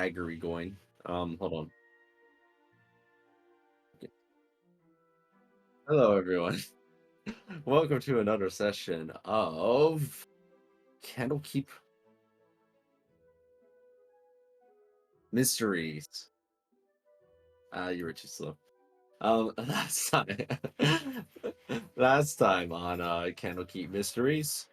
laggery going. Hold on. Hello, everyone. Welcome to another session of Candlekeep Mysteries. You were too slow. Last time, last time on Candlekeep Mysteries,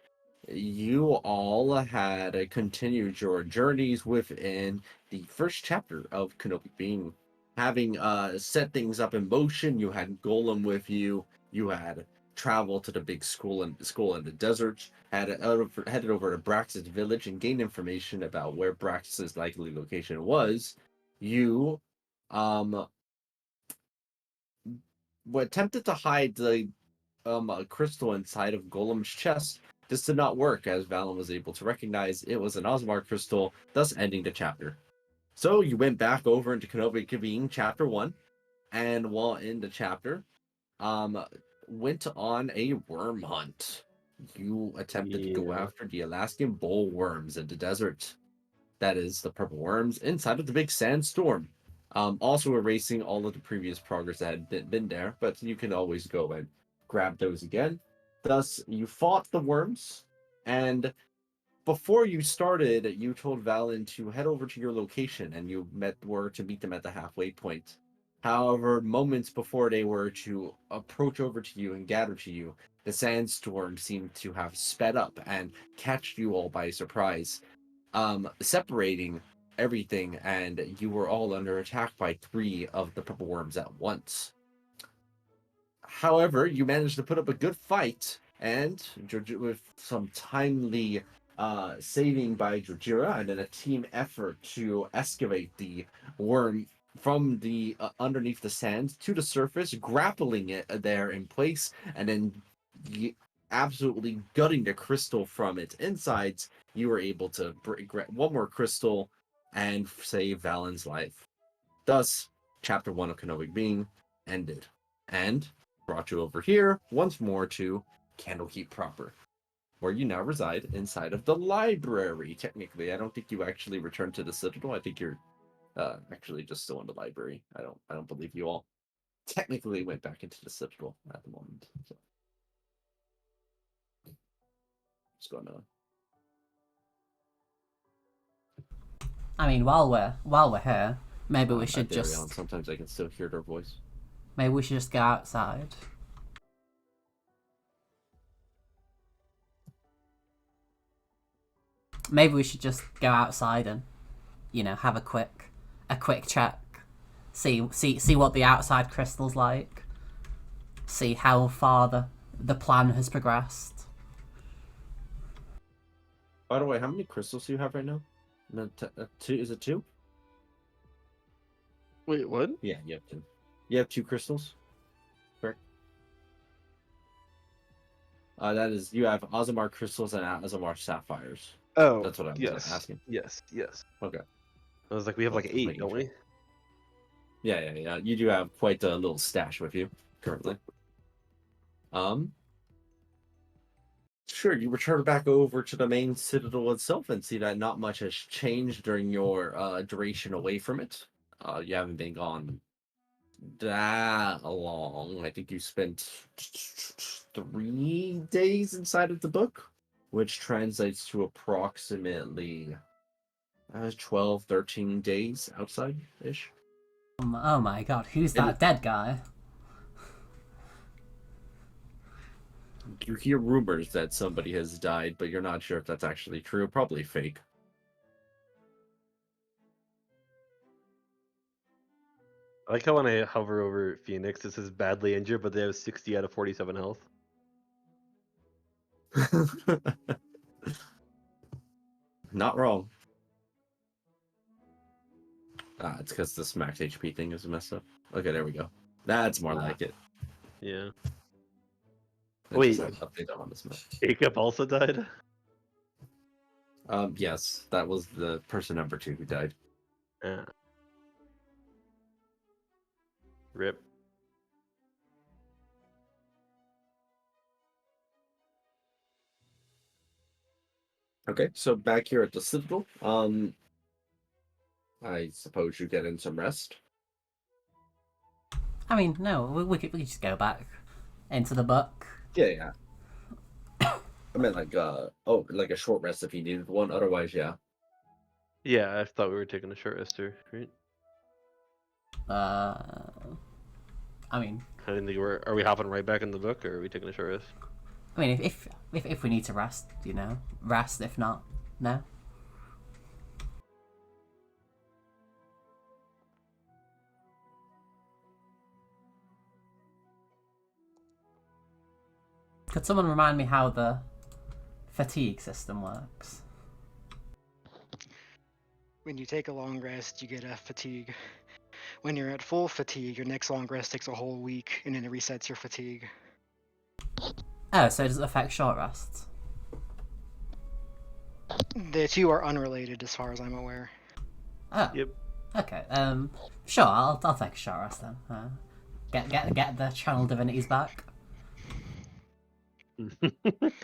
you all had continued your journeys within the first chapter of Candlekeep being. Having set things up in motion, you had Golem with you. You had traveled to the big school in the desert. Headed over to Brax's village and gained information about where Brax's likely location was. You um were tempted to hide the a crystal inside of Golem's chest. This did not work, as Valen was able to recognize it was an Osmar crystal, thus ending the chapter. So you went back over into Kenobi being chapter 1, and while in the chapter, went on a worm hunt. You attempted to go after the Alaskan bull worms in the desert. That is the purple worms inside of the big sandstorm. Also erasing all of the previous progress that had been there, but you can always go and grab those again. Thus, you fought the worms, and before you started, you told Valen to head over to your location, and you were to meet them at the halfway point. However, moments before they were to approach over to you and gather to you, the sandstorm seemed to have sped up and catch you all by surprise, separating everything, and you were all under attack by 3 of the purple worms at once. However, you managed to put up a good fight, and with some timely saving by Georgira, and then a team effort to excavate the worm from the underneath the sand to the surface, grappling it there in place, and then absolutely gutting the crystal from its insides, you were able to break one more crystal and save Valen's life. Thus, Chapter 1 of Kenobi being ended, and brought you over here once more to Candlekeep proper, where you now reside inside of the library. Technically, I don't think you actually returned to the Citadel. I think you're actually just still in the library. I don't believe you all technically went back into the Citadel at the moment. So, just gonna. I mean, while we're here, maybe we should just Sometimes I can still hear their voice. maybe we should just go outside. Maybe we should just go outside and, have a quick check. See what the outside crystal's like. See how far the plan has progressed. By the way, how many crystals do you have right now? No, 2. Is it 2? Wait, what? Yeah, you have 2. You have 2 crystals. Correct. That is, you have Ozamar crystals and Ozamar sapphires. Oh, That's what I was asking. Yes. Okay. I was like, we have like 8, don't we? Yeah. You do have quite a little stash with you currently. Sure, you return back over to the main citadel itself and see that not much has changed during your duration away from it. You haven't been gone that long. I think you spent 3 days inside of the book, which translates to approximately 12, 13 days outside-ish. Oh my god, who's that dead guy? You hear rumors that somebody has died, but you're not sure if that's actually true. Probably fake. I like how when I hover over Phoenix, it says badly injured, but they have 60 out of 47 health. Not wrong. It's because the max HP thing is messed up. Okay, there we go. That's more like it. Yeah. Wait, update on this map. Jacob also died? Yes, that was the person number 2 who died. Yeah. Rip. Okay, so back here at the Citadel, I suppose you get in some rest. I mean, no, we could just go back into the book. Yeah, yeah. I meant like like a short rest if you needed one. Otherwise, yeah. Yeah, I thought we were taking a short rest here, right? I mean, I didn't think we're. Are we hopping right back in the book, or are we taking a short rest? if we need to rest, rest. If not, no. Could someone remind me how the fatigue system works? When you take a long rest, you get a fatigue. When you're at full fatigue, your next long rest takes a whole week, and then it resets your fatigue. Oh, so does it affect short rests? The two are unrelated, as far as I'm aware. Oh. Yep. Okay. Sure. I'll take a short rest then. Get the channel divinities back.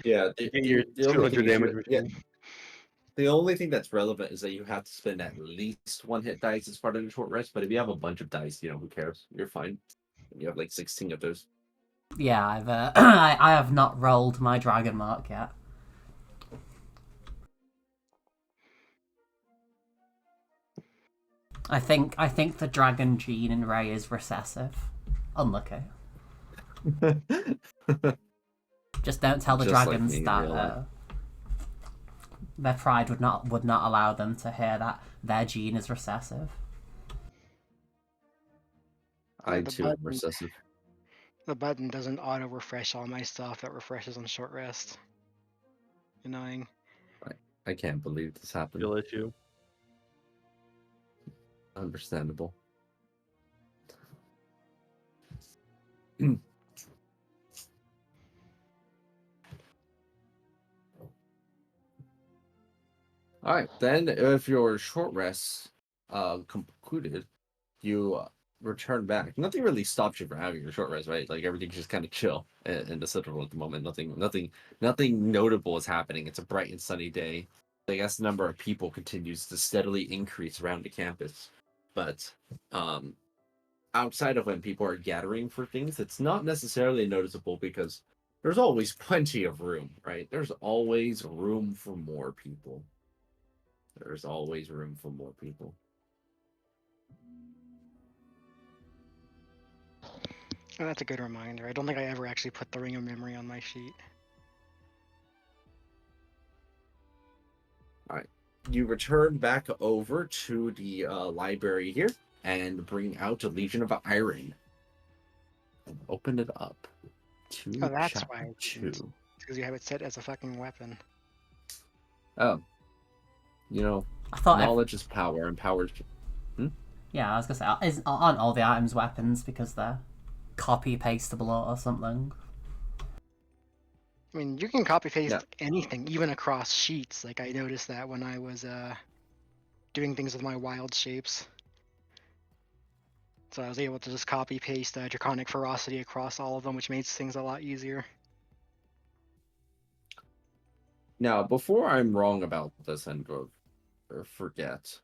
Yeah, Get your the only 200 thing damage yeah, machine. the only thing that's relevant is that you have to spend at least one hit dice as part of the short rest. But if you have a bunch of dice, who cares? You're fine. You have like 16 of those. Yeah, I've I have not rolled my dragon mark yet. I think the dragon gene in Ray is recessive. Unlucky. Just don't tell the Just like dragons me in that real life. their pride would not allow them to hear that their gene is recessive. I the too am button- recessive. The button doesn't auto refresh all my stuff that refreshes on short rest. Annoying. I can't believe this happened. Feel issue. Understandable. All right, then if your short rest concluded, you return back. Nothing really stops you from having your short rest, right? Like everything's just kind of chill in the Citadel at the moment. Nothing notable is happening. It's a bright and sunny day. I guess the number of people continues to steadily increase around the campus, but outside of when people are gathering for things, it's not necessarily noticeable because there's always plenty of room, right? There's always room for more people. There's always room for more people. Oh, that's a good reminder. I don't think I ever actually put the Ring of Memory on my sheet. All right. You return back over to the library here and bring out a Legion of Iron. And open it up to Oh, that's chapter why I 2. Because you have it set as a fucking weapon. Oh. I thought knowledge is power, and power is... yeah, I was gonna say, aren't all the items weapons because they're copy pastable or something? I mean, you can copy paste Yeah. anything, even across sheets. Like I noticed that when I was doing things with my wild shapes. So I was able to just copy paste Draconic Ferocity across all of them, which makes things a lot easier. Now, before I'm wrong about this and or forget,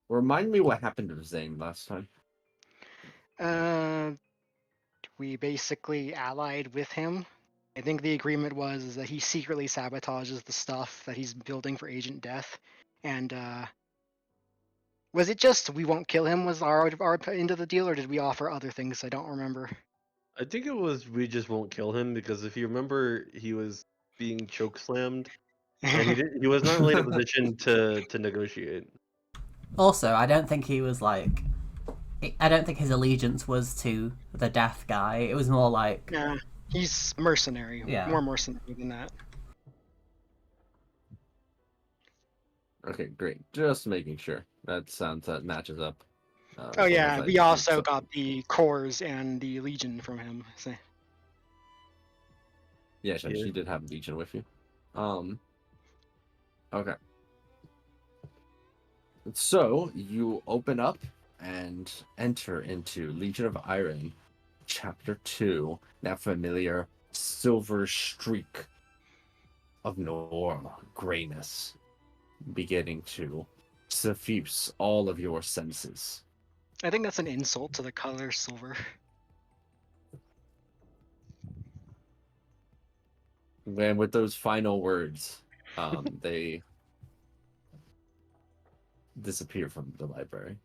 remind me what happened to Zane last time. We basically allied with him. I think the agreement was that he secretly sabotages the stuff that he's building for Agent Death, and was it just we won't kill him was our end of the deal, or did we offer other things? I don't remember. I think it was we just won't kill him because if you remember, he was being choke slammed, and he was not really in a position to negotiate. Also, I don't think he was like. I don't think his allegiance was to the death guy. It was more like. Nah, he's mercenary. Yeah. More mercenary than that. Okay, great. Just making sure. That matches up. Oh as long yeah, as I we did also something. got the cores and the Legion from him. So. Yeah, Yeah. she did have Legion with you. Okay. So you open up and enter into Legion of Iron, Chapter 2, that familiar silver streak of norm grayness beginning to suffuse all of your senses. I think that's an insult to the color silver. And with those final words, they disappear from the library.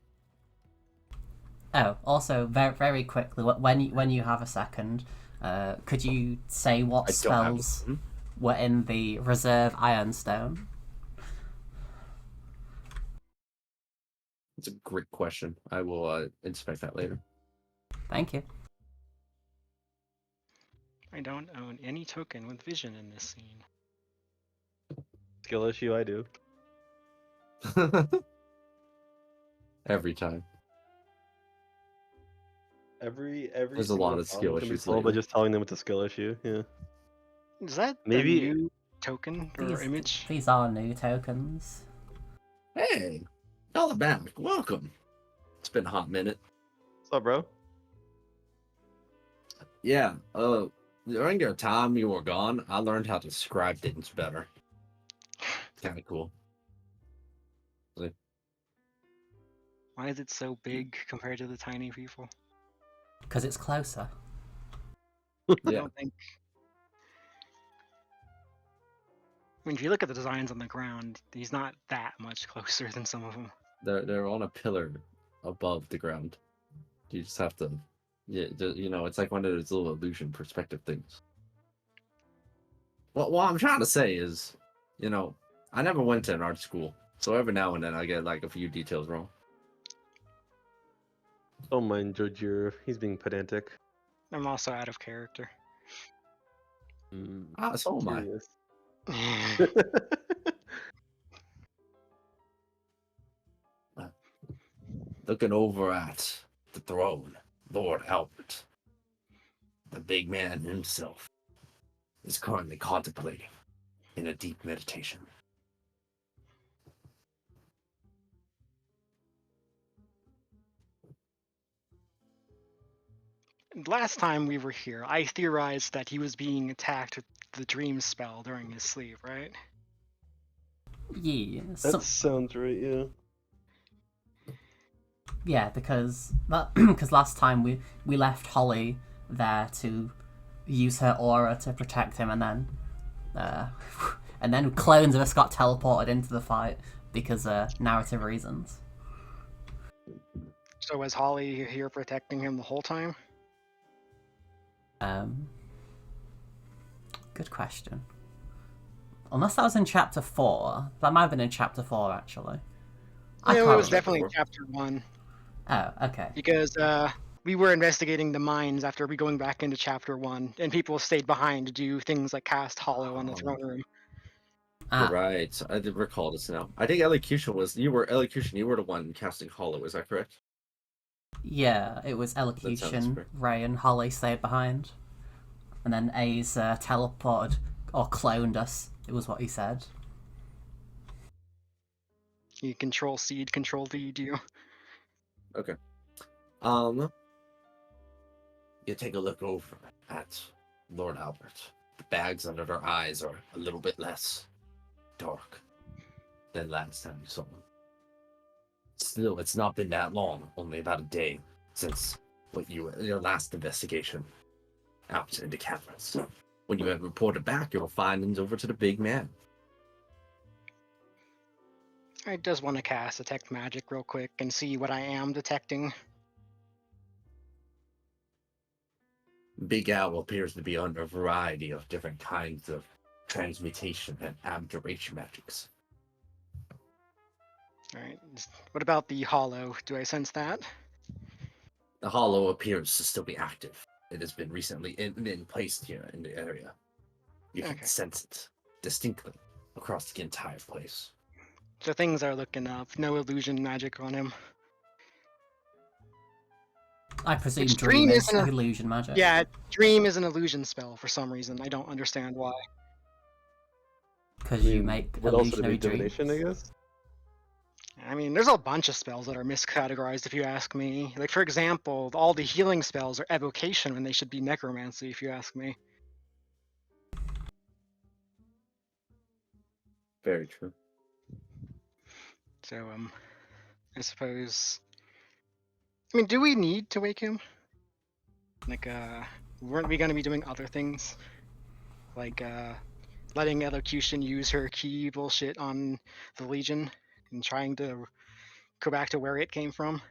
Oh, also very very quickly, when you have a second, could you say what I don't have spells it. were in the reserve Ironstone? It's a great question. I will inspect that later. Thank you. I don't own any token with vision in this scene. Skill issue, I do. Every time. Every There's a single lot of problem skill can be issues solved by lately. just telling them it's a skill issue. Yeah. Is that Maybe- a new token or image? These are new tokens. Hey, y'all are back. Welcome. It's been a hot minute. What's up, bro? Yeah, during your time you were gone, I learned how to describe things better. Kind of cool. Why is it so big compared to the tiny people? Because it's closer. I Yeah, don't think. I mean, if you look at the designs on the ground, he's not that much closer than some of them. they're on a pillar above the ground. You just have to, yeah, you know, it's like one of those little illusion perspective things. Well, what I'm trying to say is, you know, I never went to an art school, so every now and then I get like a few details wrong. Don't mind Jojiro. He's being pedantic. I'm also out of character. So am I. Curious. Looking over at the throne, Lord Albert, the big man himself, is currently contemplating in a deep meditation. Last time we were here, I theorized that he was being attacked with the dream spell during his sleep, right? Yeah. That sounds right, yeah. Yeah, because because last time we left Holly there to use her aura to protect him, and then clones of us got teleported into the fight because narrative reasons. So was Holly here protecting him the whole time? Good question. Unless that was in chapter 4, that might have been in chapter 4 actually. I No, can't it was remember. definitely in chapter 1. Oh, okay. Because we were investigating the mines after we going back into chapter 1, and people stayed behind to do things like cast Hollow on the throne room. You're Ah, right. I did recall this now. I think Elocution you were the one casting Hollow, is that correct? yeah, it was Elocution, correct. Ray, and Holly stayed behind, and then A's teleported or cloned us. It was what he said. You control seed, control V, do you? Okay. You take a look over at Lord Albert. The bags under their eyes are a little bit less dark than last time you saw them. Still, it's not been that long, only about a day since your last investigation out into caverns. When you have reported back your findings over to the big man. I just want to cast Detect Magic real quick and see what I am detecting. Big Owl appears to be under a variety of different kinds of transmutation and abjuration magics. Alright, what about the Hollow? Do I sense that? The Hollow appears to still be active. It has been recently been placed here in the area. You can Okay. sense it distinctly across the entire place. So things are looking up. No illusion magic on him. I presume Which Dream Dream is isn't a- illusion magic. Yeah, Dream is an illusion spell for some reason. I don't understand why. Because you make would also be illusionary dreams. divination, I guess. I mean, there's a bunch of spells that are miscategorized if you ask me. Like, for example, all the healing spells are evocation when they should be necromancy if you ask me. Very true. So I suppose. I mean, do we need to wake him? Like, weren't we gonna be doing other things? Like, letting Elocution use her key bullshit on the Legion and trying to go back to where it came from?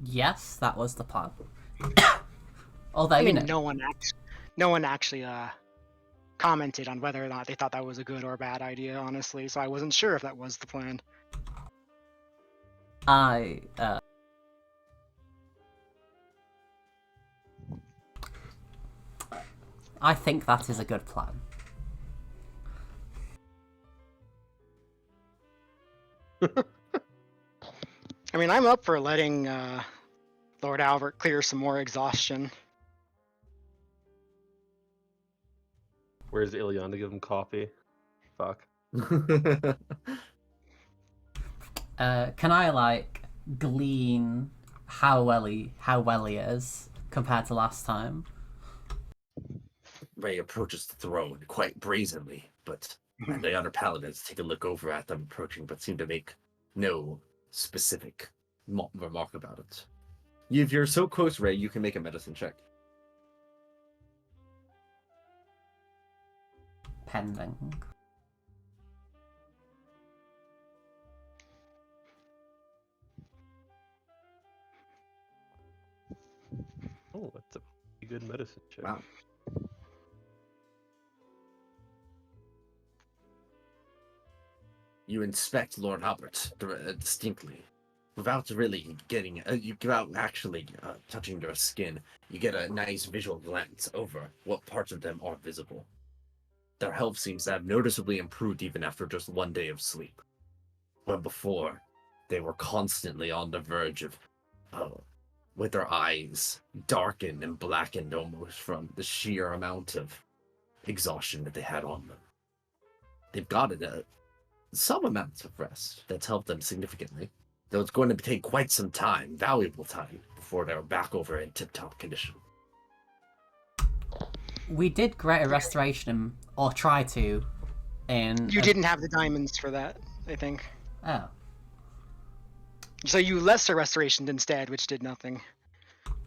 Yes, that was the plan. Although, I you mean, know, no one actually commented on whether or not they thought that was a good or bad idea, honestly. So I wasn't sure if that was the plan. I I think that is a good plan. I mean, I'm up for letting Lord Albert clear some more exhaustion. Where's Ilion to give him coffee? Fuck. Can I like glean how well he is compared to last time? Ray approaches the throne quite brazenly, and the other paladins take a look over at them approaching, but seem to make no specific remark about it. If you're so close, Ray, you can make a medicine check. Pending. Oh, that's a pretty good medicine check. Wow. You inspect Lord Albert distinctly, without really getting, without actually touching their skin. You get a nice visual glance over what parts of them are visible. Their health seems to have noticeably improved even after just one day of sleep. When before, they were constantly on the verge of, with their eyes darkened and blackened almost from the sheer amount of exhaustion that they had on them. They've gotten some amount of rest that's helped them significantly, though it's going to take quite some time, valuable time, before they're back over in tip-top condition. We did Greater Restoration, or try to, in... You didn't have the diamonds for that, I think. Oh. So you Lesser Restoration instead, which did nothing.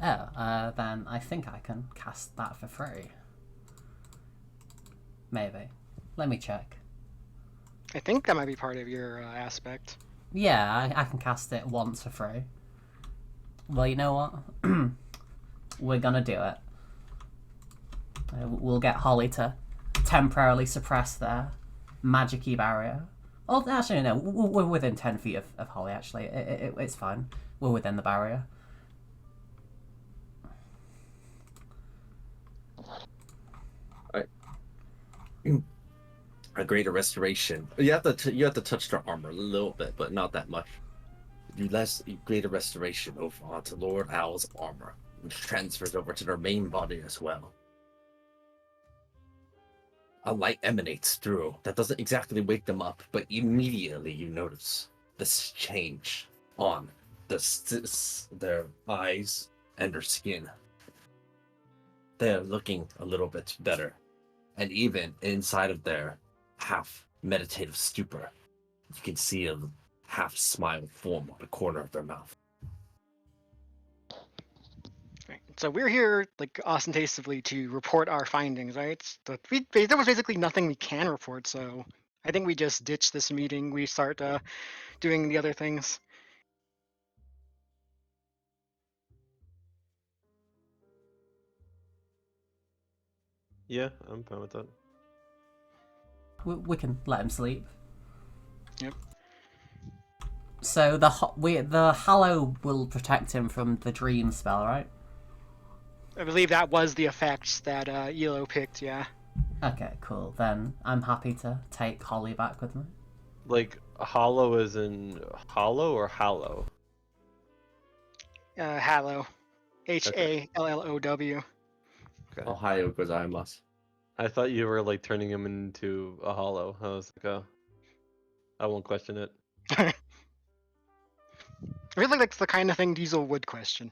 Oh, then I think I can cast that for free. Maybe. Let me check. I think that might be part of your aspect. Yeah, I can cast it once for free. Well, you know what? We're gonna do it. We'll get Holly to temporarily suppress their magic-y barrier. Oh, actually, no. We're within 10 feet of Holly, actually. It's fine. We're within the barrier. A greater restoration. You have to touch their armor a little bit, but not that much. You greater restoration over onto Lord Owl's armor, which transfers over to their main body as well. A light emanates through that doesn't exactly wake them up, but immediately you notice this change on their eyes and their skin. They're looking a little bit better, and even inside of their half meditative stupor, you can see a half smile form on the corner of their mouth. Right. So we're here, like, ostensibly to report our findings, right? But there was basically nothing we can report, so I think we just ditch this meeting. We start doing the other things. Yeah, I'm fine with that. We can let him sleep. Yep. So the Hallow will protect him from the dream spell, right? I believe that was the effect that Elo picked, yeah. Okay, cool. Then I'm happy to take Holly back with me. Like, hollow is in hollow or hallow? Hallow. Hallow. Okay. Ohio gozaimasu. I thought you were like turning him into a hollow. I was like, oh, I won't question it. I feel like that's the kind of thing Diesel would question.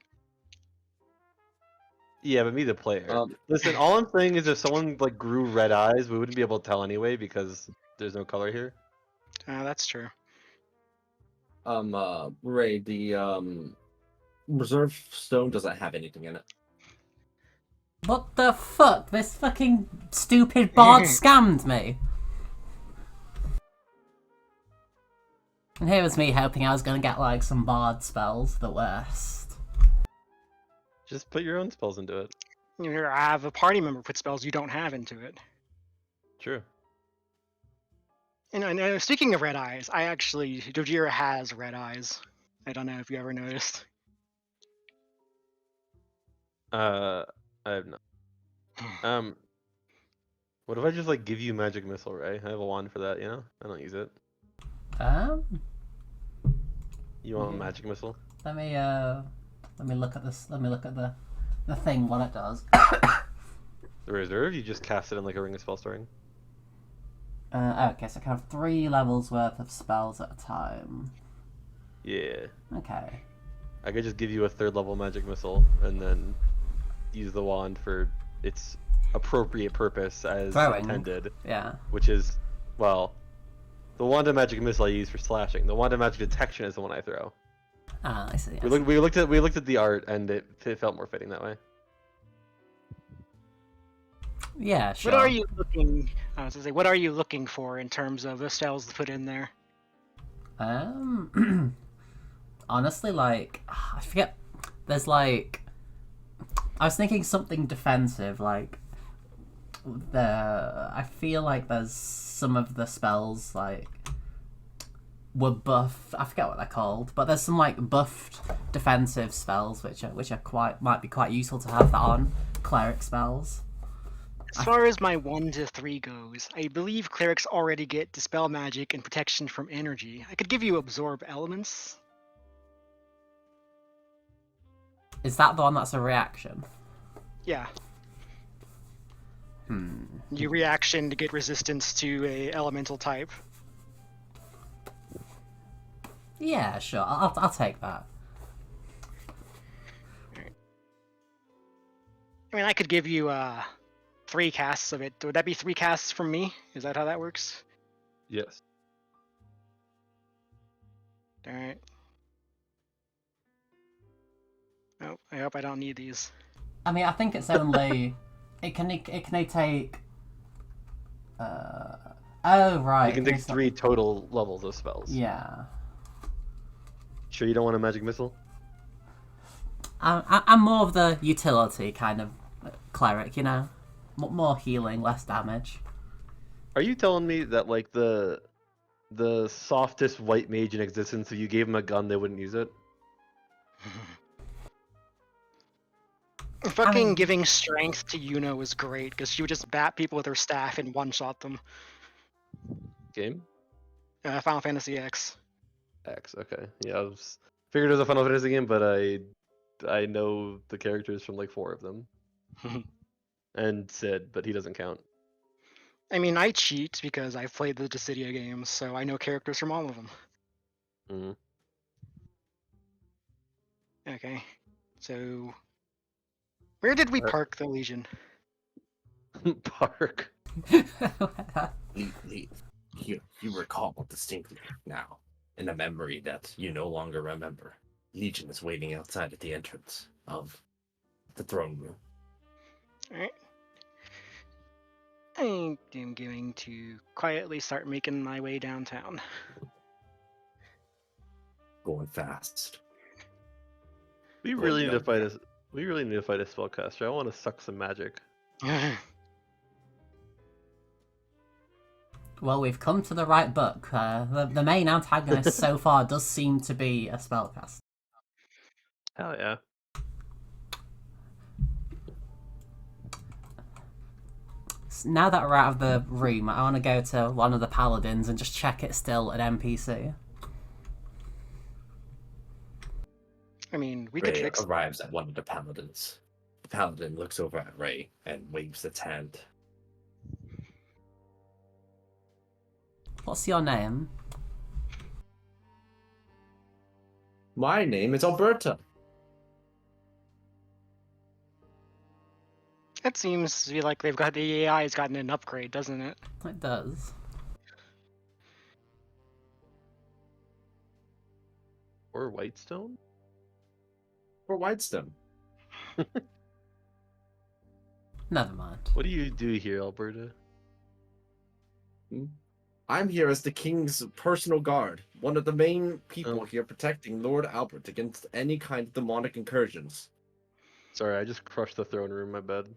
Yeah, but me, the player. Um, Listen, all I'm saying is if someone like grew red eyes, we wouldn't be able to tell anyway because there's no color here. That's true. Ray, the reserve stone doesn't have anything in it. What the fuck? This fucking stupid bard scammed me. And here was me hoping I was gonna get like some bard spells, the worst. Just put your own spells into it. You have a party member put spells you don't have into it. True. And speaking of red eyes, Dojira has red eyes. I don't know if you ever noticed. I have no. What if I just like give you magic missile, Ray? I have a wand for that, you know? I don't use it. You want Yeah. magic missile? Let me look at this. Let me look at the thing, what it does. The reserve? You just cast it in like a ring of spell storing. Okay, so I can have 3 levels worth of spells at a time. Yeah. Okay. I could just give you a 3rd level magic missile and then use the wand for its appropriate purpose as Throwing. intended, Yeah. which is, well, the wand of magic missile I use for slashing. The wand of magic detection is the one I throw. Ah, I see. We looked at the art and it felt more fitting that way. Yeah, sure. What are you looking? I was gonna say, what are you looking for in terms of the spells to put in there? Honestly, like, I forget. There's like, I was thinking something defensive, like I feel like there's some of the spells like were buffed. I forget what they're called, but there's some like buffed defensive spells which might be quite useful to have that on cleric spells. As far as my 1 to 3 goes, I believe clerics already get dispel magic and protection from energy. I could give you absorb elements. Is that the one that's a reaction? Yeah. You reaction to get resistance to a elemental type. Yeah, sure. I'll take that. I mean, I could give you 3 casts of it. Would that be 3 casts from me? Is that how that works? Yes. Alright. Oh, I hope I don't need these. I mean, I think it's only it can take. Oh right. You can take it's not- 3 total levels of spells. Yeah. Sure you don't want a magic missile? I'm more of the utility kind of cleric, you know, more healing, less damage. Are you telling me that like the softest white mage in existence, if you gave him a gun, they wouldn't use it? Fucking giving strength to Yuno was great, because she would just bat people with her staff and one-shot them. Game? Final Fantasy X. X, okay. Yeah, figured it was a Final Fantasy game, but I know the characters from like 4 of them. And Sid, but he doesn't count. I mean, I cheat because I've played the Dissidia games, so I know characters from all of them. Mm-hmm. Okay, so where did we park the Legion? Park. You recall distinctly now, in a memory that you no longer remember. Legion is waiting outside at the entrance of the throne room. Alright. I am going to quietly start making my way downtown. Going fast. We really need to fight a spellcaster. I want to suck some magic. Well, we've come to the right book. The main antagonist so far does seem to be a spellcaster. Hell yeah. Now that we're out of the room, I want to go to one of the paladins and just check it's still an NPC. I mean, we could Ray fix. arrives at one of the paladins. The paladin looks over at Ray and waves its hand. What's your name? My name is Alberta. That seems to be like the AI has gotten an upgrade, doesn't it? It does. Or Whitestone? For Whitestone. Never mind. What do you do here, Alberta? I'm here as the king's personal guard, one of the main people Oh. here protecting Lord Albert against any kind of demonic incursions. Sorry, I just crushed the throne room, my bad.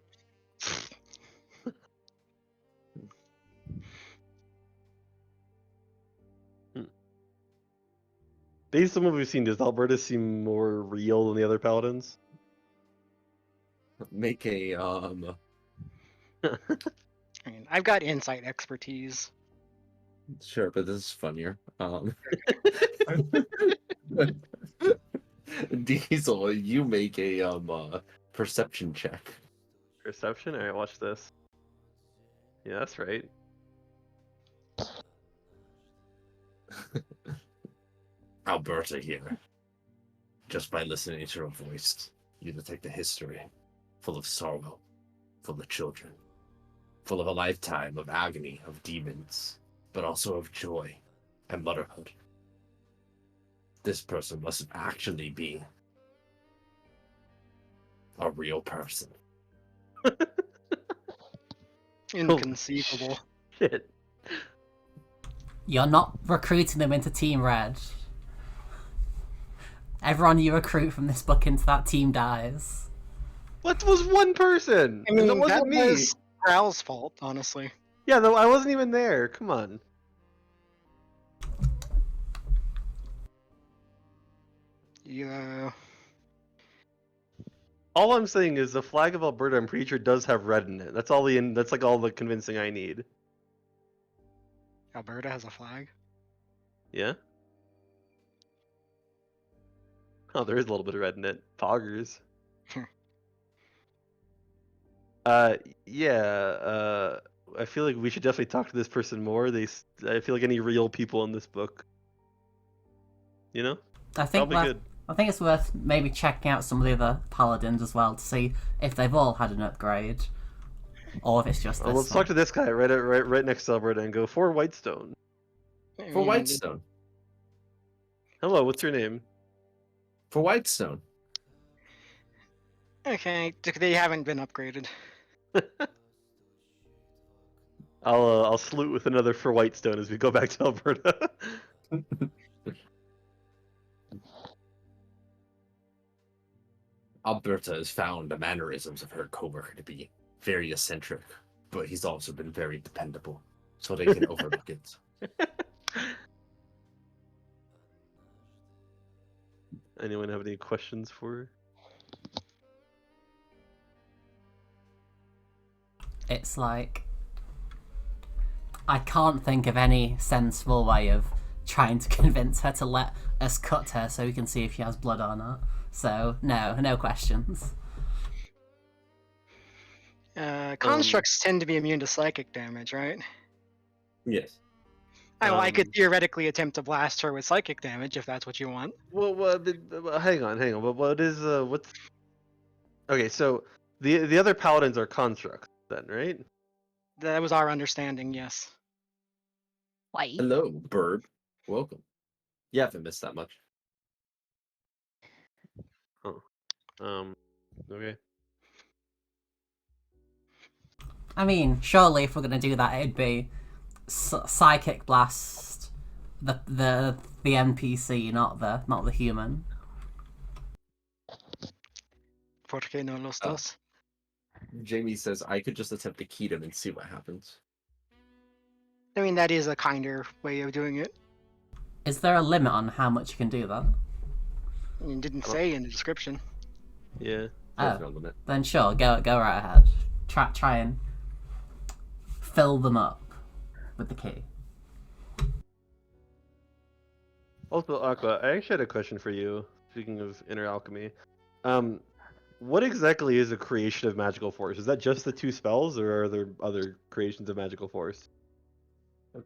Based on what we've seen, does Alberta seem more real than the other paladins? Make a I mean, I've got insight expertise. sure, but this is funnier. Diesel, you make a perception check. Perception? Alright, watch this. Yeah, that's right. Alberta here. Just by listening to her voice, you detect a history full of sorrow, full of children, full of a lifetime of agony, of demons, but also of joy and motherhood. This person must actually be a real person. Inconceivable. Shit. You're not recruiting them into Team Red. Everyone you recruit from this book into that team dies. What was one person? I mean, and it wasn't that me. was Growl's fault, honestly. Yeah, though I wasn't even there. Come on. Yeah. All I'm saying is the flag of Alberta, I'm pretty sure, does have red in it. That's all that's like all the convincing I need. Alberta has a flag. Yeah? Oh, there is a little bit of red in it. Poggers. Yeah, I feel like we should definitely talk to this person more. I feel like any real people in this book. You know? I think Probably good. I think it's worth maybe checking out some of the other paladins as well to see if they've all had an upgrade, or if it's just this. Let's talk to this guy right next to Alberta and go for Whitestone. I For mean, Whitestone. Hello, what's your name? For Whitestone. Okay, they haven't been upgraded. I'll salute with another for Whitestone as we go back to Alberta. Alberta has found the mannerisms of her coworker to be very eccentric, but he's also been very dependable, so they can overlook it. Anyone have any questions for her? It's like I can't think of any sensible way of trying to convince her to let us cut her so we can see if she has blood or not. So no questions. Constructs tend to be immune to psychic damage, right? Yes. I could theoretically attempt to blast her with psychic damage if that's what you want. Well, hang on. But what is what's? Okay, so the other paladins are constructs then, right? That was our understanding, yes. Why? Hello, bird. Welcome. You haven't missed that much. Okay. I mean, surely if we're gonna do that, it'd be psychic blast the NPC, not the human. Porque no los dos. Jamie says I could just attempt to key him and see what happens. I mean, that is a kinder way of doing it. Is there a limit on how much you can do that? It didn't say in the description. Yeah. There's Oh. no limit. Then sure, go right ahead. Try and fill them up with the key. Also, Aqua, I actually had a question for you. Speaking of inner alchemy, what exactly is a creation of magical force? Is that just the two spells, or are there other creations of magical force?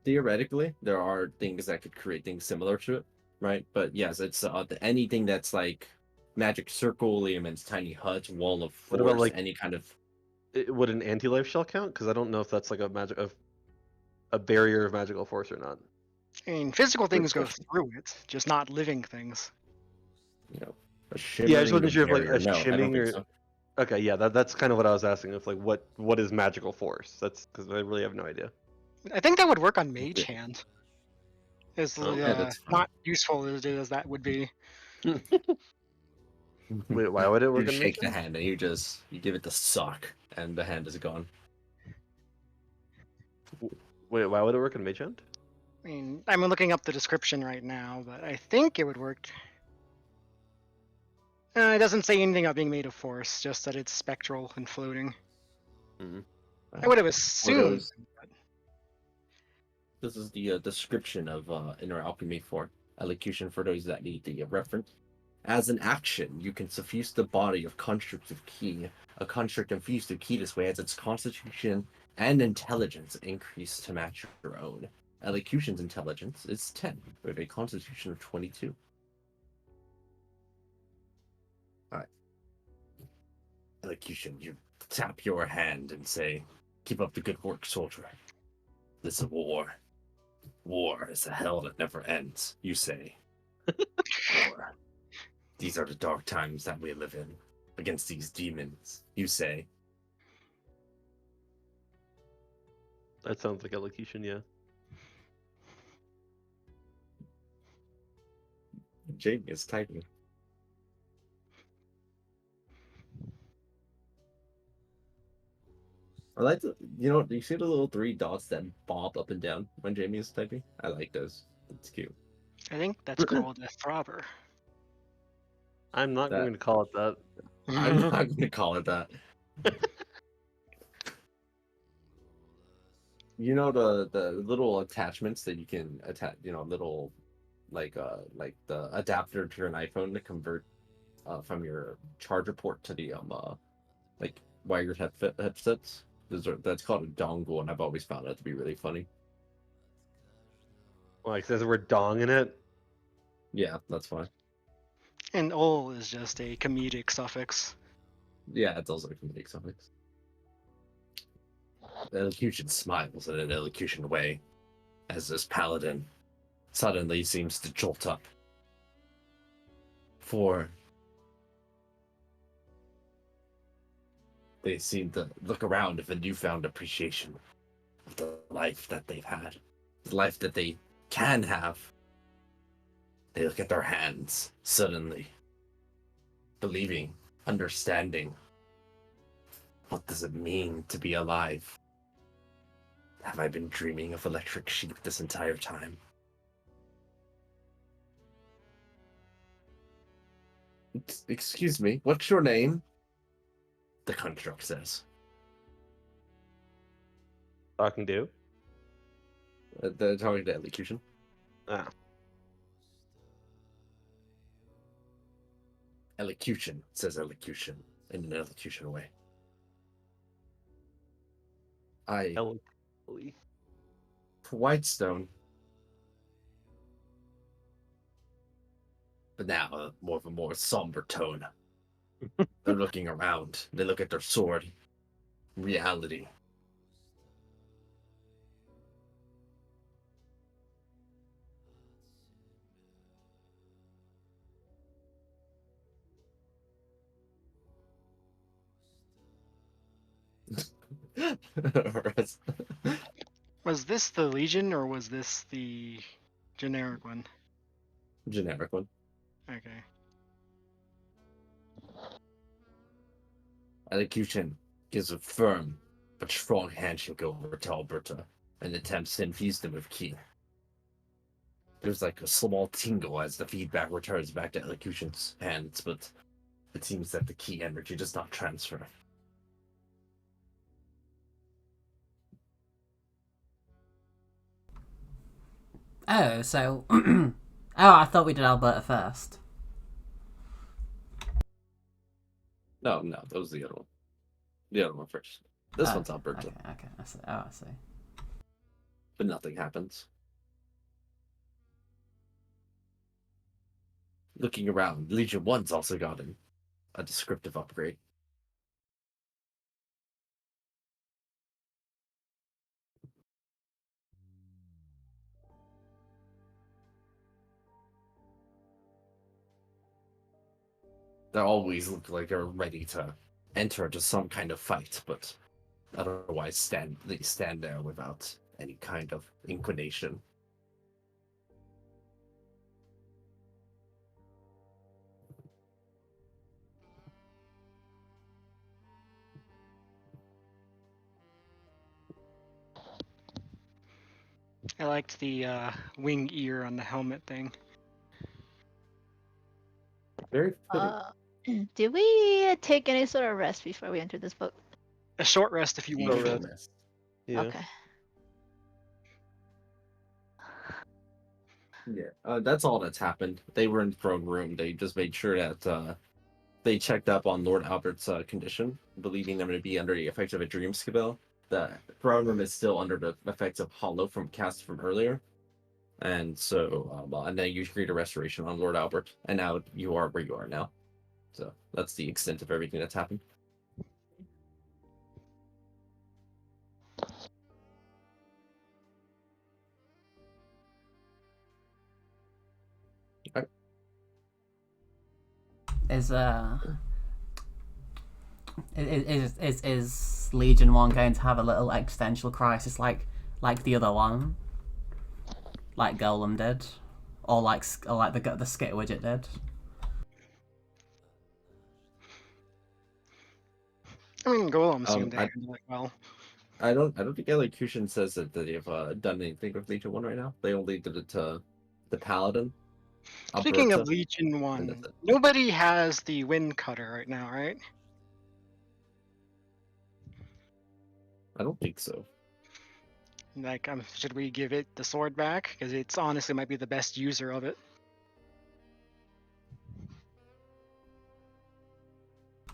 Theoretically, there are things that could create things similar to it, right? But yes, it's anything that's like magic circle, elements, tiny hut, wall of What force, about, like- any kind of Would an anti-life shell count? Because I don't know if that's like a barrier of magical force or not. I mean, physical Good things go question. through it, just not living things. You know, a Yeah, I just wasn't shimmering sure if like barrier. a No, I don't shimming think or so. okay, yeah, that's kind of what I was asking. If like what is magical force? That's because I really have no idea. I think that would work on Mage Yeah, Hand. As Oh. yeah, that's fine. not useful as that would be. Wait, why would it You work on shake the Mission? hand and you give it the suck, and the hand is gone. Wait, why would it work on Mage Hand? I mean, I'm looking up the description right now, but I think it would work. It doesn't say anything about being made of force, just that it's spectral and floating. I would have For assumed. those, this is the description of Inner Alchemy 4 elocution for those that need the reference. As an action, you can suffuse the body of constructs of ki. A construct infused with ki this way has its constitution and intelligence increased to match your own. Elocution's intelligence is 10, with a constitution of 22. Alright. Elocution, you tap your hand and say, "Keep up the good work, soldier. This is war. War is a hell that never ends," you say. War. These are the dark times that we live in. Against these demons, you say. That sounds like elocution, yeah. Jamie is typing. I like the, do you see the little three dots that bob up and down when Jamie is typing? I like those. It's cute. I think that's called a throbber. I'm not That going to call it that. I'm not going to call it that. You know the little attachments that you can attach, little like the adapter to your iPhone to convert from your charger port to the like wired headsets. That's called a dongle, and I've always found that to be really funny. Like says the word dong in it. Yeah, that's fine. And ol is just a comedic suffix. Yeah, it's also a comedic suffix. The elocution smiles in an elocution way as this paladin suddenly seems to jolt up. For they seem to look around with a newfound appreciation of the life that they've had, the life that they can have. They look at their hands suddenly, believing, understanding. What does it mean to be alive? Have I been dreaming of electric sheep this entire time? Excuse me, what's your name? The construct says. Talking to. They're talking to elocution. Ah. Elocution says elocution in an elocution way. Eloquently. Whitestone. But now more of a more somber tone. They're looking around. They look at their sword. Reality. Was this the Legion or was this the generic one? Generic one. Okay. Elocution gives a firm but strong handshake over to Alberta and attempts to infuse them with ki. There's like a small tingle as the feedback returns back to Elocution's hands, but it seems that the ki energy does not transfer. Oh, so oh, I thought we did Alberta first. No, that was the other one. The other one first. This Oh, one's Alberta, okay, I see. Oh, I see. but nothing happens. Looking around, Legion 1's also gotten a descriptive upgrade. They always look like they're ready to enter into some kind of fight, but otherwise they stand there without any kind of inclination. I liked the wing ear on the helmet thing. Very fitting. Did we take any sort of rest before we entered this book? A short rest if you want. Short Usual rest. rest. Yeah. Okay. Yeah, that's all that's happened. They were in throne room. They just made sure that they checked up on Lord Albert's condition, believing them to be under the effects of a dream spell. The throne room is still under the effects of Hollow from cast from earlier, and so and then you agreed a restoration on Lord Albert, and now you are where you are now. So that's the extent of everything that's happened. Is Legion 1 going to have a little existential crisis like the other one, like Golem did, or like the Skit Widget did? I mean, Golem seemed to I- handle it well. I don't think Elocution says that they've done anything with Legion 1 right now. They only did it to the Paladin. Speaking of Alberta, Legion and 1, that's it. nobody has the Wind Cutter right now, right? I don't think so. Like, should we give it the sword back? Because it's honestly might be the best user of it.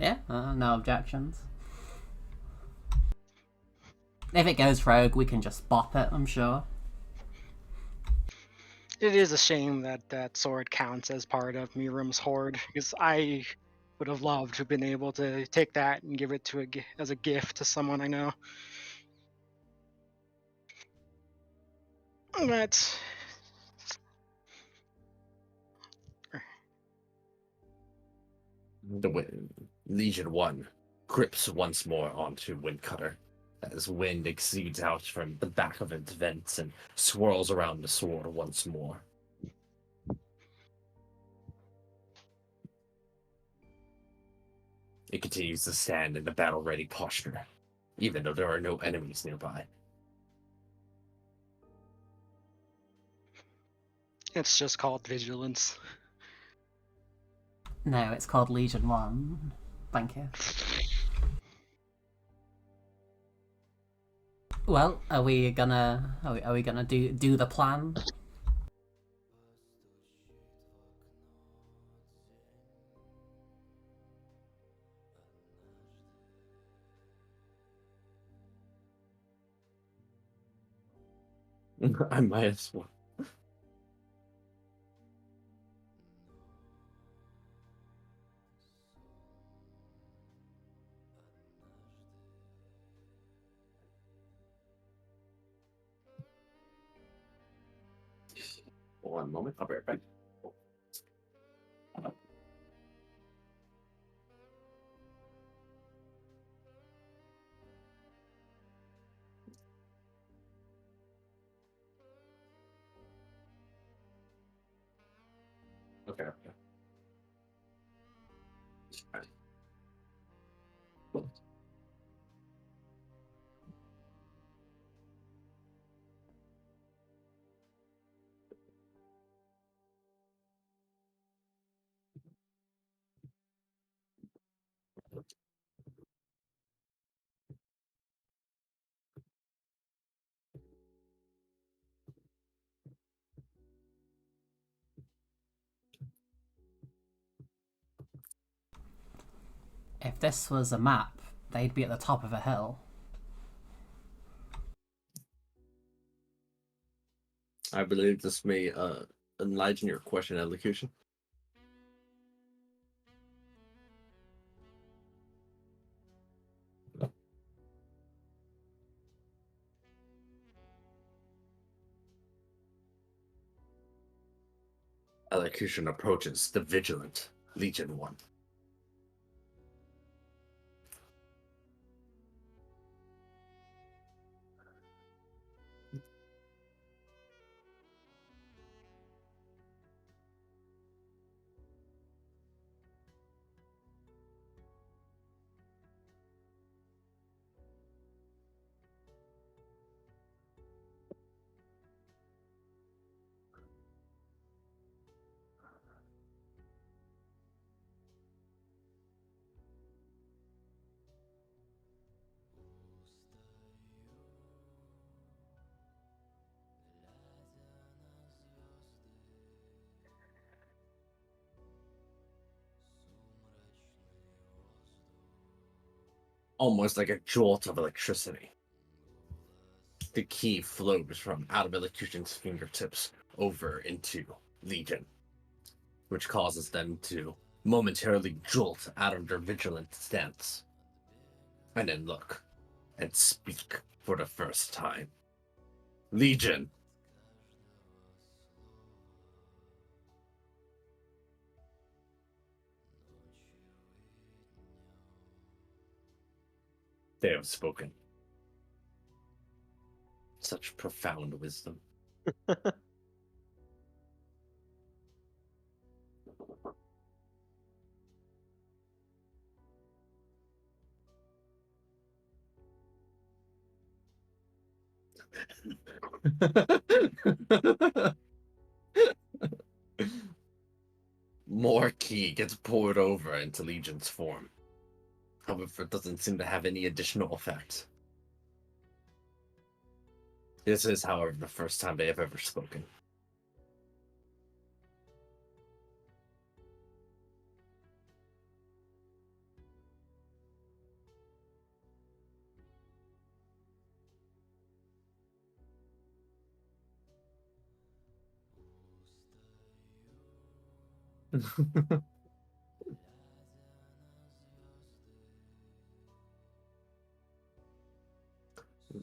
Yeah, no objections. If it goes rogue, we can just bop it, I'm sure. It is a shame that that sword counts as part of Miram's horde, because I would have loved to have been able to take that and give it to as a gift to someone I know. That's Legion 1 grips once more onto Windcutter as wind exceeds out from the back of its vents and swirls around the sword once more. It continues to stand in the battle-ready posture, even though there are no enemies nearby. it's just called vigilance. No, it's called Legion 1. Thank you. Well, are we gonna do the plan? I might as well. One moment, I'll be right back. Okay. If this was a map, they'd be at the top of a hill. I believe this may enlighten your question, Elocution. Elocution approaches the vigilant Legion 1. almost like a jolt of electricity. The key flows from out of electrician's fingertips over into Legion, which causes them to momentarily jolt out of their vigilant stance, and then look and speak for the first time. Legion. They have spoken. Such profound wisdom. More key gets poured over into Legion's form. However, it doesn't seem to have any additional effect. This is, however, the first time they have ever spoken.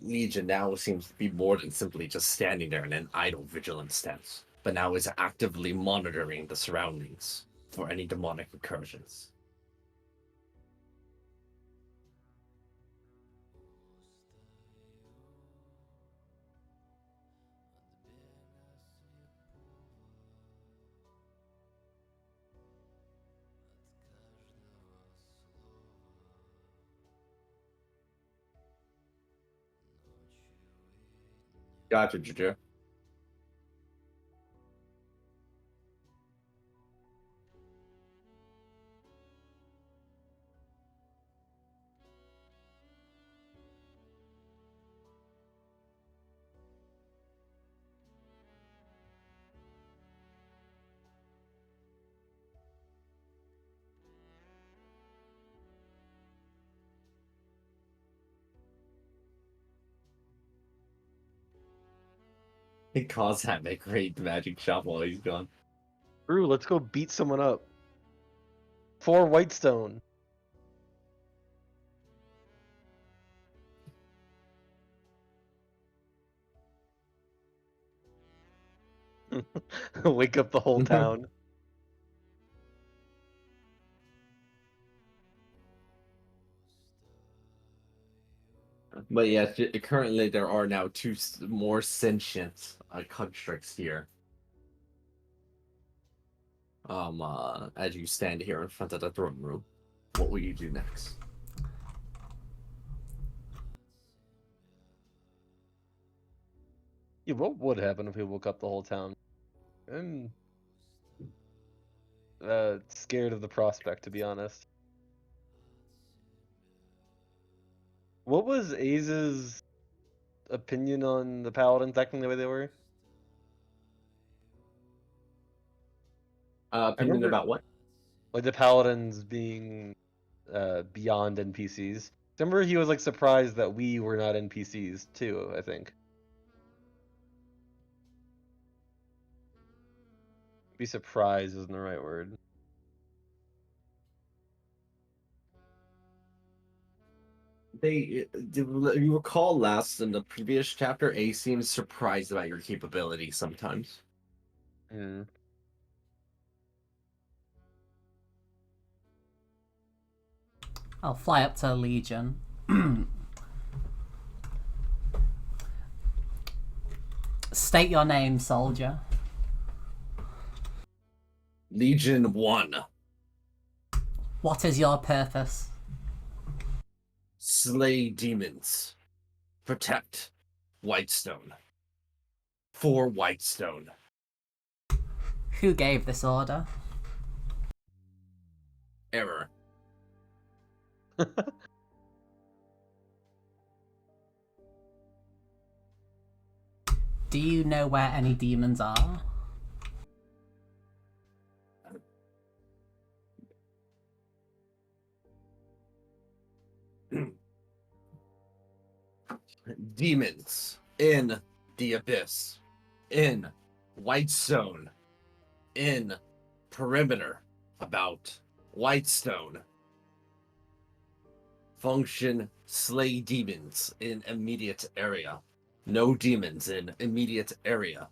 Legion now seems to be more than simply just standing there in an idle vigilant stance, but now is actively monitoring the surroundings for any demonic incursions. Gotcha, Juju. He calls that a great magic shop while he's gone. Brew, let's go beat someone up. 4 Whitestone. Wake up the whole town. But yeah, currently there are now 2 more sentient constructs here. As you stand here in front of the throne room, what will you do next? Yeah, what would happen if we woke up the whole town? I'm scared of the prospect, to be honest. What was Aze's opinion on the paladins acting the way they were? Opinion remember- about what? Like the paladins being beyond NPCs. Remember, he was like surprised that we were not NPCs too. I think. Be surprised isn't the right word. You recall last in the previous chapter, A seems surprised about your capability sometimes. Hmm. I'll fly up to Legion. State your name, soldier. Legion 1. What is your purpose? Slay demons. Protect Whitestone. For Whitestone. Who gave this order? Error. Do you know where any demons are? demons in the abyss, in Whitestone, in perimeter about Whitestone. Function slay demons in immediate area. No demons in immediate area.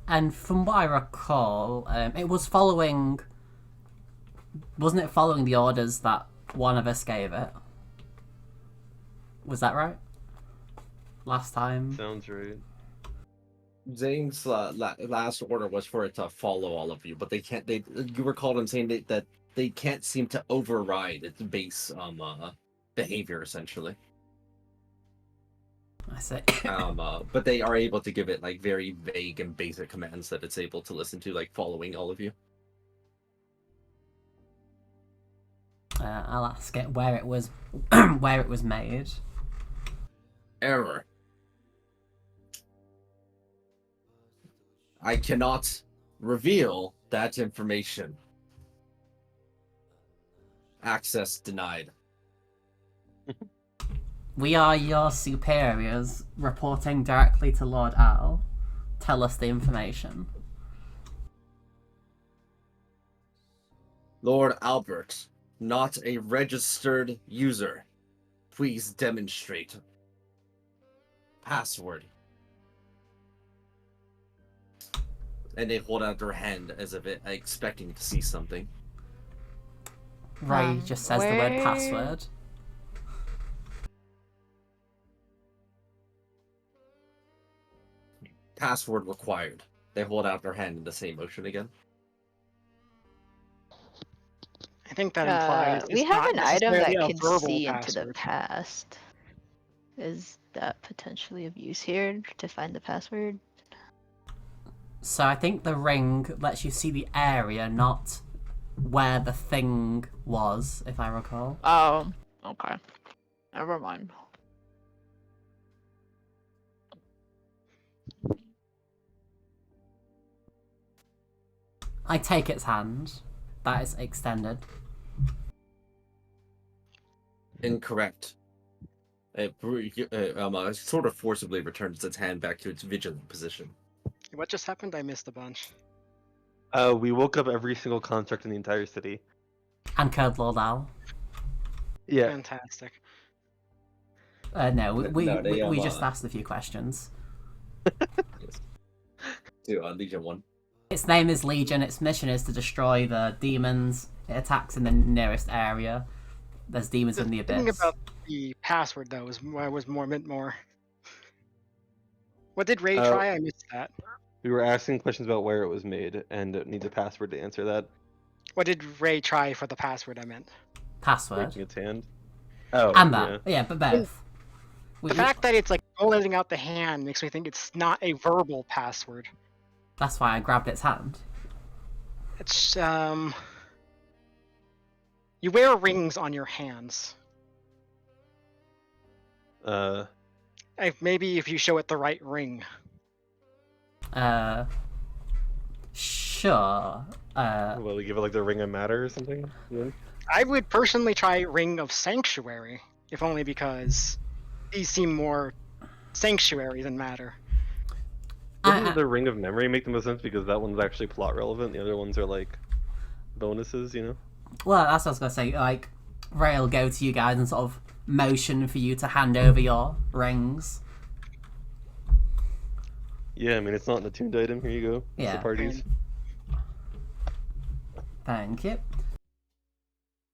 And from what I recall, it was following. Wasn't it following the orders that one of us gave it? Was that right? Last time? Sounds right. Zhang's last order was for it to follow all of you, but they can't. You recall them saying that they can't seem to override its base behavior essentially. I see. But they are able to give it like very vague and basic commands that it's able to listen to, like following all of you. I'll ask it where it was, where it was made. Error. I cannot reveal that information. Access denied. We are your superiors, reporting directly to Lord Al. Tell us the information. Lord Albert, not a registered user. Please demonstrate. Password. And they hold out their hand as if expecting to see something. Ray just says the word where- password. Password required. They hold out their hand in the same motion again. I think that implies we it's have not an item necessarily that a can verbal see into the password. past. Is that potentially of use here to find the password? So I think the ring lets you see the area, not where the thing was, if I recall. Oh, okay. Never mind. I take its hand. That is extended. Incorrect. It sort of forcibly returns its hand back to its vigilant position. What just happened? I missed a bunch. We woke up every single construct in the entire city. And killed Lord Al. Yeah. Fantastic. No, we No, they, just asked a few questions. To Legion 1. Its name is Legion. Its mission is to destroy the demons. It attacks in the nearest area. There's demons in the Thinking abyss. about the password though was meant more. What did Ray try? I missed that. We were asking questions about where it was made and it needs a password to answer that. What did Ray try for the password? I meant. Password. Breaking its hand. Oh, And that. Yeah, but both. The fact that it's like letting out the hand makes me think it's not a verbal password. That's why I grabbed its hand. It's You wear rings on your hands. Maybe if you show it the right ring. Sure. Well, we give it like the ring of matter or something? Yeah. I would personally try Ring of Sanctuary, if only because these seem more sanctuary than matter. Wouldn't the ring of memory make the most sense because that one's actually plot relevant? The other ones are like bonuses, you know? Well, that's what I was gonna say. Like, Ray will go to you guys and sort of motion for you to hand over your rings. Yeah, I mean, it's not an attuned item. Here you go. It's Yeah. the parties. Thank you.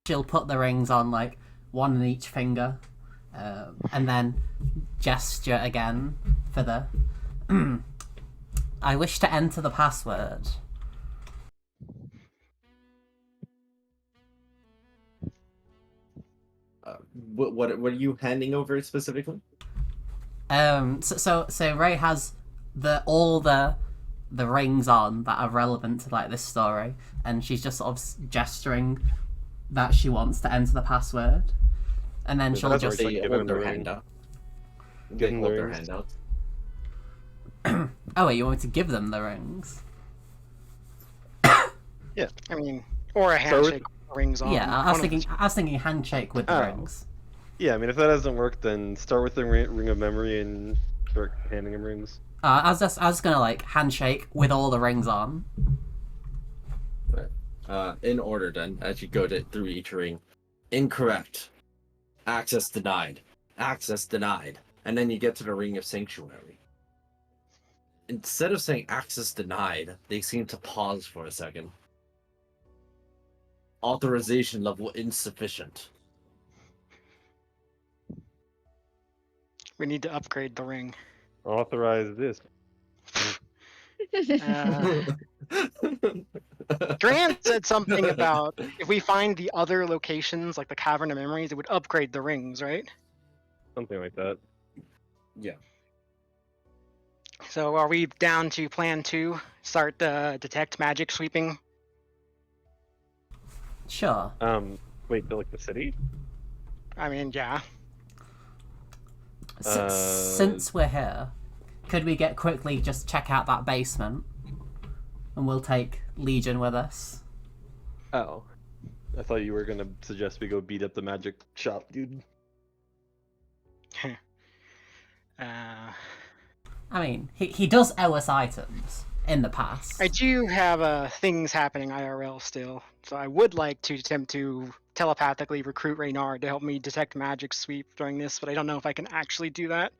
She'll put the rings on, like, one on each finger, and then gesture again for the... I wish to enter the password. What are you handing over specifically? So Ray has all the rings on that are relevant to like this story, and she's just sort of gesturing that she wants to enter the password, and then she'll that's just like They give him hold the their ring. hand out. They Give him hold the their rings. hand out. oh wait, you want me to give them the rings? I mean, or a handshake. rings on. Yeah, I was thinking handshake with the Oh. rings. Yeah, I mean, if that doesn't work, then start with the ring of memory and start handing him rings. I was gonna like handshake with all the rings on. In order then, as you go through each ring. Incorrect. Access denied. Access denied. And then you get to the Ring of Sanctuary. Instead of saying access denied, they seem to pause for a second. Authorization level insufficient. We need to upgrade the ring. Authorize this. Dran said something about if we find the other locations, like the Cavern of Memories, it would upgrade the rings, right? Something like that. Yeah. So are we down to plan 2? Start the detect magic sweeping? Sure. Wait, like the city? I mean, yeah. Since we're here, could we get quickly just check out that basement? And we'll take Legion with us. Oh. I thought you were gonna suggest we go beat up the magic shop, dude. I mean, he does owe us items in the past. I do have things happening IRL still, so I would like to attempt to telepathically recruit Reynard to help me detect magic sweep during this, but I don't know if I can actually do that.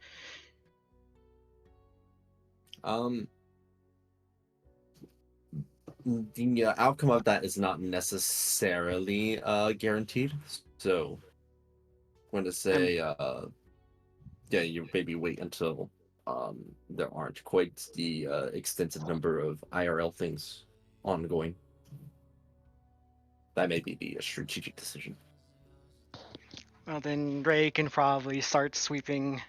The outcome of that is not necessarily guaranteed. So, I'm going to say, yeah, you maybe wait until there aren't quite the extensive number of IRL things ongoing. That may be the strategic decision. Well, then Ray can probably start sweeping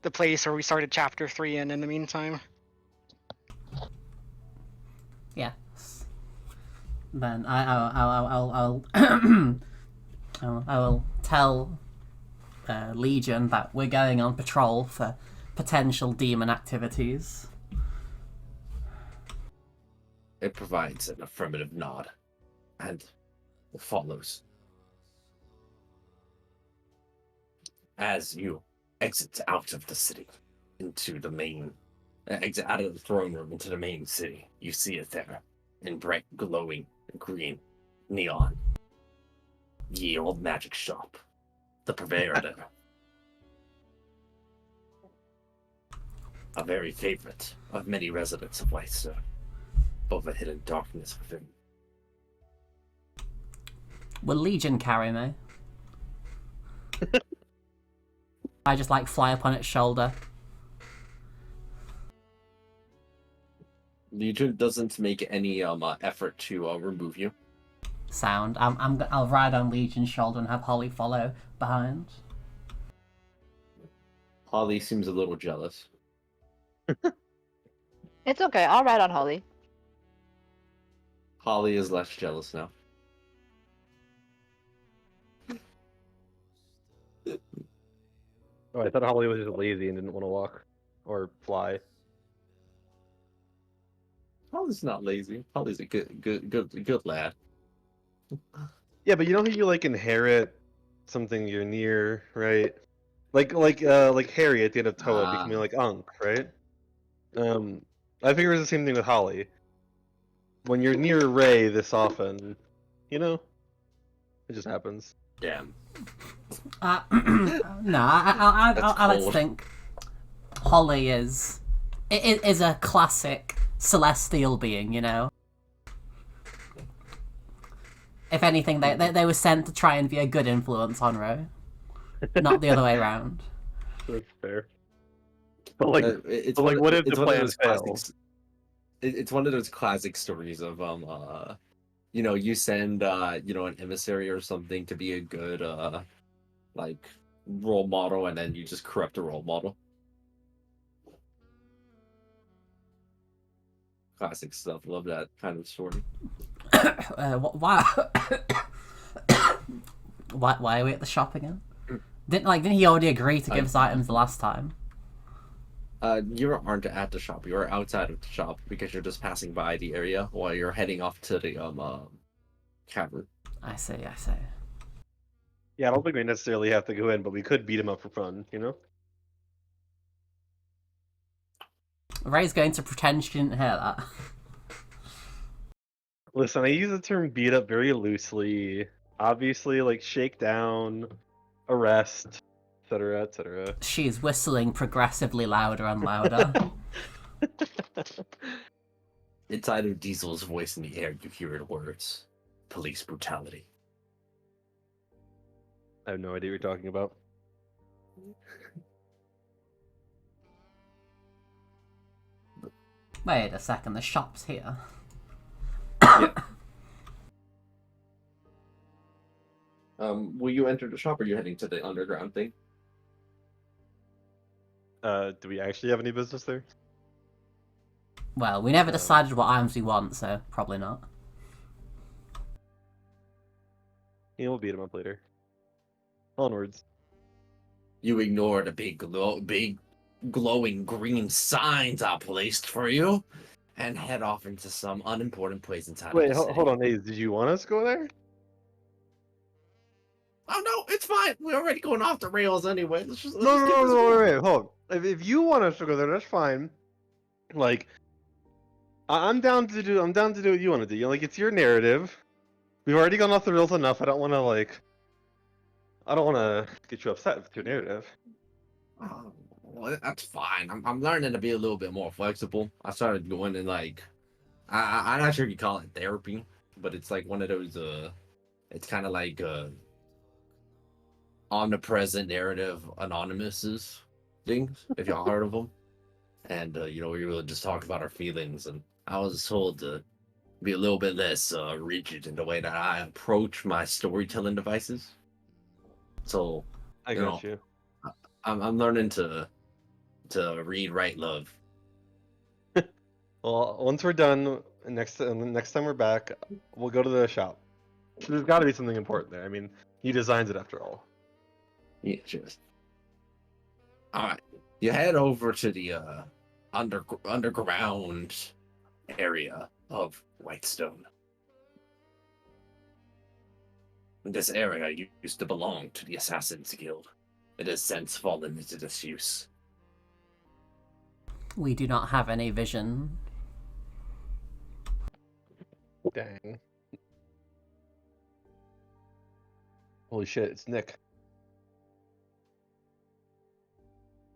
the place where we started Chapter 3 in the meantime. Yeah. Then I'll I will tell Legion that we're going on patrol for potential demon activities. It provides an affirmative nod, and follows. As you exit out of the city into the main, exit out of the throne room into the main city, you see it there in bright, glowing green neon. Ye old magic shop, the purveyor there. A very favorite of many residents of Whitestone, of a hidden darkness within. Will Legion carry me? I just like fly up on its shoulder. Legion doesn't make any effort to remove you. Sound. I'll ride on Legion's shoulder and have Holly follow behind. Holly seems a little jealous. It's okay. I'll ride on Holly. Holly is less jealous now. Oh, I thought Holly was just lazy and didn't want to walk or fly. Holly's not lazy. Holly's a good lad. Yeah, but you know how you like inherit something you're near, right? Like Harry at the end of Toa becoming like Ankh, right? I figure it's the same thing with Holly. When you're near Ray this often, you know, it just happens. Damn. No, I like to cold. think Holly is a classic celestial being, you know. If anything, they were sent to try and be a good influence on Ro, not the other way around. That's fair. But like, It's but like, one- what if it's the one of plan those fails? classics- It's one of those classic stories of you know, you send you know, an emissary or something to be a good like role model, and then you just corrupt the role model. Classic stuff. Love that kind of story. Why? Why are we at the shop again? Didn't he already agree to give us items the last time? You aren't at the shop. You're outside of the shop because you're just passing by the area while you're heading off to the cavern. I see, I see. Yeah, I don't think we necessarily have to go in, but we could beat him up for fun, you know? Ray's going to pretend she didn't hear that. Listen, I use the term beat up very loosely. Obviously, like shake down, arrest, etc., etc. She's whistling progressively louder and louder. Inside of Diesel's voice in the air, you hear the words, police brutality. I have no idea what you're talking about. Wait a second, the shop's here. Yeah. Will you enter the shop, or are you heading to the underground thing? Do we actually have any business there? Well, we never decided what items we want, so probably not. Yeah, we'll beat him up later. Onwards. You ignore the big glowing green signs I placed for you, and head off into some unimportant place inside Wait, of the city. hold on, hey, did you want us to go there? Oh no, it's fine. We're already going off the rails anyway. Let's just No, get this going. wait, hold on. If you want us to go there, that's fine. Like, I'm down to do what you want to do. You know, like, it's your narrative. We've already gone off the rails enough. I don't want to get you upset with your narrative. Oh, well, that's fine. I'm learning to be a little bit more flexible. I started going in like I'm not sure if you call it therapy, but it's like one of those it's kind of like omnipresent narrative anonymouses things, if y'all heard of them. And we really just talk about our feelings, and I was told to be a little bit less rigid in the way that I approach my storytelling devices. So I got you. I'm learning to read, write, love. Well, once we're done, next time we're back, we'll go to the shop. There's got to be something important there. I mean, he designs it after all. Yeah, just all right. You head over to the underground area of Whitestone. This area used to belong to the Assassin's Guild. It has since fallen into disuse. We do not have any vision. Dang. Holy shit, it's Nick.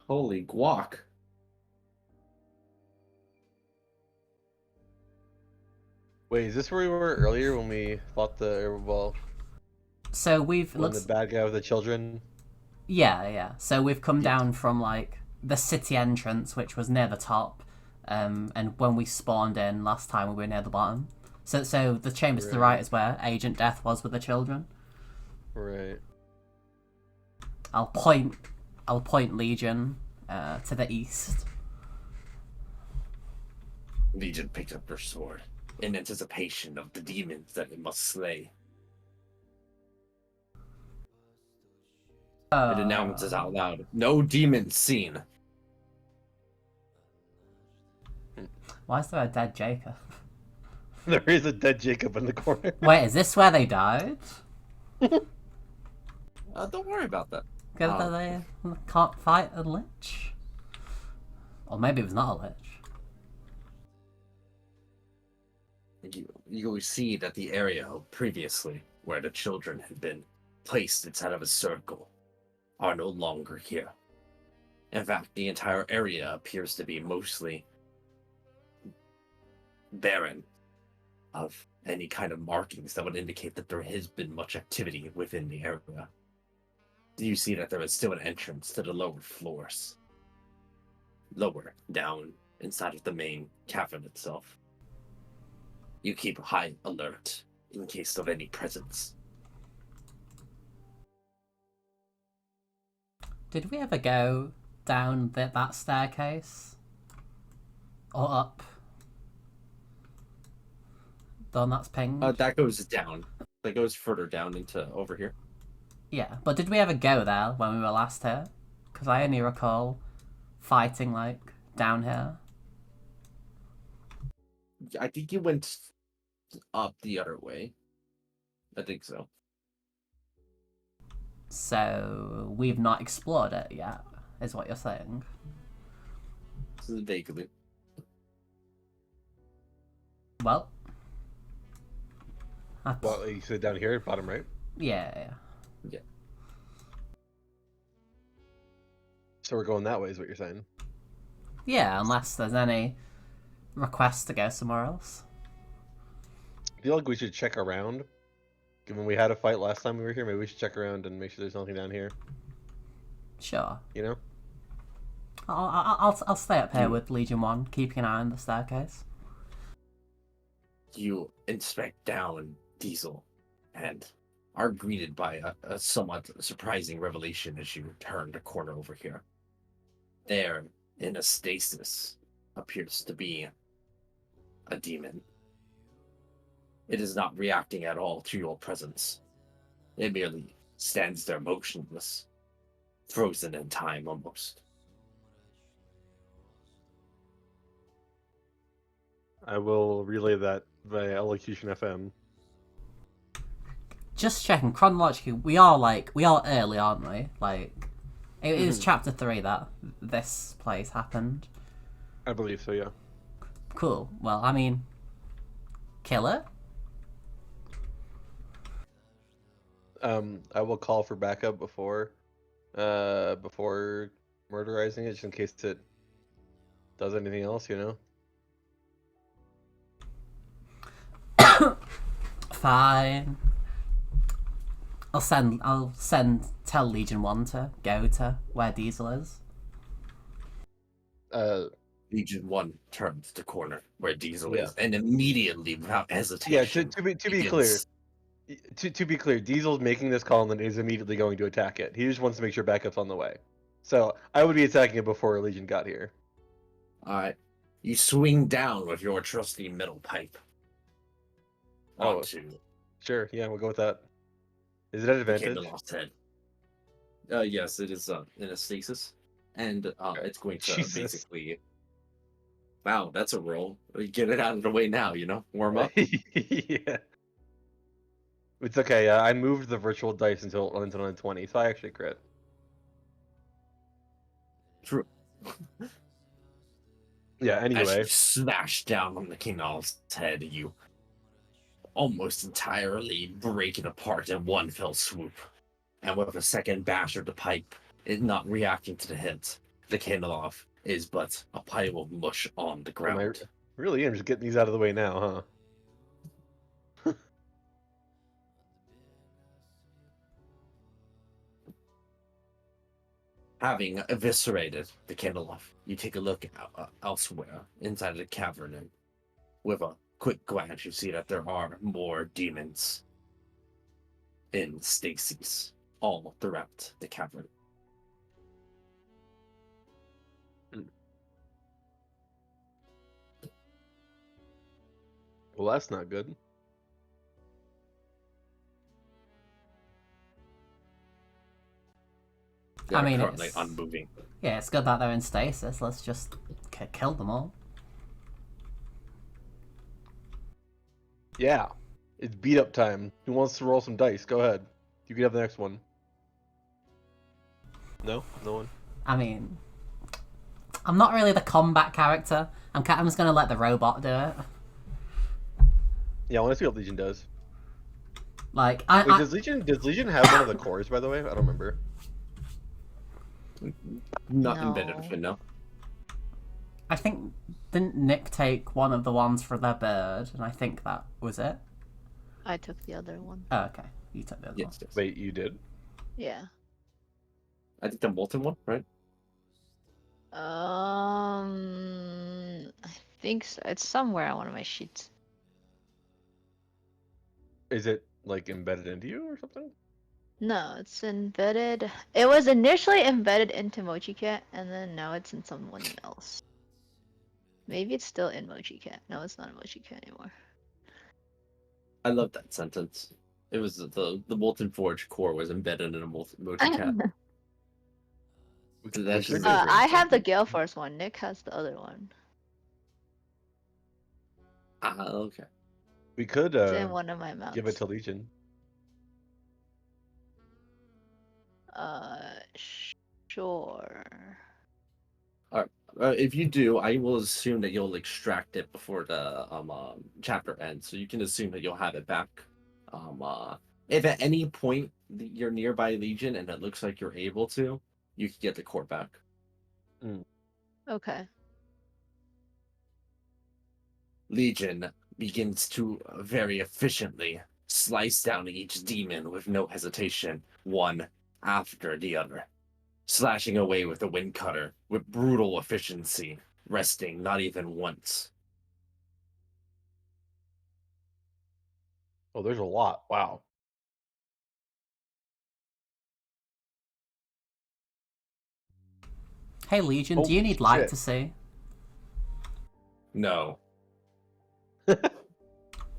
Holy guac. Wait, is this where we were earlier when we fought So we've when the bad guy with the children? Yeah. So we've come down from like the city entrance, which was near the top, and when we spawned in last time, we were near the bottom. So the chambers to the right is where Agent Death was with the children. Right. I'll point Legion to the east. Legion picked up her sword in anticipation of the demons that it must slay. It announces out loud, "No demons seen." Why is there a dead Jacob? There is a dead Jacob in the corner. Wait, is this where they died? Don't worry about that. Because they can't fight a lich? Or maybe it was not a lich. You see that the area previously where the children had been placed inside of a circle are no longer here. In fact, the entire area appears to be mostly barren of any kind of markings that would indicate that there has been much activity within the area. You see that there is still an entrance to the lower floors. Lower down inside of the main cavern itself. You keep high alert in case of any presence. Did we ever go down that staircase? Or up? The one that's pinged? That goes down. That goes further down into over here. Yeah, but did we ever go there when we were last here? Because I only recall fighting, like, down here. I think you went up the other way. I think so. So we've not explored it yet, is what you're saying? This is vaguely. Well, that's... Well, you said down here, bottom right. yeah. So we're going that way, is what you're saying? Yeah, unless there's any requests to go somewhere else. I feel like we should check around. Given we had a fight last time we were here, maybe we should check around and make sure there's nothing down here. Sure. You know? I'll stay up here with Legion 1, keeping an eye on the staircase. You inspect down Diesel and are greeted by a somewhat surprising revelation as you turn the corner over here. There, in a stasis, appears to be a demon. It is not reacting at all to your presence. It merely stands there motionless, frozen in time almost. I will relay that via Elocution FM. Just checking, chronologically, we are early, aren't we? Like, it was chapter 3 that this place happened. I believe so, yeah. Cool. Well, I mean, kill it? I will call for backup before murderizing it, just in case it does anything else, you know? Fine. Tell Legion 1 to go to where Diesel is. Legion 1 turns the corner where Diesel Yeah. is, and immediately, without Yeah, hesitation, to be clear, begins- to be clear, Diesel's making this call and then is immediately going to attack it. He just wants to make sure backup's on the way. So I would be attacking it before Legion got here. Alright. You swing down with your trusty metal pipe Oh. onto Sure, yeah, we'll go with that. Is it at the advantage? Candlekeep's head. Yes, it is in a stasis. And it's going to Jesus. basically... Wow, that's a roll. Get it out of the way now, you know? Warm up. Yeah. It's okay, I moved the virtual dice until a 20, so I actually crit. True. Yeah, As anyway. you smash down on the Kingol's head, you almost entirely break it apart in one fell swoop. And with a second bash of the pipe, it not reacting to the hit, the Candlekeep is but a pile of mush on the ground. Really am just getting these out of the way now, huh? Having eviscerated the Candlekeep, you take a look elsewhere inside of the cavern, and with a quick glance, you see that there are more demons in stasis all throughout the cavern. Well, that's not good. They I are mean, currently it's... unmoving. Yeah, it's good that they're in stasis. Let's just kill them all. Yeah. It's beat up time. Who wants to roll some dice? Go ahead. You can have the next one. No? No one? I mean, I'm not really the combat character. I'm just gonna let the robot do it. Yeah, I want to see what Legion does. Like, Wait, does Legion have one of the cores, by the way? I don't remember. Not No. embedded, but no. I think, didn't Nick take one of the ones for their bird? And I think that was it. I took the other one. Oh, okay. You took the other one. Yes. Wait, you did? Yeah. I think the molten one, right? I think so. It's somewhere on one of my sheets. Is it, like, embedded into you or something? No, it's embedded. It was initially embedded into Mochi Cat, and then now it's in someone else. Maybe it's still in Mochi Cat. No, it's not in Mochi Cat anymore. I love that sentence. It was the Molten Forge core was embedded in a motion cat. That's just a great I have the sentence. Gale Force one. Nick has the other one. Ah, okay. We could It's in one of my mounts. give it to Legion. Sure. If you do, I will assume that you'll extract it before the chapter ends, so you can assume that you'll have it back. If at any point you're nearby Legion and it looks like you're able to, you can get the core back. Okay. Legion begins to very efficiently slice down each demon with no hesitation, one after the other, slashing away with the wind cutter with brutal efficiency, resting not even once. Oh, there's a lot. Wow. Hey Legion, do you Holy need light shit. to see? No.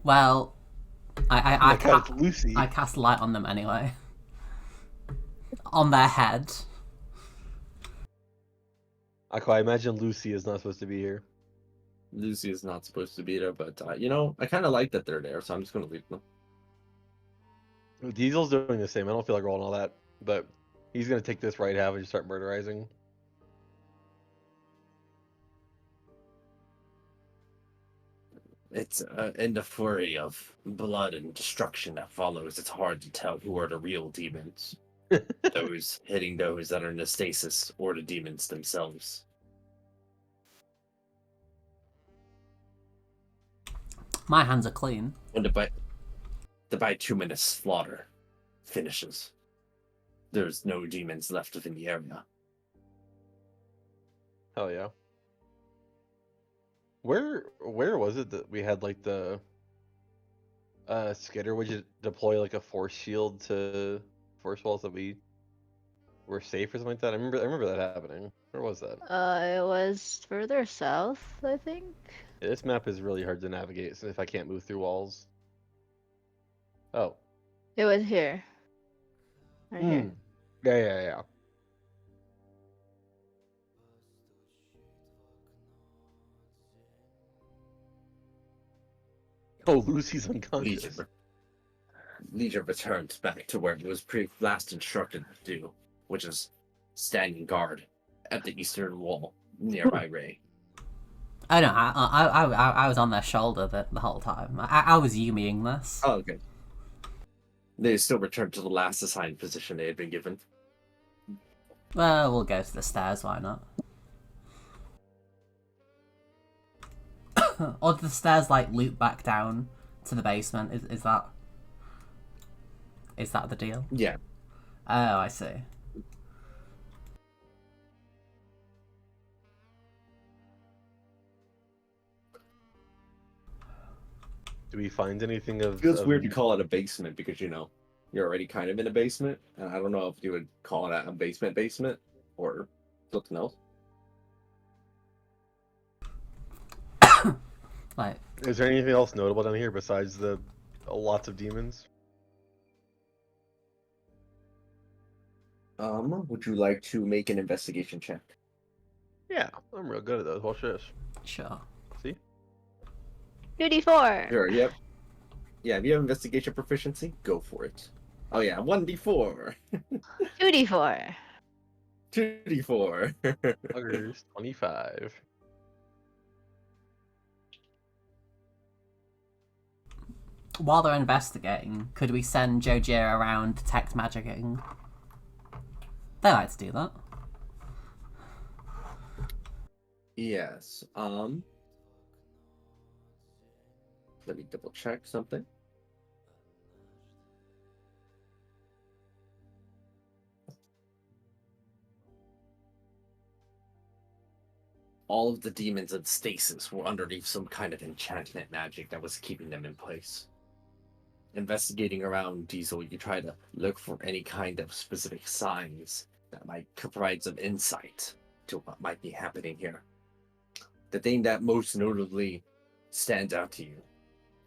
Well, Oh my god, it's Lucy. I cast light on them anyway. On their head. I imagine Lucy is not supposed to be here. Lucy is not supposed to be there, but I kind of like that they're there, so I'm just going to leave them. Diesel's doing the same. I don't feel like rolling all that, but he's gonna take this right half and just start murderizing. It's in the flurry of blood and destruction that follows, it's hard to tell who are the real demons. Those hitting those that are in the stasis, or the demons themselves. My hands are clean. When the bituminous slaughter finishes, there's no demons left within the area. Hell yeah. Where was it that we had like the Skitter would you deploy like a force shield to force walls that we were safe or something like that? I remember that happening. Where was that? It was further south, I think. Yeah, this map is really hard to navigate so if I can't move through walls. Oh. It was here. Right here. Yeah. Oh, Lucy's unconscious. Legion returns back to where it was last instructed to do, which is standing guard at the eastern wall nearby Ray. Oh no, I was on their shoulder the whole time. I was Yumiing this. Oh, okay. They still returned to the last assigned position they had been given. Well, we'll go to the stairs, why not? Or do the stairs like loop back down to the basement? Is that the deal? Yeah. Oh, I see. Do we find anything of? It feels of... weird to call it a basement because you're already kind of in a basement, and I don't know if you would call it a basement or something else. Like, Is there anything else notable down here besides the lots of demons? Would you like to make an investigation check? Yeah, I'm real good at those. Watch this. sure. See? 2d4. Sure, yep. Yeah, if you have investigation proficiency, go for it. Oh yeah, 1d4. 2d4. 2d4. Buggers, 25. While they're investigating, could we send Jojira around detect magicking? They like to do that. Yes. Let me double check something. All of the demons in stasis were underneath some kind of enchantment magic that was keeping them in place. Investigating around Diesel, you try to look for any kind of specific signs that might provide some insight to what might be happening here. The thing that most notably stands out to you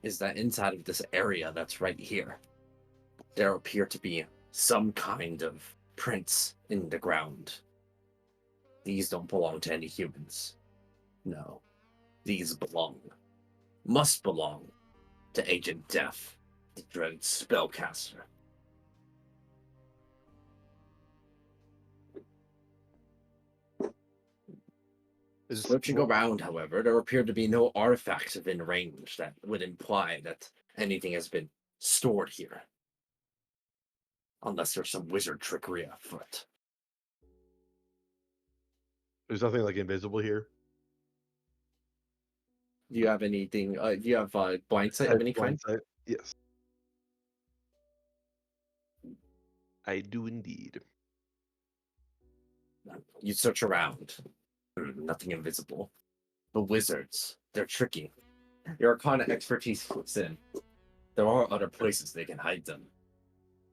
is that inside of this area that's right here, there appear to be some kind of prints in the ground. These don't belong to any humans. No. These must belong to Agent Death, the dreaded spellcaster. Is Searching well, around, however, there appear to be no artifacts within range that would imply that anything has been stored here. Unless there's some wizard trickery afoot. there's nothing like invisible here. Do you have anything? Do you have blind sight I of have any kind? blind sight. Yes, I do indeed. You search around. Nothing invisible. The wizards, they're tricky. Your arcana expertise kicks in. There are other places they can hide them.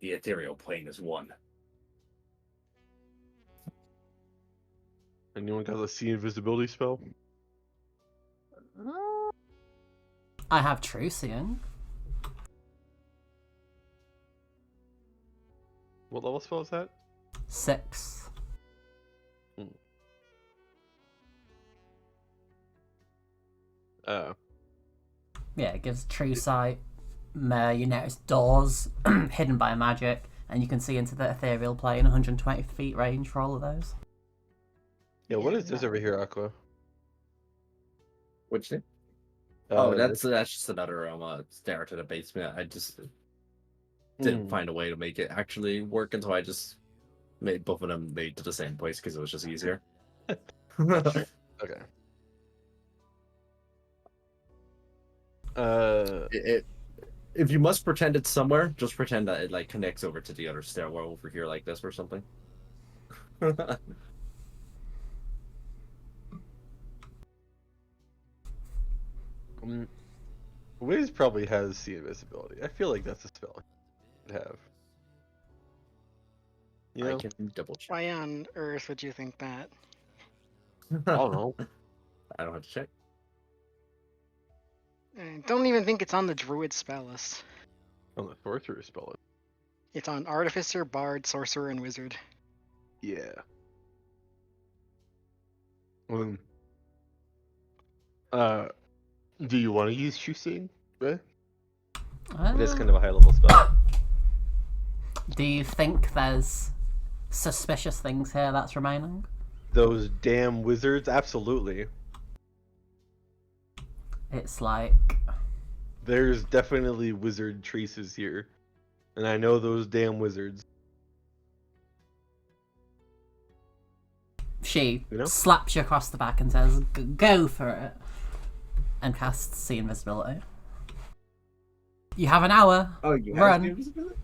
The ethereal plane is one. Anyone got the see invisibility spell? I have true seeing. What level spell is that? 6. Oh, Yeah, it gives true sight. You notice doors hidden by magic, and you can see into the ethereal plane, 120 feet range for all of those. yeah. What is this over here, Aqua? Which thing? Uh, That's just another stair to the basement. I just didn't find a way to make it actually work, and so I just made both of them made to the same place because it was just easier. Okay. If you must pretend it's somewhere, just pretend that it like connects over to the other stairwell over here like this or something. Wiz probably has see invisibility. I feel like that's a spell he would have. You know? I can double check. Why on earth would you think that? I don't know. I don't have to check. I don't even think it's on the druid spell list. On the sorcerer spell. It's on artificer, bard, sorcerer, and wizard. Yeah. Uh, do you want to use Shusing? It is kind of a high level spell. Do you think there's suspicious things here that's remaining? Those damn wizards, absolutely. It's like, There's definitely wizard traces here. And I know those damn wizards. she You know? slaps you across the back and says, "Go for it," and casts see invisibility. You have an hour. Oh, you Run. have invisibility?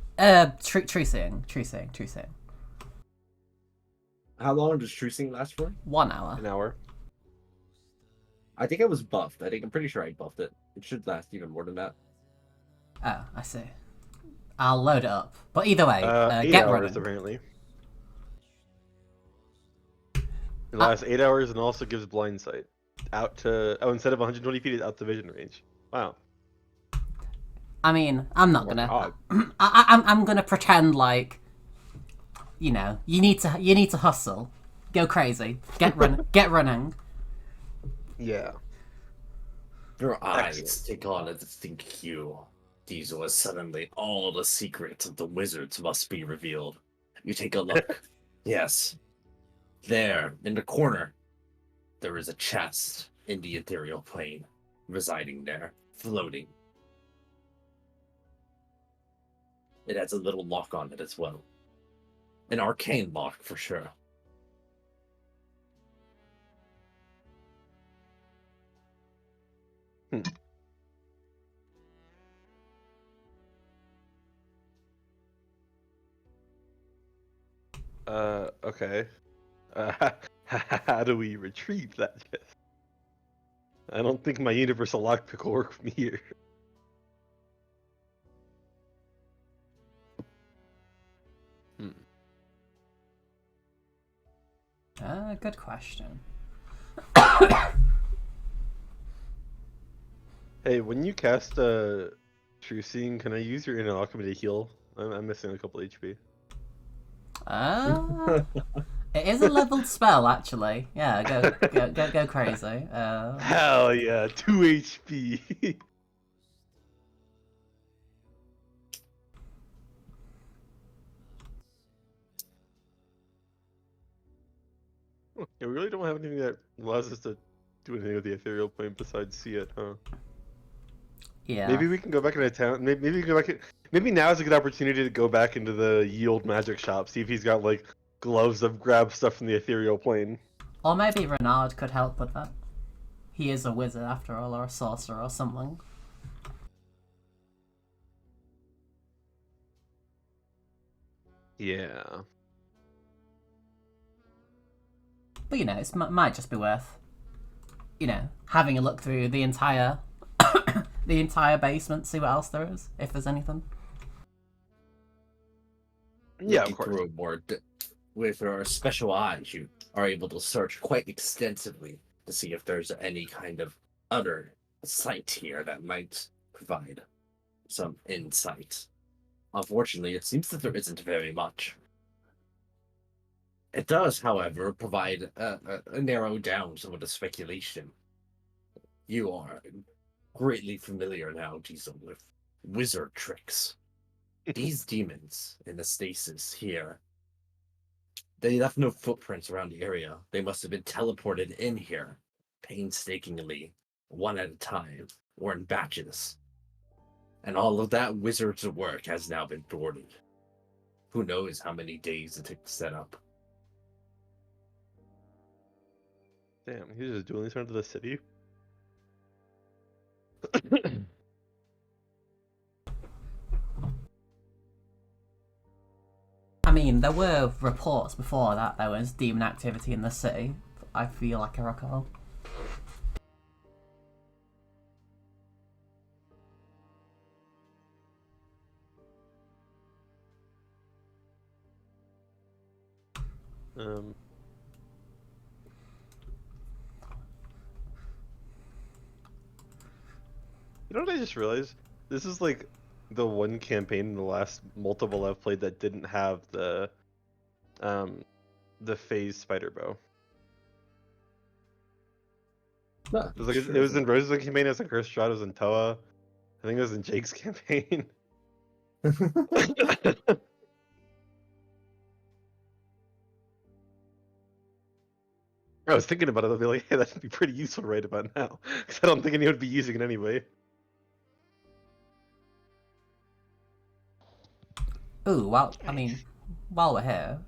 True seeing. How long does trucing last for? 1 hour. An hour. I think it was buffed. I'm pretty sure I buffed it. It should last even more than that. Oh, I see. I'll load it up. But either way, 8 get hours running. apparently. It lasts 8 hours and also gives blind sight. Out to instead of 120 feet, it's out to vision range. Wow. I mean, I'm not Oh my gonna. God. I'm gonna pretend like, you know, you need to hustle, go crazy, get running. Yeah. Your eyes Excellent. take on a distinct hue. Diesel is suddenly all the secrets of the wizards must be revealed. You take a look. Yes. There, in the corner, there is a chest in the ethereal plane, residing there, floating. It has a little lock on it as well. An arcane lock, for sure. Okay. How do we retrieve that chest? I don't think my universal lockpick will work for me here. Good question. Hey, when you cast True Seeing, can I use your Inner Alchemy to heal? I'm missing a couple HP. It is a leveled spell, actually. Yeah, go crazy. Hell yeah, 2 HP. Yeah, we really don't have anything that allows us to do anything with the ethereal plane besides see it, huh? Yeah. Maybe we can go back into town. Maybe we can go back. Maybe now is a good opportunity to go back into the Yield magic shop. See if he's got like gloves that grab stuff from the ethereal plane. Or maybe Renard could help with that. He is a wizard after all, or a sorcerer or something. Yeah. But you know, it might just be worth, you know, having a look through the entire the entire basement, see what else there is, if there's anything. Yeah, Looking of course. through with your special eyes, you are able to search quite extensively to see if there's any kind of other site here that might provide some insight. Unfortunately, it seems that there isn't very much. It does, however, provide a narrow down some of the speculation. You are greatly familiar now, Diesel, with wizard tricks. These demons in the stasis here, they left no footprints around the area. They must have been teleported in here, painstakingly, one at a time, or in batches. And all of that wizard's work has now been thwarted. Who knows how many days it took to set up. Damn, he's just dueling into the city. I mean, there were reports before that there was demon activity in the city. I feel like I recall. Um. You know what I just realized? This is like the one campaign in the last multiple I've played that didn't have the phase spider bow. It was like it was in Rose's campaign, it was in Cursed Strahd, it was in Toa. I think it was in Jake's campaign. I was thinking about it, I'd be like, hey, that'd be pretty useful right about now. Because I don't think anyone would be using it anyway. Ooh, well, I mean, while we're here,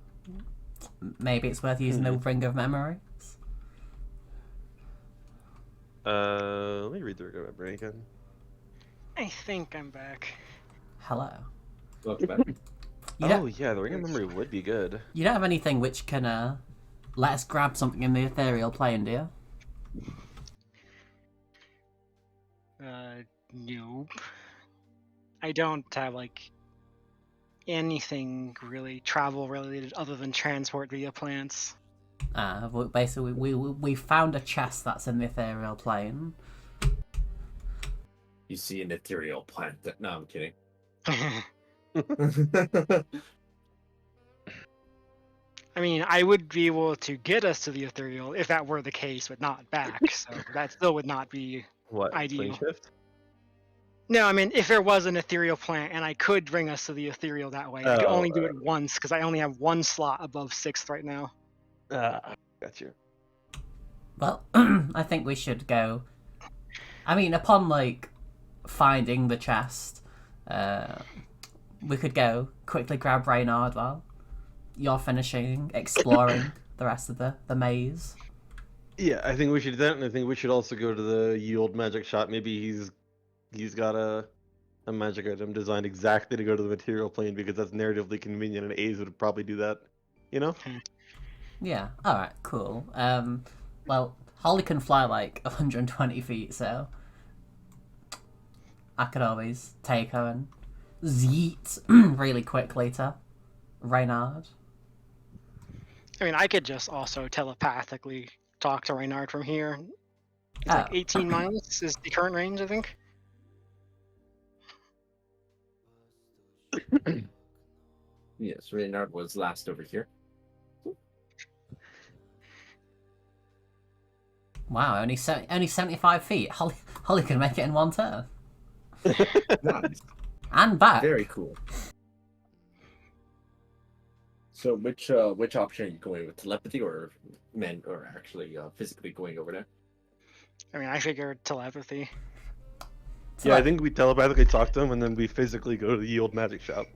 maybe it's worth using the Ring of Memories. Let me read the Ring of Memory again. I think I'm back. Hello. Welcome back. You don't, Oh yeah, the Ring of Memory would be good. you don't have anything which can let us grab something in the ethereal plane, do you? Nope. I don't have like anything really travel related other than transport via plants. Basically, we found a chest that's in the ethereal plane. You see an ethereal plant that. No, I'm kidding. I mean, I would be able to get us to the ethereal if that were the case, but not back. So that still would not be What? ideal. Plane shift? No, I mean, if there was an ethereal plant and I could bring us to the ethereal that way, I could only do it once because I only have one slot above 6th right now. Got you. Well, I think we should go. I mean, upon like finding the chest, we could go quickly grab Reynard while you're finishing exploring the rest of the maze. Yeah, I think we should do that, and I think we should also go to the Yield magic shop. Maybe he's got a magic item designed exactly to go to the material plane because that's narratively convenient, and A's would probably do that. You know? Yeah. All right. Cool. Well, Holly can fly like 120 feet, so I could always take her and yeet really quickly to Reynard. I mean, I could just also telepathically talk to Reynard from here. It's like 18 miles is the current range, I think. Yes, Reynard was last over here. Wow, only 75 feet. Holly can make it in one turn. Nice. And back. Very cool. So which option are you going with? Telepathy or actually physically going over there? I mean, I figured telepathy. Yeah, I think we telepathically talk to him, and then we physically go to the old magic shop.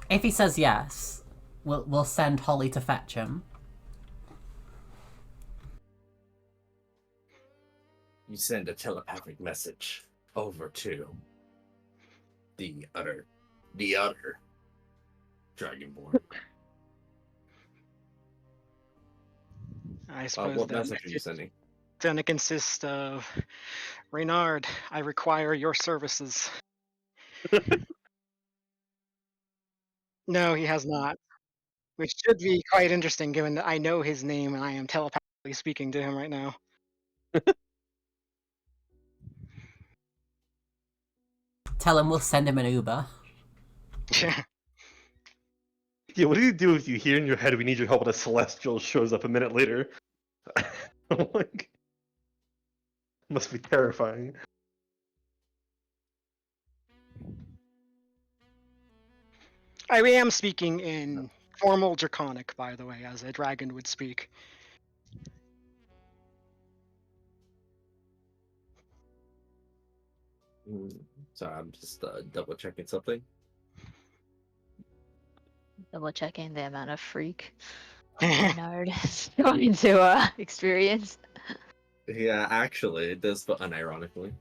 If he says yes, we'll send Holly to fetch him. You send a telepathic message over to the other Dragonborn. I suppose What then message are you sending? it's going to consist of Reynard, I require your services. No, he has not. Which should be quite interesting given that I know his name and I am telepathically speaking to him right now. Tell him we'll send him an Uber. Yeah, what do you do if you hear in your head, "We need your help," and a celestial shows up a minute later? Like, must be terrifying. I am speaking in formal Draconic, by the way, as a dragon would speak. So I'm just double checking something. Double checking the amount of freak Bernard is going to experience. Yeah, actually, it does, but unironically.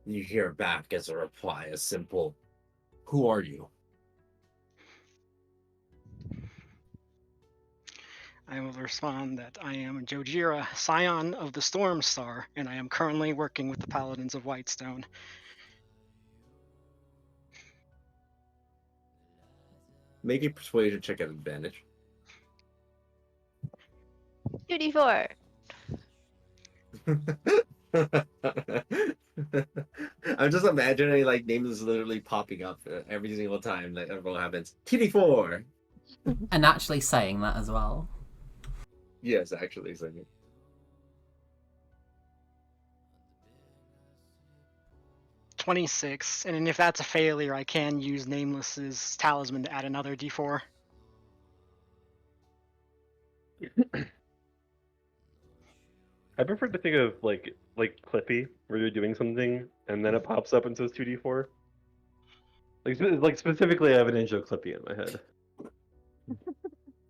You hear back as a reply, a simple, "Who are you?" I will respond that I am Jojira, scion of the Storm Star, and I am currently working with the Paladins of Whitestone. Make a persuasion check at advantage. 2d4. I'm just imagining like names literally popping up every single time that everyone happens. TD4. And actually saying that as well. Yes, actually, saying it. .26, and then if that's a failure, I can use Nameless's talisman to add another d4. I prefer to think of like Clippy, where you're doing something and then it pops up and says 2d4. Like specifically, I have an image of Clippy in my head.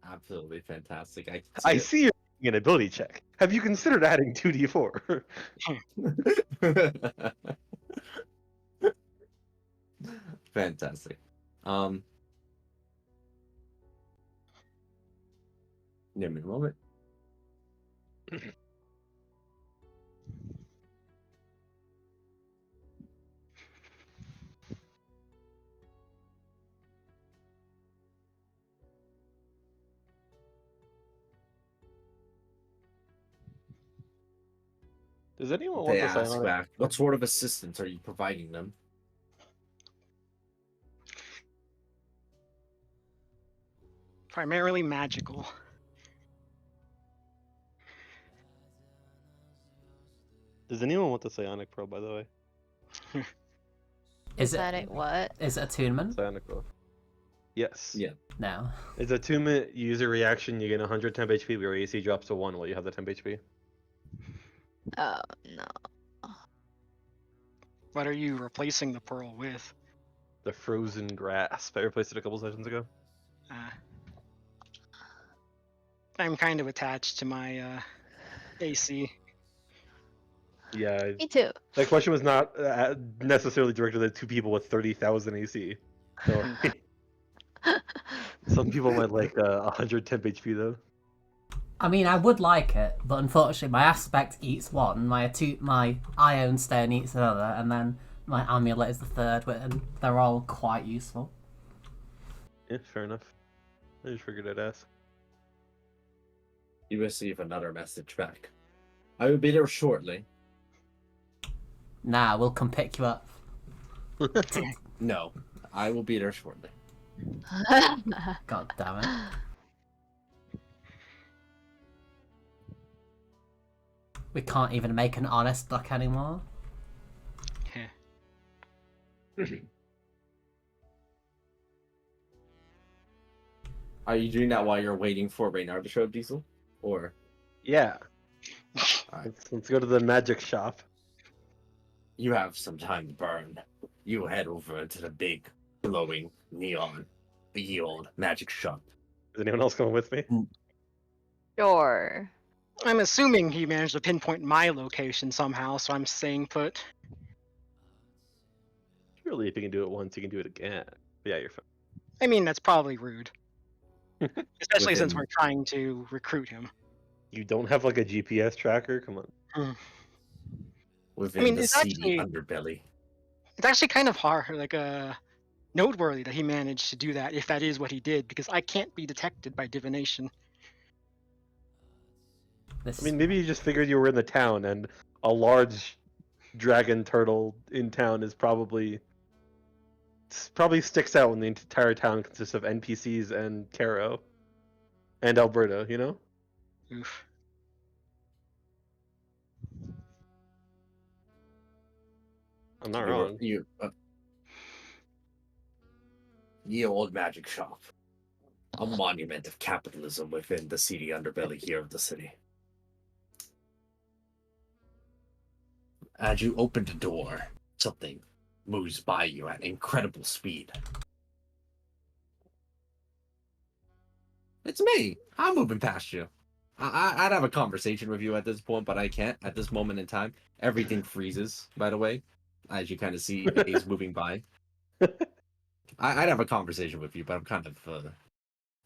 Absolutely fantastic. I see you're making an ability check. Have you considered adding 2d4? Fantastic. Give me a moment. Does anyone They want to sign ask on back, "What sort of assistance are you providing them?" Primarily magical. Does anyone want the Psionic Pearl, by the way? Is That it ain't what? is it attunement? Psionic Pearl. Yes. Yeah. No. It's a 2-minute user reaction. You gain 100 temp HP, but your AC drops to 1 while you have the temp HP. Oh, no. What are you replacing the pearl with? The Frozen Grasp. I replaced it a couple sessions ago. I'm kind of attached to my AC. Yeah, Me too. that question was not necessarily directed at 2 people with 30,000 AC. So, some people might like 100 temp HP though. I mean, I would like it, but unfortunately, my aspect eats one, my ion stone eats another, and then my amulet is the third, and they're all quite useful. Yeah, fair enough. I just figured I'd ask. You receive another message back. "I will be there shortly." Nah, we'll come pick you up. No, I will be there shortly. God damn it. We can't even make an honest buck anymore. Are you doing that while you're waiting for Reynard to show up, Diesel? Or Yeah. Alright. Let's go to the magic shop. you have some time to burn. You head over to the big, glowing, neon, ye old magic shop. Is anyone else going with me? Sure. I'm assuming he managed to pinpoint my location somehow, so I'm staying put. Surely, if you can do it once, you can do it again. But yeah, you're fine. I mean, that's probably rude. Especially since Within- we're trying to recruit him. You don't have like a GPS tracker? Come on. Within mean, the it's seedy actually- underbelly. It's actually kind of hard, like noteworthy that he managed to do that, if that is what he did, because I can't be detected by divination. This I mean, maybe you just figured you were in the town, and a large dragon turtle in town is probably sticks out when the entire town consists of NPCs and Caro and Alberto. You know? Oof. I'm not You were- wrong. You, ye old magic shop. A monument of capitalism within the seedy underbelly here of the city. As you open the door, something moves by you at incredible speed. It's me. I'm moving past you. I'd have a conversation with you at this point, but I can't at this moment in time. Everything freezes, by the way, as you kind of see A's moving by. I'd have a conversation with you, but I'm kind of,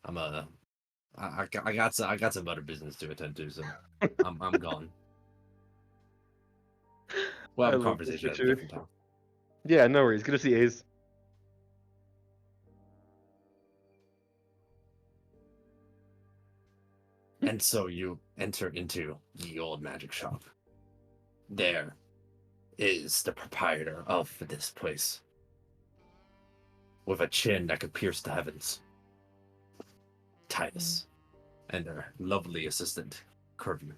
I got some other business to attend to, so I'm gone. We'll I have a love this conversation at a picture. different time. Yeah, no worries. Good to see Ace. And so you enter into the old magic shop. There is the proprietor of this place, with a chin that could pierce the heavens. Titus, and their lovely assistant, Curvy.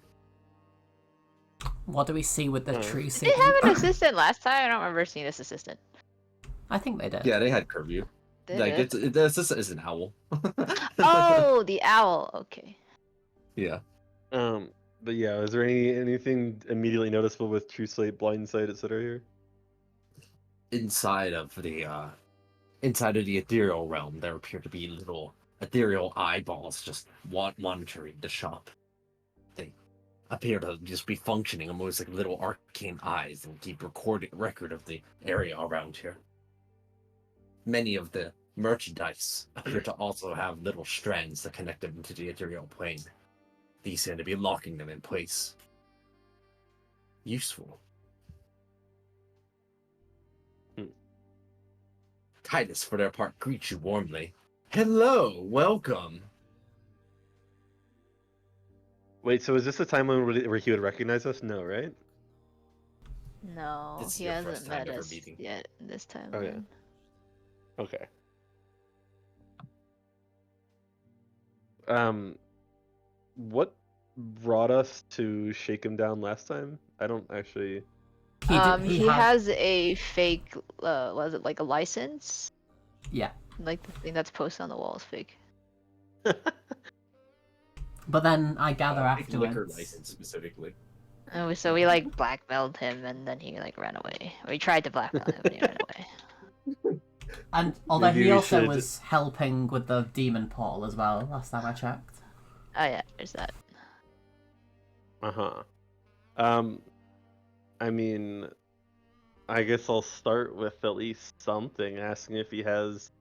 What do we see with the tree Did they have an assistant last time? I don't remember seeing this assistant. I think they did. Yeah, they had Curvy. Did Like it? the assistant is an owl. Oh, the owl. Okay. Yeah. But yeah, is there anything immediately noticeable with True Sight, Blind Sight, etc. here? Inside of the ethereal realm, there appear to be little ethereal eyeballs just monitoring the shop. They appear to just be functioning almost like little arcane eyes and keep record of the area around here. Many of the merchandise appear to also have little strands that connect them to the ethereal plane. These seem to be locking them in place. Useful. Titus, for their part, greets you warmly. Hello, welcome. Wait, so is this the time where he would recognize us? No, right? No, This is he your hasn't first time met ever us meeting. yet this time. Oh, yeah. around. Okay. What brought us to shake him down last time? I don't actually. He has a fake. Was it like a license? Yeah, Like the thing that's posted on the wall is fake. but then I gather Liquor afterwards. license specifically. And so we like blackmailed him, and then he like ran away. We tried to blackmail him, but he ran away. And although Maybe he we also should- was helping with the demon portal as well, last time I checked. Oh yeah, there's that. Uh-huh. I mean, I guess I'll start with at least something, asking if he has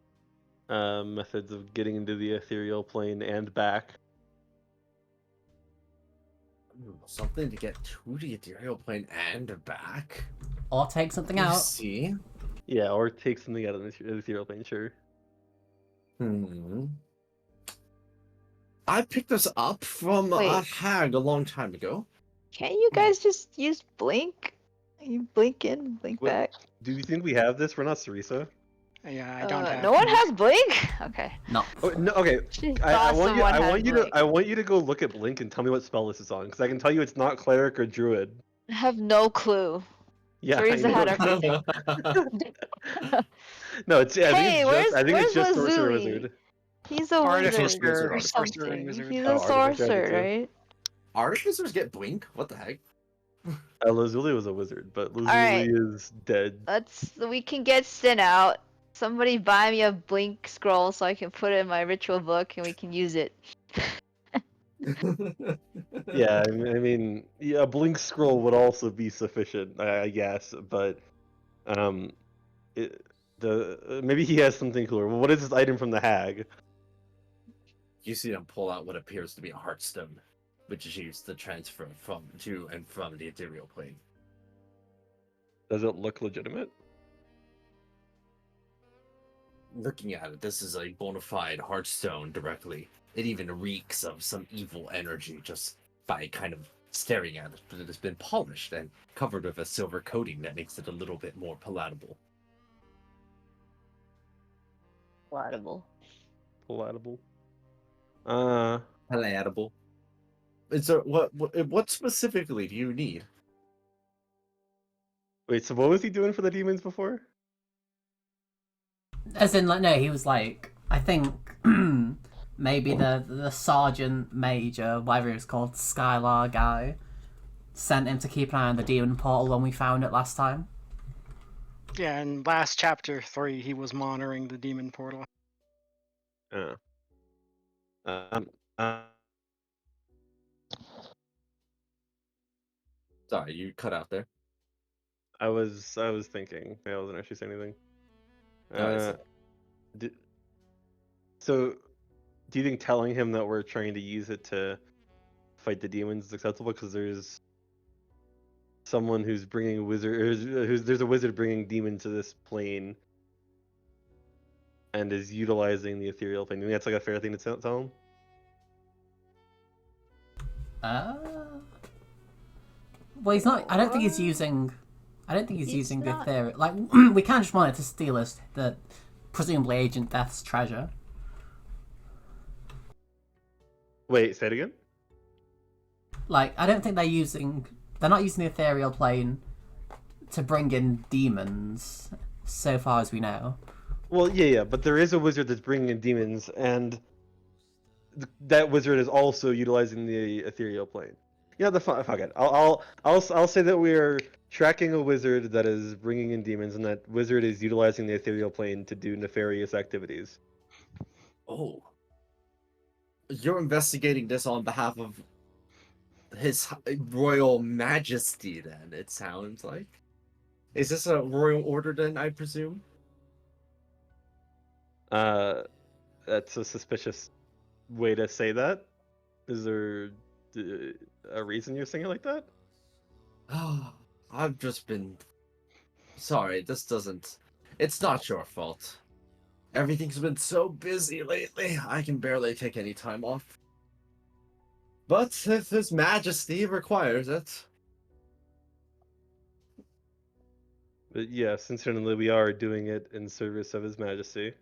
methods of getting into the ethereal plane and back. Something to get to the ethereal plane and back. Or take something You out. see? Yeah, or take something out of the ethereal plane, sure. I picked this up from a Wait. hag a long time ago. Can't you guys just use blink? You blink in, blink What- back. Do you think we have this? We're not Sarisa. Yeah, I don't have. No one has blink. Okay. Not Oh, before. no, okay. She I thought want you. someone I had want you to. blink. I want you to go look at Blink and tell me what spell this is on, because I can tell you it's not cleric or druid. I have no clue. Yeah, I Teresa had know. everything. No, it's. I think Hey, it's just. I think it's where's just sorcerer Lazuli? wizard. He's a wizard Artificer, or sorcerer, and something. wizard. He's Oh, a artificer I did sorcerer, too. right? Artificers get blink? What the heck? Lazuli was a wizard, but Lazuli Alright. is dead. We can get Sin out. Somebody buy me a blink scroll so I can put it in my ritual book and we can use it. Yeah, I mean, yeah, a blink scroll would also be sufficient, I guess. But it, maybe he has something cooler. Well, what is this item from the hag? You see them pull out what appears to be a heartstone, which is used to transfer from to and from the ethereal plane. Does it look legitimate? Looking at it, this is a bona fide heartstone directly. It even reeks of some evil energy just by kind of staring at it, but it has been polished and covered with a silver coating that makes it a little bit more palatable. Palatable. Palatable. Palatable. And so, what specifically do you need? Wait, so what was he doing for the demons before? As in, like, no, he was like, I think maybe the sergeant major, whatever he was called, Skylar guy, sent him to keep an eye on the demon portal when we found it last time. Yeah, in last chapter 3, he was monitoring the demon portal. Uh, um, uh, Sorry, you cut out there. I was thinking. I wasn't actually saying anything. I see. So, do you think telling him that we're trying to use it to fight the demons is acceptable? Because there's someone who's bringing a wizard, there's a wizard bringing demons to this plane, and is utilizing the ethereal plane. Do you think that's like a fair thing to tell him? Well, he's not. I don't think he's using. I don't think he's He's using the not. theory. Like, we can't just want it to steal us the presumably Agent Death's treasure. Wait, say it again. Like, I don't think they're using. They're not using the ethereal plane to bring in demons, so far as we know. Well, yeah, but there is a wizard that's bringing in demons, and that wizard is also utilizing the ethereal plane. Yeah, fuck it. I'll say that we are tracking a wizard that is bringing in demons, and that wizard is utilizing the ethereal plane to do nefarious activities. Oh. You're investigating this on behalf of His Royal Majesty, then, it sounds like. Is this a royal order, then, I presume? That's a suspicious way to say that. Is there a reason you're saying it like that? I've just been... Sorry, this doesn't... It's not your fault. Everything's been so busy lately, I can barely take any time off. But if His Majesty requires it... But yeah, sincerely, we are doing it in service of His Majesty.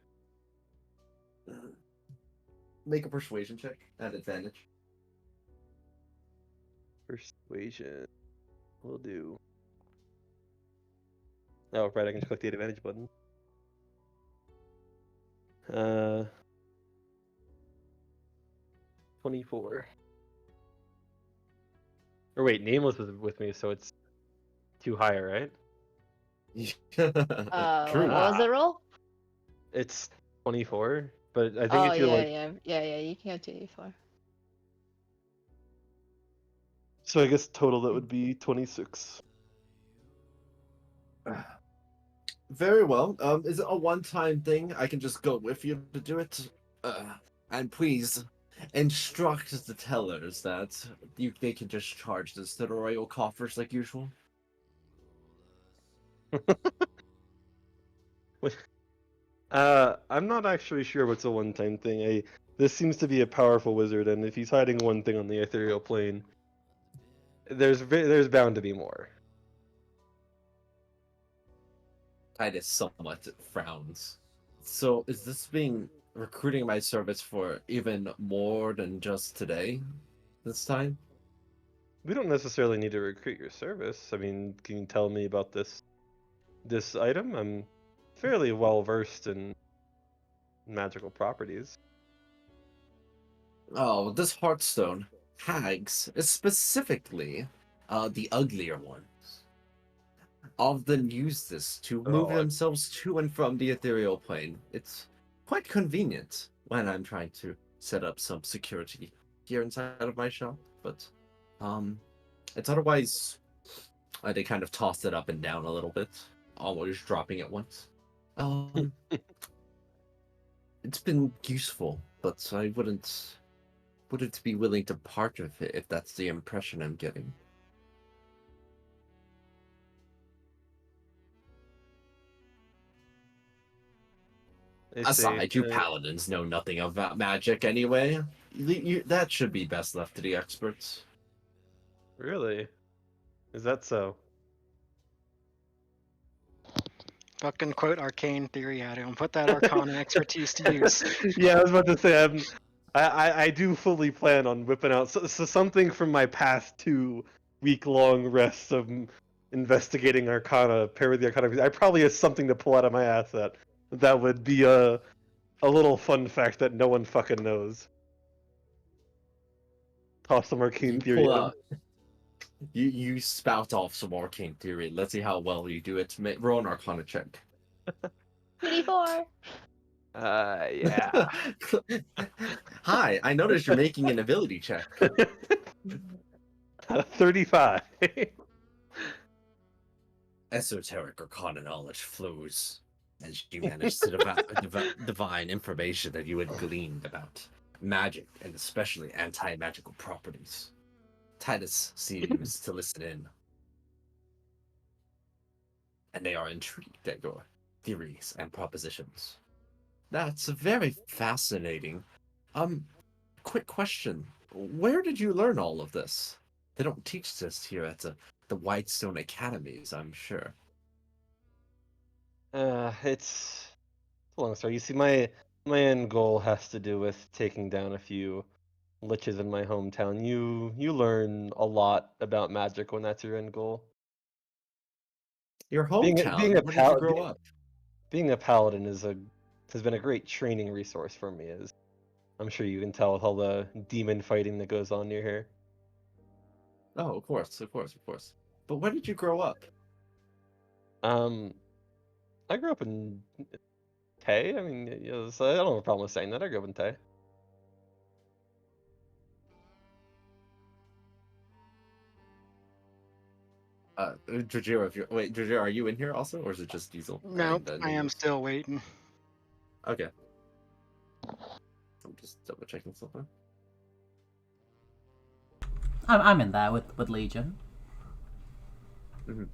Make a persuasion check at advantage. Persuasion. Will do. Oh, right, I can click the advantage button. 24. Or wait, Nameless was with me, so it's too high, right? True. What was the roll? It's 24, but I think Oh if you're yeah, you can have 2d4. So I guess total that would be 26. Very well. Is it a one-time thing? I can just go with you to do it? And please instruct the tellers that they can just charge this to the royal coffers like usual. I'm not actually sure what's a one-time thing. This seems to be a powerful wizard, and if he's hiding one thing on the ethereal plane, there's bound to be more. Titus somewhat frowns. So is this being recruiting my service for even more than just today? This time? We don't necessarily need to recruit your service. I mean, can you tell me about this item? I'm fairly well versed in magical properties. Oh, this Heartstone hags, specifically the uglier ones, often use this to move Oh, themselves to and from the ethereal plane. It's quite convenient when I'm trying to set up some security here inside of my shop, but um, it's otherwise they kind of toss it up and down a little bit, almost dropping it once. Um, it's been useful, but I wouldn't be willing to part with it if that's the impression I'm getting. I see. Aside, you paladins know nothing about magic anyway. That should be best left to the experts. Really? Is that so? Fucking quote arcane theory at him. Put that arcana expertise to use. Yeah, I was about to say I do fully plan on whipping out so something from my past 2 week-long rests of investigating Arcana, pair with the Arcana. I probably have something to pull out of my ass that would be a little fun fact that no one fucking knows. Toss some arcane You theory pull at him. out, you spout off some arcane theory. Let's see how well you do it. Roll an Arcana check. 24. Yeah. Hi, I noticed you're making an ability check. 35. Esoteric Arcana knowledge flows as you manage to divine information that you had gleaned about magic and especially anti-magical properties. Titus seems to listen in, and they are intrigued at your theories and propositions. That's very fascinating. Quick question. Where did you learn all of this? They don't teach this here at the Whitestone Academies, I'm sure. It's a long story. You see, my end goal has to do with taking down a few liches in my hometown. You learn a lot about magic when that's your end goal. Your Being being a hometown? Where did you pal grow up? being a paladin has been a great training resource for me, as I'm sure you can tell with all the demon fighting that goes on near here. Oh, of course, of course, of course. But where did you grow up? Um, I grew up in Tay. I mean, so I don't have a problem with saying that. I grew up in Tay. Jorjiro, wait, Jorjiro, are you in here also, or is it just Diesel? Nope, And I am Nimbus? still waiting. Okay. I'm just double checking something. I'm in there with Legion. Mm-hmm.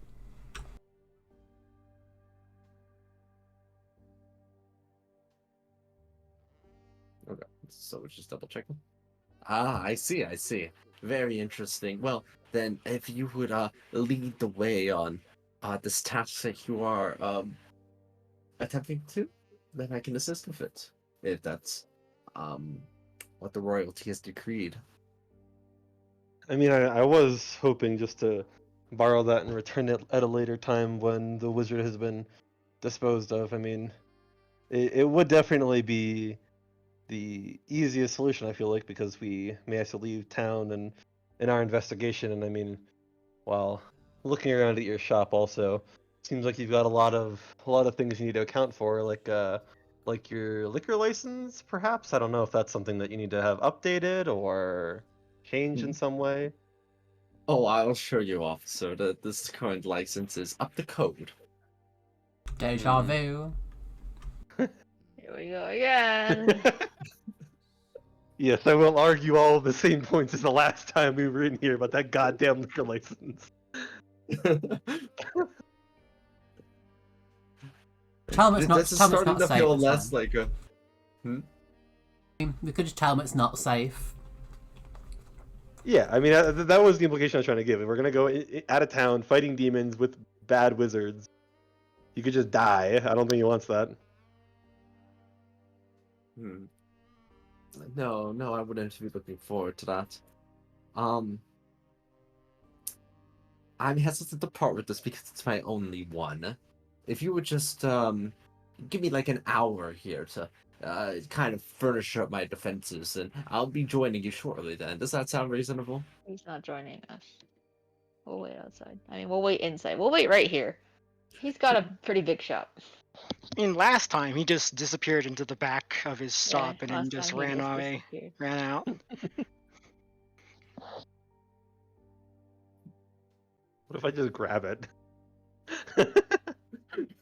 Okay, so we're just double checking. Ah, I see, I see. Very interesting. Well, then, if you would lead the way on this task that you are attempting to, then I can assist with it. If that's um what the royalty has decreed. I mean, I was hoping just to borrow that and return it at a later time when the wizard has been disposed of. I mean, it would definitely be the easiest solution, I feel like, because we may have to leave town and in our investigation. And I mean, while looking around at your shop, also seems like you've got a lot of things you need to account for, like your liquor license, perhaps. I don't know if that's something that you need to have updated or changed in some way. Oh, I'll show you, officer. This current license is up to code. Deja Hmm. vu. Here we go again. Yes, I will argue all of the same points as the last time we were in here about that goddamn liquor license. Tell them it's not. This is Tell them it's starting not to safe. feel It's less fine. like a. We could just tell them it's not safe. Yeah, I mean that was the implication I was trying to give. If we're gonna go out of town fighting demons with bad wizards, you could just die. I don't think he wants that. Hmm. No, no, I wouldn't be looking forward to that. Um, I'm hesitant to part with this because it's my only one. If you would just give me like an hour here to kind of furnish up my defenses, and I'll be joining you shortly. Then, does that sound reasonable? He's not joining us. We'll wait outside. I mean, we'll wait inside. We'll wait right here. He's got a pretty big shop. Last time he just disappeared into the back of his Yeah, shop and then last just time he ran just away, disappeared. ran out. What if I just grab it? Do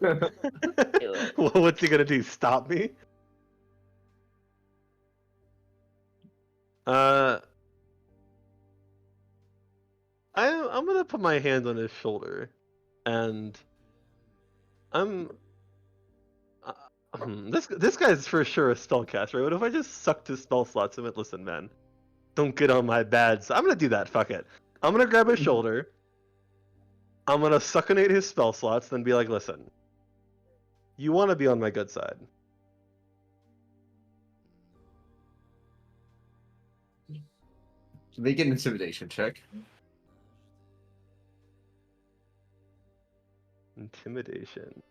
it. What's he gonna do? Stop me? Uh, I'm gonna put my hand on his shoulder, and I'm this guy's for sure a spellcaster. Right? What if I just sucked his spell slots and went, listen, man, don't get on my bad. So I'm gonna do that. Fuck it. I'm gonna grab his shoulder. I'm gonna succinate his spell slots, then be like, listen, you want to be on my good side. Make an intimidation check. Intimidation.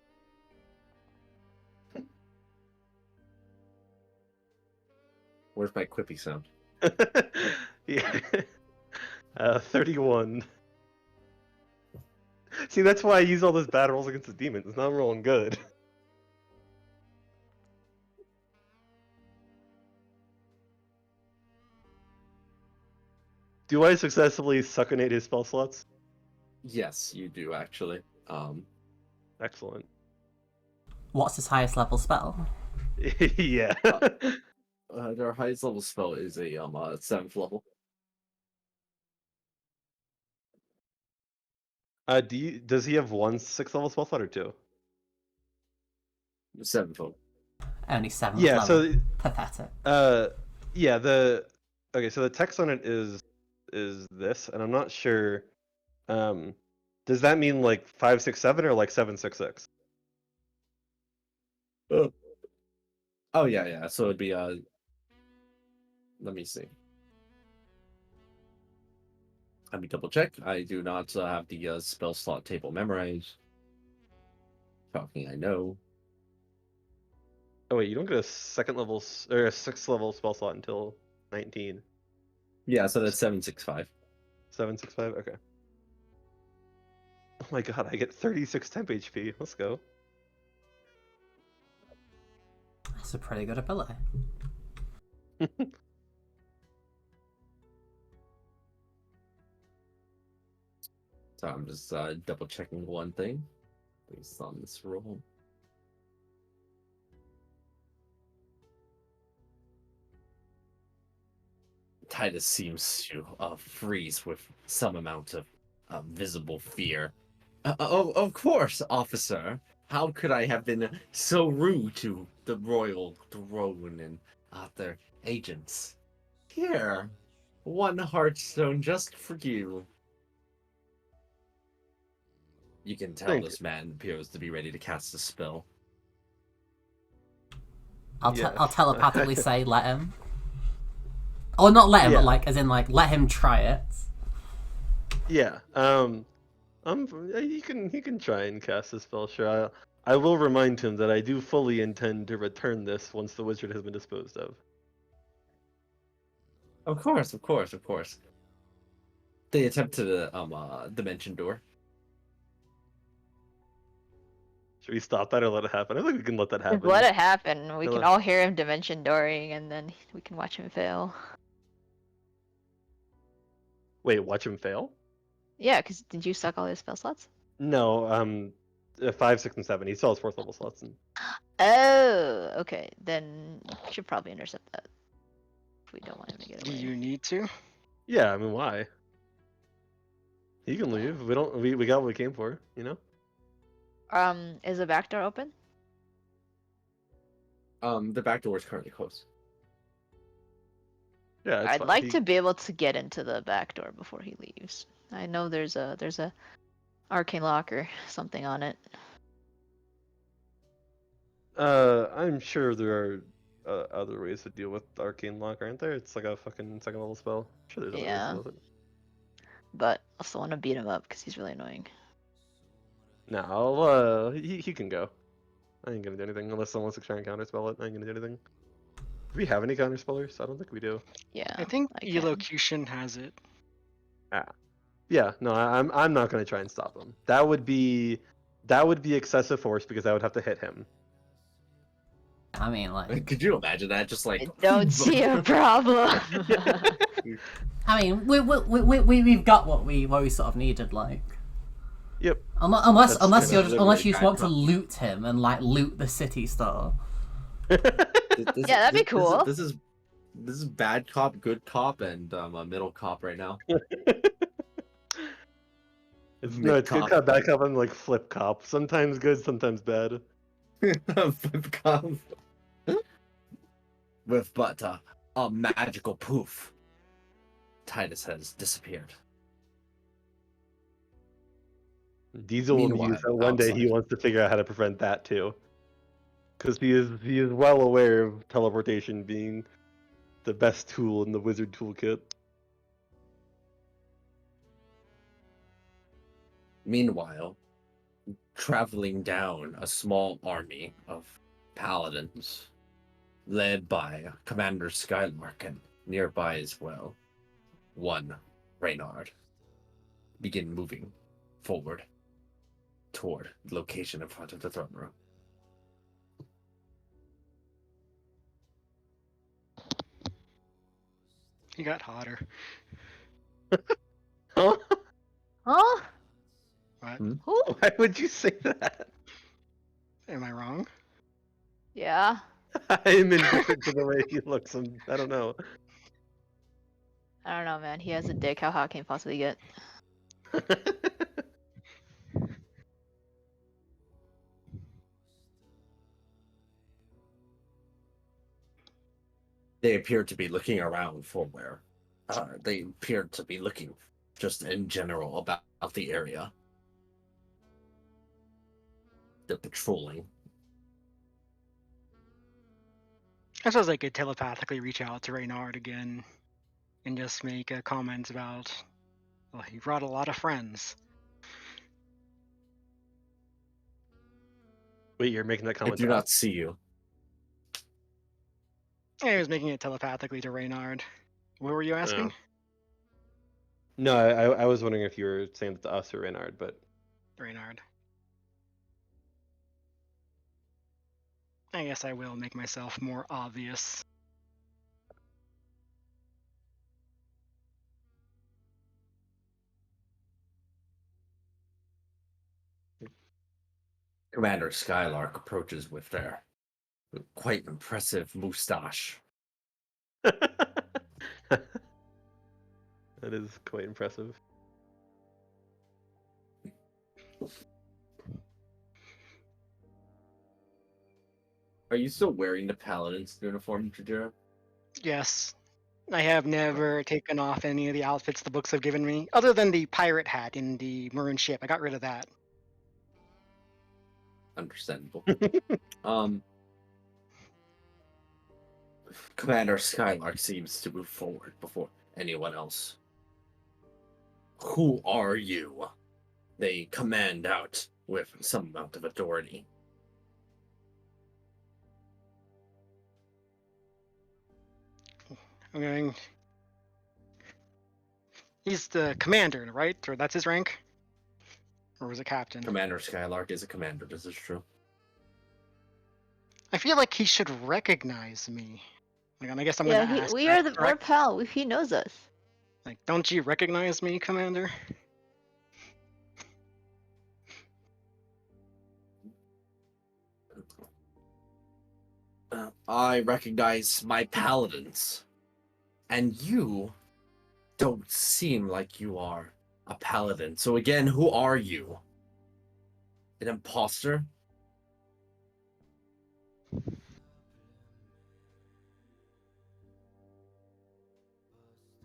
Where's my quippy sound? Yeah. 31. See, that's why I use all those bad rolls against the demons. It's not rolling good. Do I successfully succinate his spell slots? Yes, you do actually. Excellent. What's his highest level spell? Yeah. Their highest level spell is a 7th level. Does he have one 6th level spell slot or two? 7th level. Only 7th Yeah, level. so Pathetic. yeah, okay, so the text on it is this, and I'm not sure. Does that mean like 567 or like 766? Oh yeah, yeah. So it'd be let me see. Let me double check. I do not have the spell slot table memorized. Talking, I know. Oh wait, you don't get a 2nd level or a 6th level spell slot until 19. Yeah, so that's 765. 765. Okay. Oh my god, I get 36 temp HP. Let's go. That's a pretty good ability. So I'm just double checking one thing based on this roll. Titus seems to freeze with some amount of visible fear. Of course, officer. How could I have been so rude to the royal throne and their agents? Here, one heartstone just for you. You can tell Thank this man appears to be ready to cast a spell. I'll Yes. telepathically say let him. Or not let him, Yeah. but like as in like let him try it. Yeah. He can try and cast a spell. Sure. I will remind him that I do fully intend to return this once the wizard has been disposed of. Of course, of course, of course. They attempt to the dimension door. Should we stop that or let it happen? I think we can let that Just happen. let it happen. We Hello. can all hear him dimension dooring, and then we can watch him fail. Wait, watch him fail? Yeah, because did you suck all his spell slots? No, 5, 6, and 7. He still has 4th level slots. And... Oh, okay. Then we should probably intercept that. If we don't want him to get Do away. you need to? Yeah, I mean, why? He can leave. We don't. We got what we came for. You know. Is the back door open? The back door is currently closed. Yeah, it's I'd fine. like to be able to get into the back door before he leaves. I know there's a arcane lock or something on it. I'm sure there are other ways to deal with Arcane Lock, aren't there? It's like a fucking second level spell. I'm sure there's other ways to Yeah. deal with it. But I also want to beat him up because he's really annoying. No, he can go. I ain't gonna do anything unless someone wants to try and counterspell it. I ain't gonna do anything. Do we have any counterspellers? I don't think we do. Yeah. I think I can. Elocution has it. Yeah, no, I'm not gonna try and stop him. That would be excessive force because I would have to hit him. I mean, like, Could you imagine that? Just like I don't see a problem. I mean, we've got what we sort of needed, like. Yep. Unless That's you literally just want to bad loot him and like loot the city store. Yeah, that'd be cool. This is bad cop, good cop, and a middle cop right now. It's good Mid-cop. cop, bad cop, and like flip cop. Sometimes good, sometimes bad. Flip cop. With but a magical poof. Titus has disappeared. Diesel will Meanwhile, use that one day he outside. wants to figure out how to prevent that too. Because he is well aware of teleportation being the best tool in the wizard toolkit. Meanwhile, traveling down a small army of paladins, led by Commander Skylark and nearby as well, one Reynard, begin moving forward toward the location in front of the throne room. He got hotter. Huh? Huh? What? Hmm? Who? Why would you say that? Am I wrong? Yeah. I'm indifferent to the way he looks. I don't know. I don't know, man. He has a dick. How hot can he possibly get? They appear to be looking around for where. They appear to be looking just in general about the area. They're patrolling. I suppose I could telepathically reach out to Reynard again and just make a comment about, well, he brought a lot of friends. Wait, you're making that I comment do to not us? see you. I was making it telepathically to Reynard. What were you asking? Oh. No, I was wondering if you were saying it to us or Reynard, but Reynard. I guess I will make myself more obvious. Commander Skylark approaches with their quite impressive moustache. that is quite impressive. Are you still wearing the Paladin's uniform, Tajira? Yes, I have never taken off any of the outfits the books have given me, other than the pirate hat in the maroon ship. I got rid of that. Understandable. Commander Skylark seems to move forward before anyone else. Who are you? They command out with some amount of authority. I'm going. He's the commander, right? Or that's his rank? Or was it captain? Commander Skylark is a commander, this is true. I feel like he should recognize me. Like, and I guess I'm Yeah, gonna ask. we that, are we're correct? pal. He knows us. Like, don't you recognize me, Commander? I recognize my paladins. And you don't seem like you are a paladin. So again, who are you? An imposter?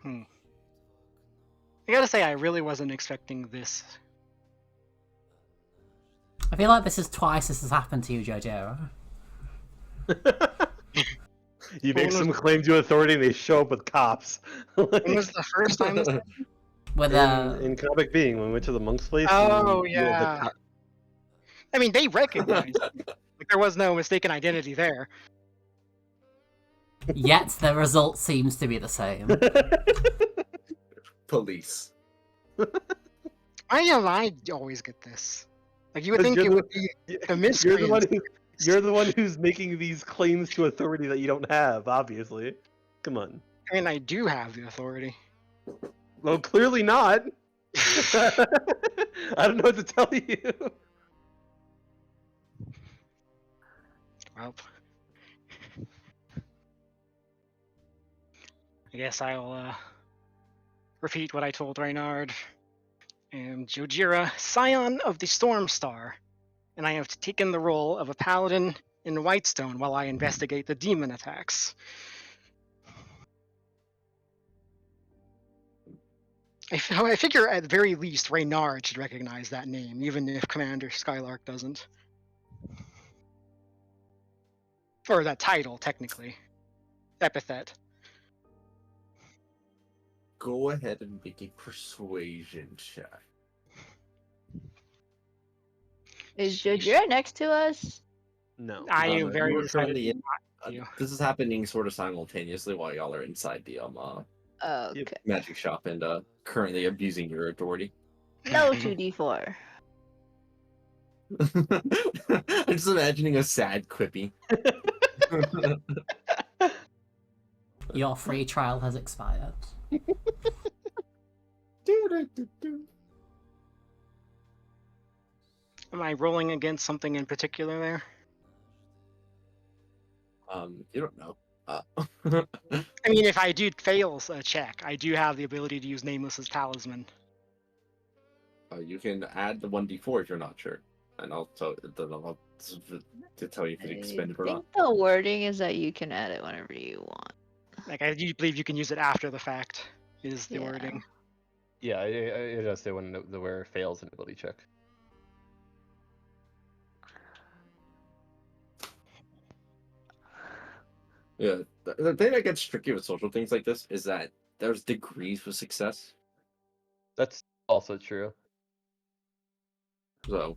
I gotta say, I really wasn't expecting this. I feel like this is twice this has happened to you, Jojo. You make When was some claim to authority and they show up with cops. when was the first time this? With in Comic Being, when we went to the monk's place. Oh and you had the yeah. I mean, they recognized it. Like there was no mistaken identity there. yet the result seems to be the same. Police. I always get this. Like you would think You're it the- would be the You're miscreants. you're the one who's making these claims to authority that you don't have, obviously. Come on. I mean, I do have the authority. Well, clearly not. I don't know what to tell you. Well, I guess I'll repeat what I told Reynard. I am Jojira, scion of the Storm Star, and I have taken the role of a paladin in Whitestone while I investigate the demon attacks. I figure at the very least Reynard should recognize that name, even if Commander Skylark doesn't. Or that title, technically. Epithet. Go ahead and make a persuasion check. Is Jojira next to us? No. I am very We're excited currently to not you. This is happening sort of simultaneously while y'all are inside the Okay. magic shop and currently abusing your authority. No 2d4. I'm just imagining a sad Quippy. Your free trial has expired. Am I rolling against something in particular there? You don't know. I mean, if I do fail a check, I do have the ability to use Nameless's Talisman. You can add the 1d4 if you're not sure, and I'll tell to tell you if it's expended or I not. think the wording is that you can add it whenever you want. Like, I do believe you can use it after the fact, is the Yeah. wording. Yeah, it does say when the wearer fails an ability check. Yeah, the thing that gets tricky with social things like this is that there's degrees of success. That's also true. So,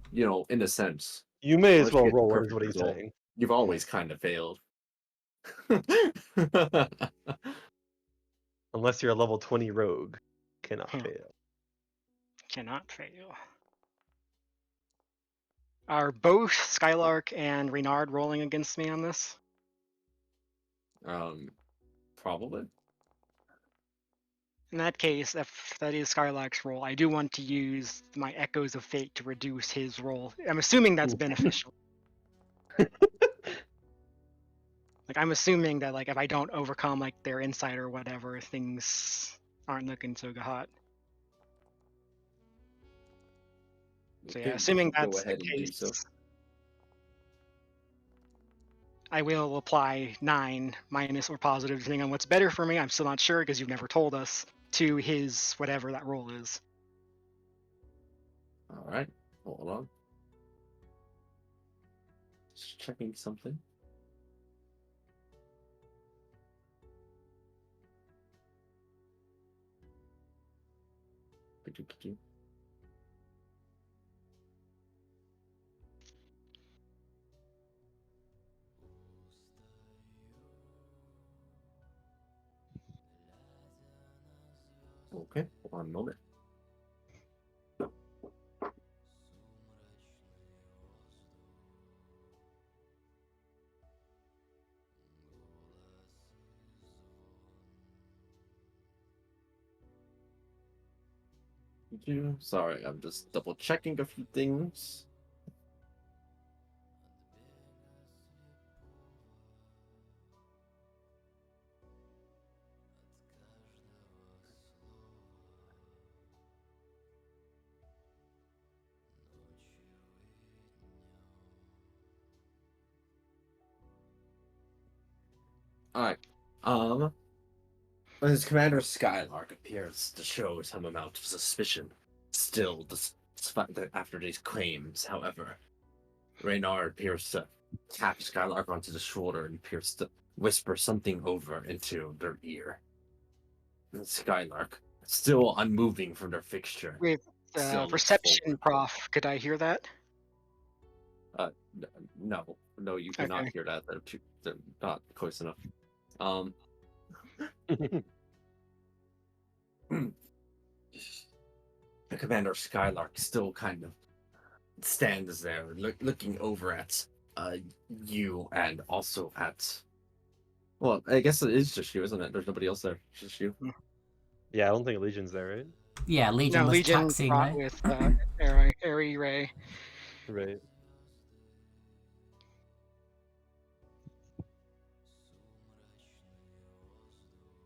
in a sense, You may as unless well you get the roll it, is perfect what he's result, saying. you've always kind of failed. Unless you're a level 20 rogue, cannot Hmm. fail. Cannot fail. Are both Skylark and Reynard rolling against me on this? Probably. In that case, if that is Skylark's roll, I do want to use my Echoes of Fate to reduce his roll. I'm assuming that's Ooh. beneficial. Like, I'm assuming that, like, if I don't overcome, like, their insight or whatever, things aren't looking so hot. So yeah, Okay, assuming you can that's go ahead the and do case, so. I will apply 9 minus or positive, depending on what's better for me. I'm still not sure because you've never told us, to his whatever that roll is. All right, hold on. Just checking something. Okay, 1 moment. Sorry, I'm just double checking a few things. All right. As Commander Skylark appears to show some amount of suspicion, still, despite after these claims, however, Reynard appears to tap Skylark onto the shoulder and appears to whisper something over into their ear. And Skylark, still unmoving from their fixture, With still looks perception, forward. prof, could I hear that? No, you cannot Okay. hear that. They're not close enough. Um, the Commander Skylark still kind of stands there, looking over at you and also at. Well, I guess it is just you, isn't it? There's nobody else there. It's just you. Yeah, I don't think Legion's there, right? Yeah, Legion No, was Legion taxiing brought me. with Airy Ray. Right.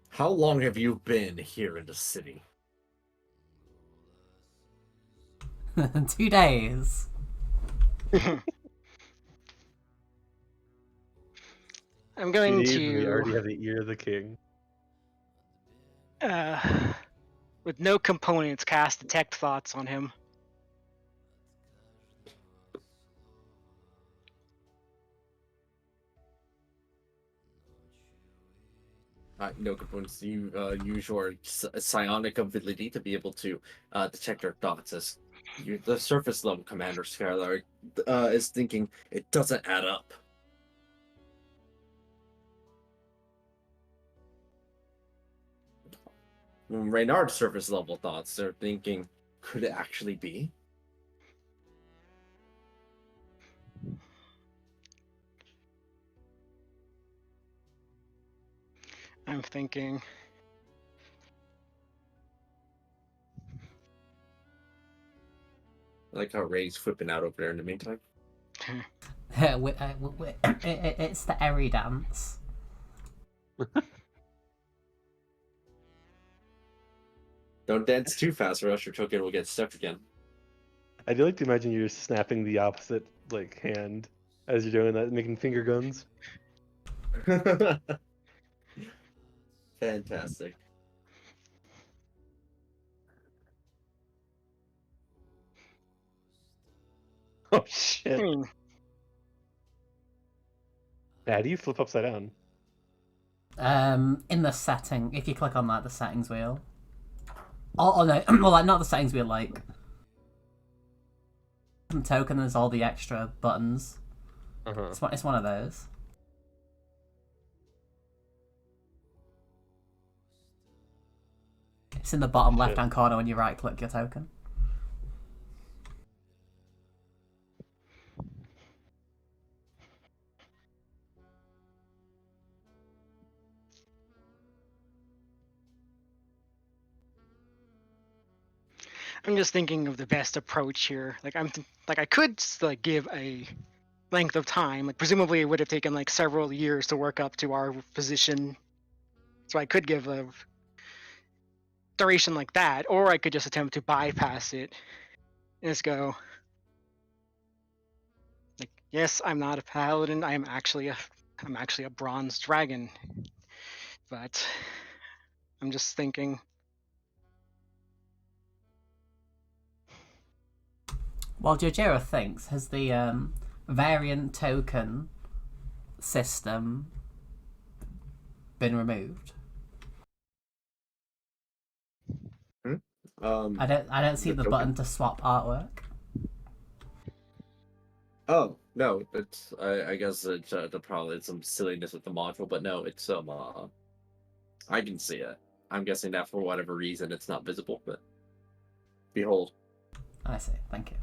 How long have you been here in the city? 2 days. I'm 2 going days and we to, already have the ear of the king. with no components, cast Detect Thoughts on him. No components. You use your psionic ability to be able to detect their thoughts. As the surface level Commander Skylark is thinking, it doesn't add up. Reynard's surface level thoughts, they're thinking, could it actually be? I'm thinking. I like how Ray's flipping out over there in the meantime. It's the Airy dance. Don't dance too fast, or else your token will get stuck again. I do like to imagine you're snapping the opposite like hand as you're doing that, making finger guns. Fantastic. Oh I shit! mean, How do you flip upside down? In the setting, if you click on like the settings wheel. Oh no, well, like not the settings wheel, like token. There's all the extra buttons. Uh-huh. It's one of those. It's in the bottom Shit. left-hand corner when you right-click your token. I'm just thinking of the best approach here. Like like I could like give a length of time. Like presumably it would have taken like several years to work up to our position. So I could give a duration like that, or I could just attempt to bypass it and just go like, yes, I'm not a paladin. I'm actually a bronze dragon. But I'm just thinking. While Jojira thinks, has the variant token system been removed? I don't see the token? button to swap artwork. Oh no, it's I guess it's probably some silliness with the module, but no, it's I can see it. I'm guessing that for whatever reason it's not visible, but behold. I see. Thank you.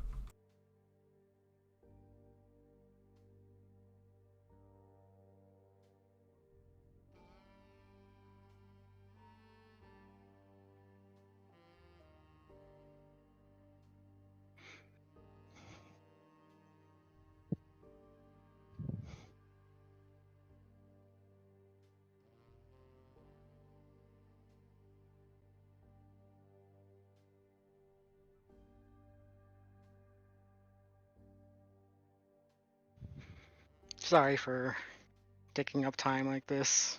Sorry for taking up time like this.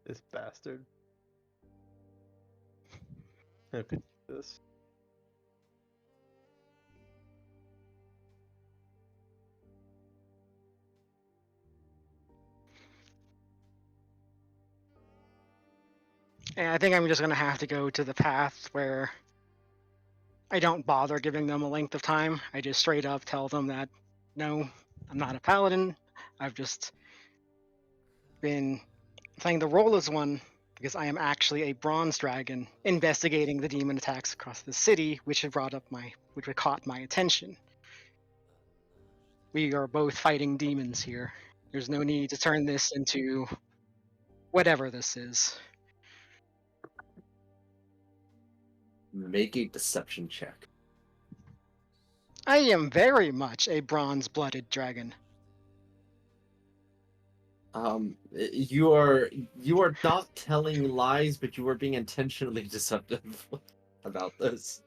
This bastard. I could do this. And I think I'm just gonna have to go to the path where I don't bother giving them a length of time. I just straight up tell them that no, I'm not a paladin. I've just been playing the role as one because I am actually a bronze dragon investigating the demon attacks across the city, which had caught my attention. We are both fighting demons here. There's no need to turn this into whatever this is. Make a deception check. I am very much a bronze-blooded dragon. You are not telling lies, but you are being intentionally deceptive about this.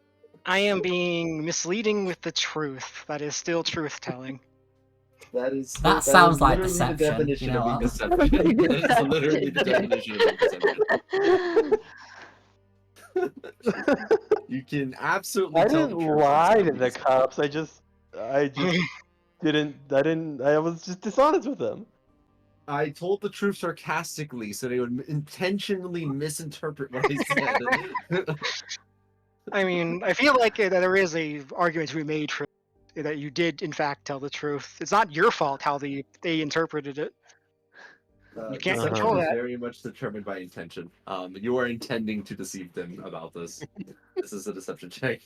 I am being misleading with the truth. That is still truth-telling. That sounds like literally deception, the definition you know of being what? deception. That is literally the definition of being deception. You can absolutely I tell didn't the truth. lie to the cops. I just didn't. I was just dishonest with them. I told the truth sarcastically, so they would intentionally misinterpret what I said. I mean, I feel like that there is a argument to be made for that you did in fact tell the truth. It's not your fault how they interpreted it. You can't Deception control is that. very much determined by intention. You are intending to deceive them about this. This is a deception check.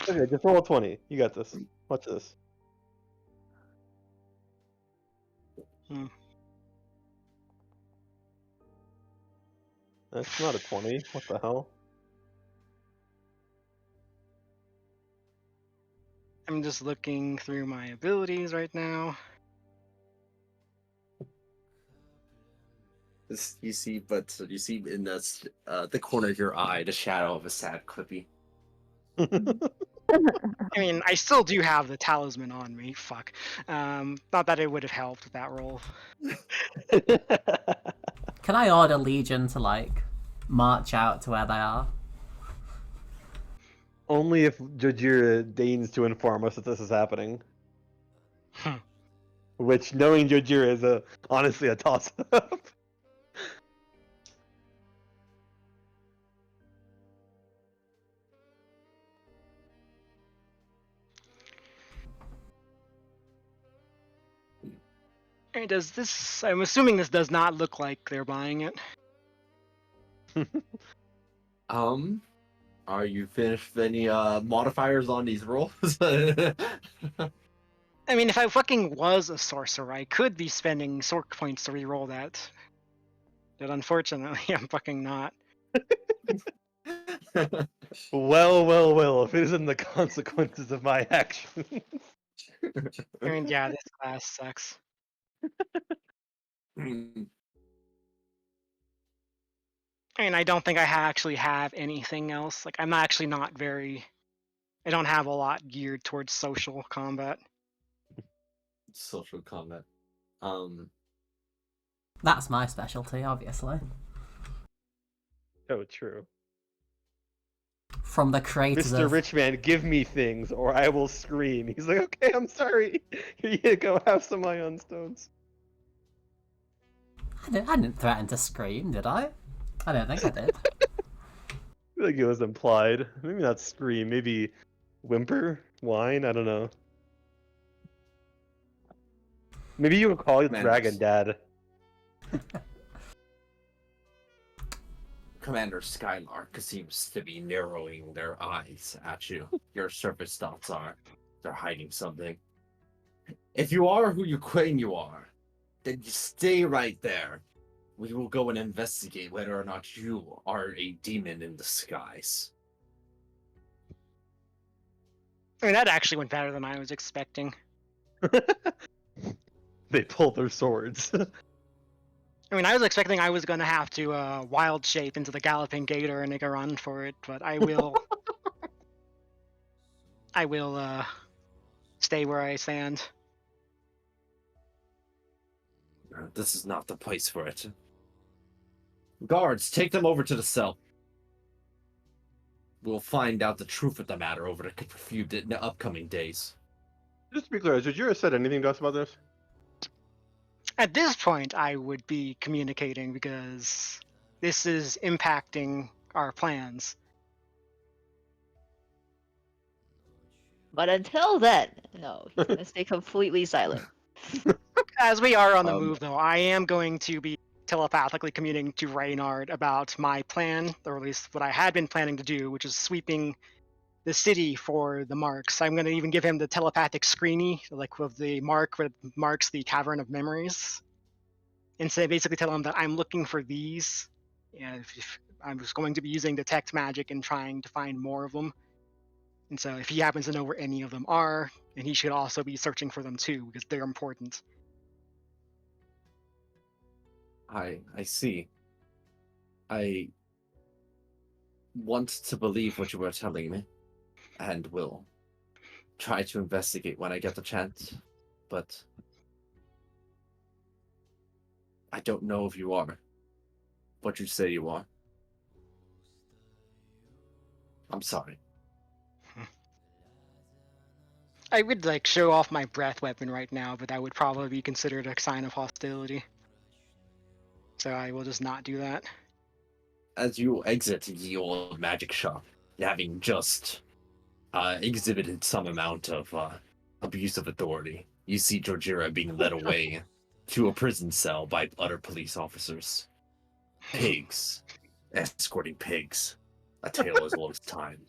Okay, just roll a 20. You got this. Watch this. Hmm. That's not a 20. What the hell? I'm just looking through my abilities right now. You see in the corner of your eye the shadow of a sad Clippy. I mean, I still do have the talisman on me. Fuck. Not that it would have helped with that roll. Can I order Legion to, like, march out to where they are? Only if Jojira deigns to inform us that this is happening. Hmm. Which, knowing Jojira, is honestly a toss-up. Hey, does this? I'm assuming this does not look like they're buying it. Are you finished with any modifiers on these rolls? I mean, if I fucking was a sorcerer, I could be spending sorc points to reroll that. But unfortunately, I'm fucking not. Well, if it isn't the consequences of my actions. I mean, yeah, this class sucks. I mean, I don't think I actually have anything else. Like, I'm actually not very. I don't have a lot geared towards social combat. Social combat. That's my specialty, obviously. Oh, true. From the creators Mr. of... Richman, give me things or I will scream. He's like, okay, I'm sorry. Here you go, have some Ion Stones. I didn't threaten to scream, did I? I don't think I did. I feel like it was implied. Maybe not scream, maybe whimper, whine, I don't know. Maybe you would call your dragon dad. Commander Skylark seems to be narrowing their eyes at you. Your surface thoughts are they're hiding something. If you are who you claim you are, then you stay right there. We will go and investigate whether or not you are a demon in disguise. I mean, that actually went better than I was expecting. They pull their swords. I mean, I was expecting I was gonna have to wild shape into the galloping gator and make a run for it, but I will. I will stay where I stand. This is not the place for it. Guards, take them over to the cell. We'll find out the truth of the matter over the upcoming days. Just to be clear, has Jojira said anything to us about this? At this point, I would be communicating because this is impacting our plans. But until then, no, he's gonna stay completely silent. As we are on the Um, move, though, I am going to be telepathically communicating to Reynard about my plan, or at least what I had been planning to do, which is sweeping the city for the marks. I'm going to even give him the telepathic screeny, like with the mark that marks the Cavern of Memories, and say basically tell him that I'm looking for these. Yeah, if I was going to be using detect magic and trying to find more of them. And so if he happens to know where any of them are, then he should also be searching for them too, because they're important. I see. I want to believe what you were telling me, and will try to investigate when I get the chance. But I don't know if you are what you say you are. I'm sorry. I would like show off my breath weapon right now, but that would probably be considered a sign of hostility. So I will just not do that. As you exit the old magic shop, having just exhibited some amount of abuse of authority, you see Georgira being led away to a prison cell by other police officers. Pigs. Escorting pigs. A tale as old as time.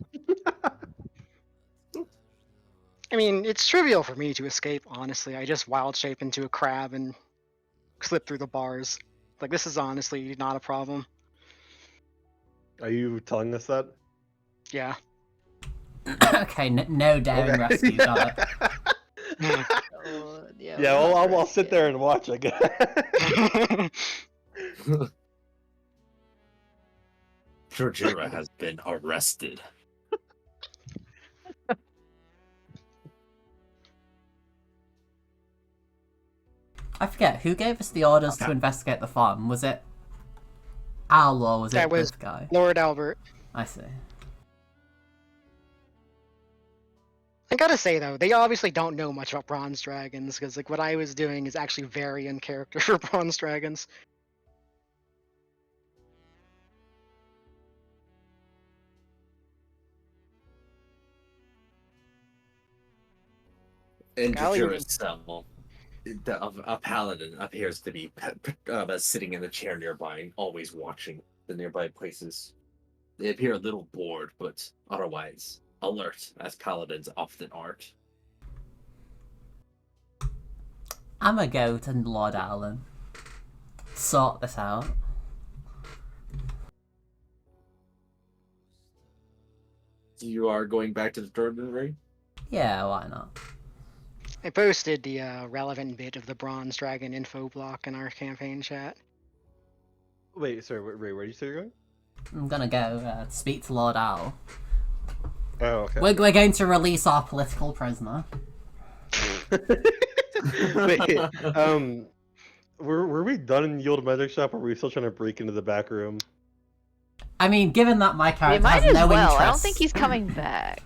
I mean, it's trivial for me to escape, honestly. I just wild shape into a crab and slip through the bars. Like, this is honestly not a problem. Are you telling us that? Yeah. Okay, no daring rescue, got it. Oh, yeah, Yeah, we'll well, have to I'll sit rescue. there and watch, I guess. Georgira has been arrested. I forget, who gave us the orders to Okay. investigate the farm? Was it Al or was That it was this guy? Lord Albert. I see. I gotta say though, they obviously don't know much about bronze dragons because like what I was doing is actually very in character for bronze dragons. In I'll even- Georgira's cell, a paladin appears to be sitting in a chair nearby, always watching the nearby places. They appear a little bored, but otherwise alert, as paladins often are. I'm gonna go to Lord Allen. Sort this out. You are going back to the tournament ring? Yeah, why not? I posted the relevant bit of the bronze dragon info block in our campaign chat. Wait, sorry, Ray, where did you say you're going? I'm gonna go speak to Lord Al. Oh, okay. We're going to release our political prisoner. Wait, were we done in the old magic shop, or were we still trying to break into the back room? I mean, given that my We character might has as no well. interest... I don't think he's coming back.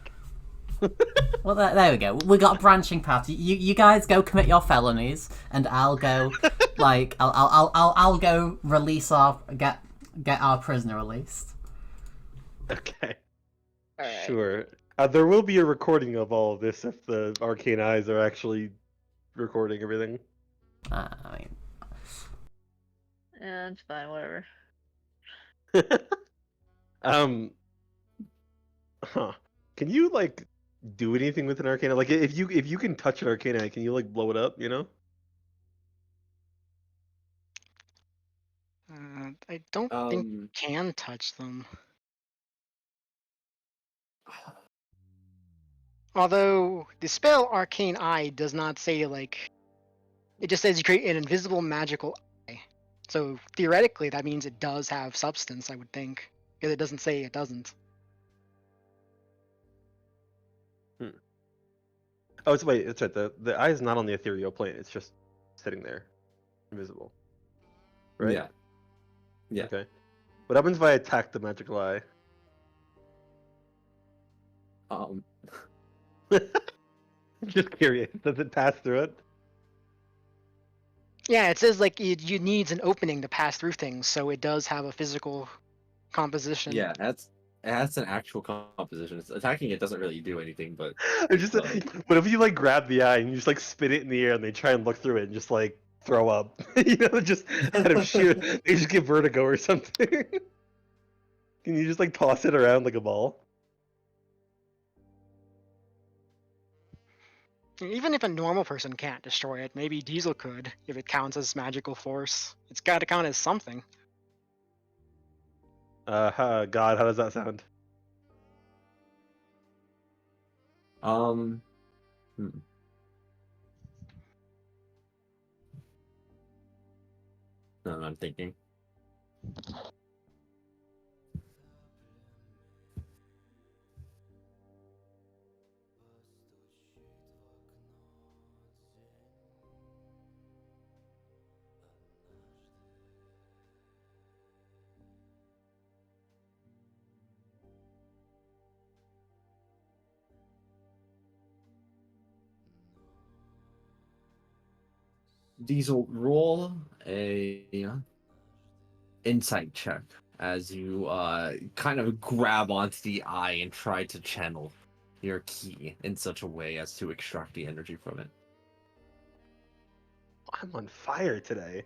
Well, there we go. We got a branching path. You guys go commit your felonies, and I'll go, like, I'll go release our get our prisoner released. Okay, Alright. sure. There will be a recording of all of this if the arcane eyes are actually recording everything. I mean, Yeah, it's fine, whatever. Huh. Can you like do anything with an arcane? Like, if you can touch an arcane eye, can you like blow it up? You know? I don't think Um, can touch them. Although the spell Arcane Eye does not say like, it just says you create an invisible magical eye. So theoretically, that means it does have substance. I would think, because it doesn't say it doesn't. Oh, it's wait, it's right. The eye is not on the ethereal plane. It's just sitting there, invisible. Right? Yeah. Yeah. Okay. What happens if I attack the magical eye? Um, Just curious. Does it pass through it? Yeah, it says like you needs an opening to pass through things, so it does have a physical composition. Yeah, that's an actual composition. Attacking it doesn't really do anything, but Or just what if you like grab the eye and you just like spin it in the air and they try and look through it and just like throw up, just out of sheer they just get vertigo or something. Can you just like toss it around like a ball? Even if a normal person can't destroy it, maybe Diesel could, if it counts as magical force. It's got to count as something. God, how does that sound? um, hmm. No, I'm thinking. Diesel, roll a insight check as you kind of grab onto the eye and try to channel your key in such a way as to extract the energy from it. I'm on fire today.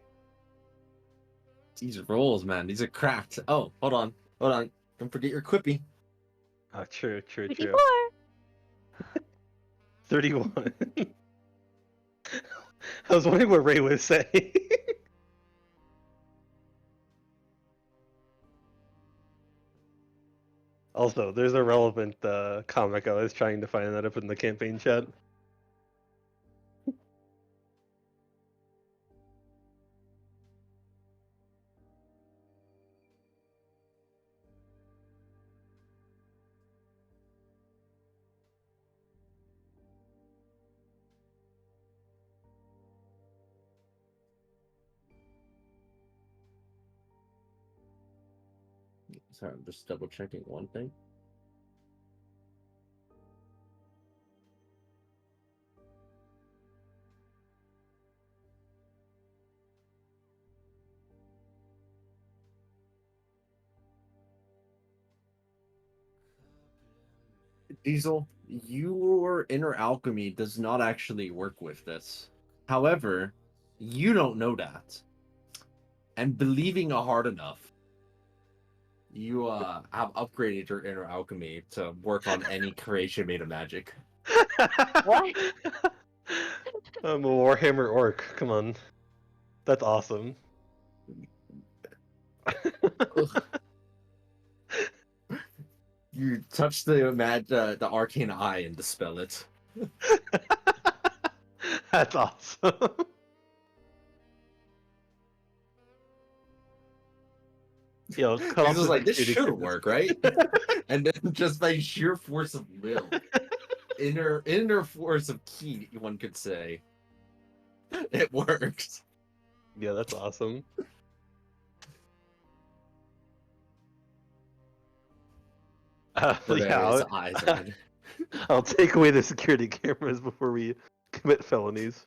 These rolls, man, these are cracked. Oh, hold on. Don't forget your quippy. Oh, true. 54. 31. I was wondering what Ray would say. Also, there's a relevant comic I was trying to find that up in the campaign chat. Sorry, I'm just double checking one thing. Diesel, your inner alchemy does not actually work with this. However, you don't know that. And believing hard enough, you have upgraded your inner alchemy to work on any creation made of magic. What? I'm a Warhammer orc. Come on, that's awesome. You touch the arcane eye and dispel it. That's awesome. Yo, cut off This is the like, this security should cameras. work, right? And then just by sheer force of will, inner force of ki, one could say, it works. Yeah, that's awesome. The Yeah, various eyes are in. I'll take away the security cameras before we commit felonies.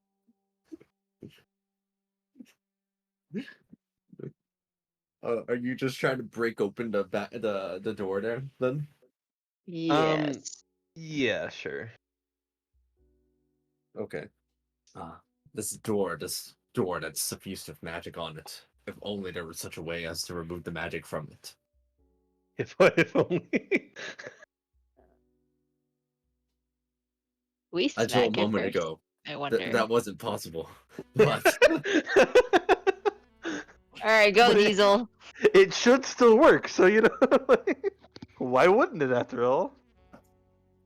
Are you just trying to break open the door there, then? Yes. Yeah, sure. Okay. This door that's suffused with magic on it. If only there was such a way as to remove the magic from it. If only. We Until a smack it moment first. ago, I wonder. that wasn't possible. But All right, go But Diesel. it should still work, so why wouldn't it after all? I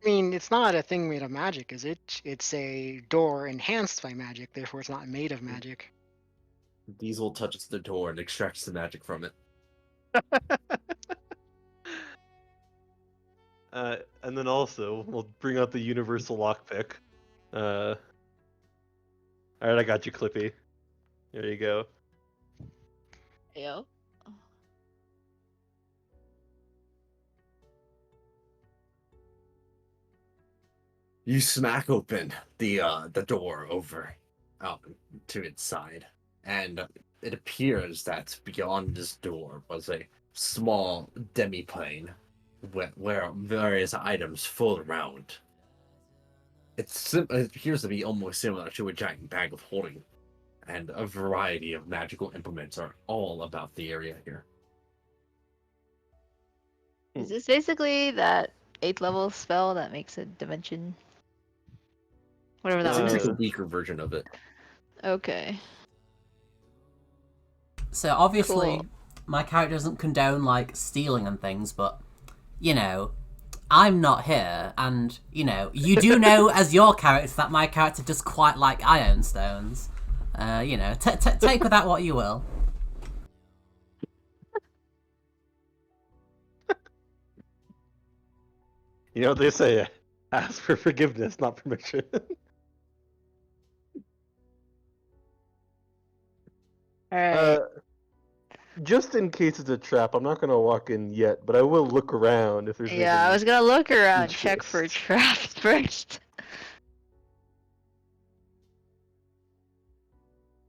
mean, it's not a thing made of magic, is it? It's a door enhanced by magic, therefore it's not made of magic. Diesel touches the door and extracts the magic from it. And then also, we'll bring out the universal lockpick. Alright, I got you, Clippy. There you go. Yo. You smack open the door over out to its side. and it appears that beyond this door was a small demi-plane where various items float around. It appears to be almost similar to a giant bag of holding, and a variety of magical implements are all about the area here. Is this basically that 8th level spell that makes a dimension? Whatever It that seems one like a is. weaker version of it. Okay. So obviously, Cool. my character doesn't condone like stealing and things, but you know, I'm not here, and you know, you do know as your character that my character does quite like iron stones. You know, take with that what you will. You know what they say? Ask for forgiveness, not permission. Alright. Just in case it's a trap, I'm not gonna walk in yet, but I will look around if there's Yeah, I anything. was gonna look around, check for interest. traps first.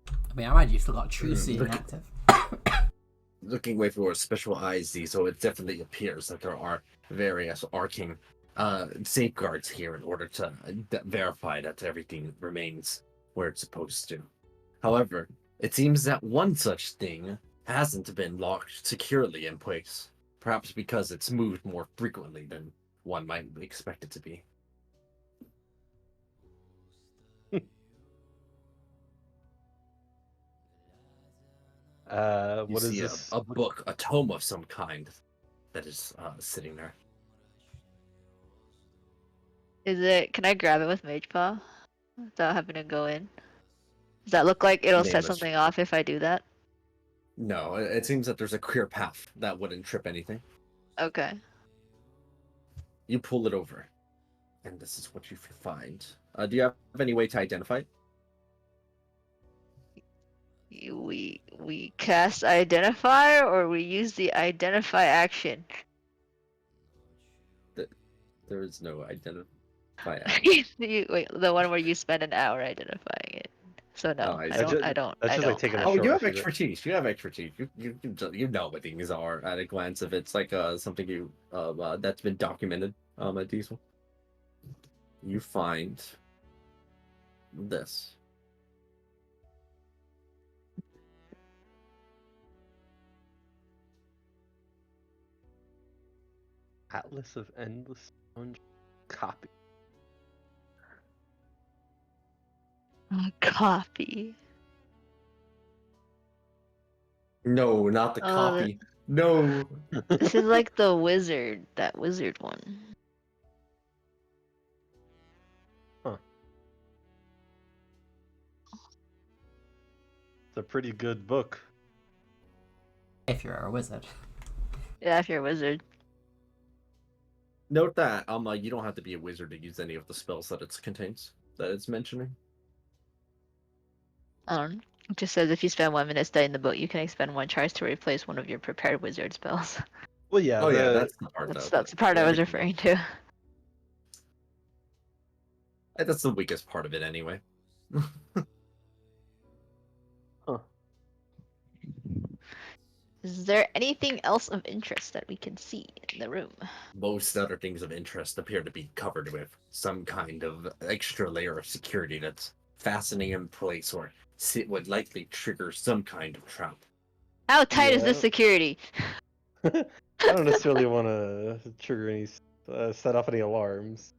I mean, I imagine you've still got True Seeing Look- active. Looking with your special eyes, so it definitely appears that there are various arcane safeguards here in order to verify that everything remains where it's supposed to. However, it seems that one such thing hasn't been locked securely in place, perhaps because it's moved more frequently than one might expect it to be. You What is see this? a book, a tome of some kind that is sitting there. Is it? Can I grab it with Mage Paw without having to go in? Does that look like it'll set Name is something off if I do that? No, it seems that there's a clear path that wouldn't trip anything. Okay. You pull it over, and this is what you find. Do you have any way to identify it? We cast identify, or we use the identify action. There is no identify action. Wait, the one where you spend an hour identifying it. So no, Oh, I I see. don't. I don't. That's I just like don't taking a have. Oh, you short have rest, isn't it? expertise. You have expertise. You know what things are at a glance if it's like something you that's been documented at Diesel. You find this. Atlas of Endless Stone copy. A copy. No, not the Oh, copy. No. This is like the wizard, that wizard one. It's a pretty good book. If you're a wizard. Yeah, if you're a wizard. Note that you don't have to be a wizard to use any of the spells that it contains that it's mentioning. It just says if you spend 1 minute studying the book, you can expend 1 charge to replace one of your prepared wizard spells. Well, yeah. Oh yeah, that's the part. That's the part I was everything- referring to. That's the weakest part of it anyway. Is there anything else of interest that we can see in the room? Most other things of interest appear to be covered with some kind of extra layer of security that's fastening in place or would likely trigger some kind of trap. How tight is Yeah. this security? I don't necessarily want to trigger any, set off any alarms.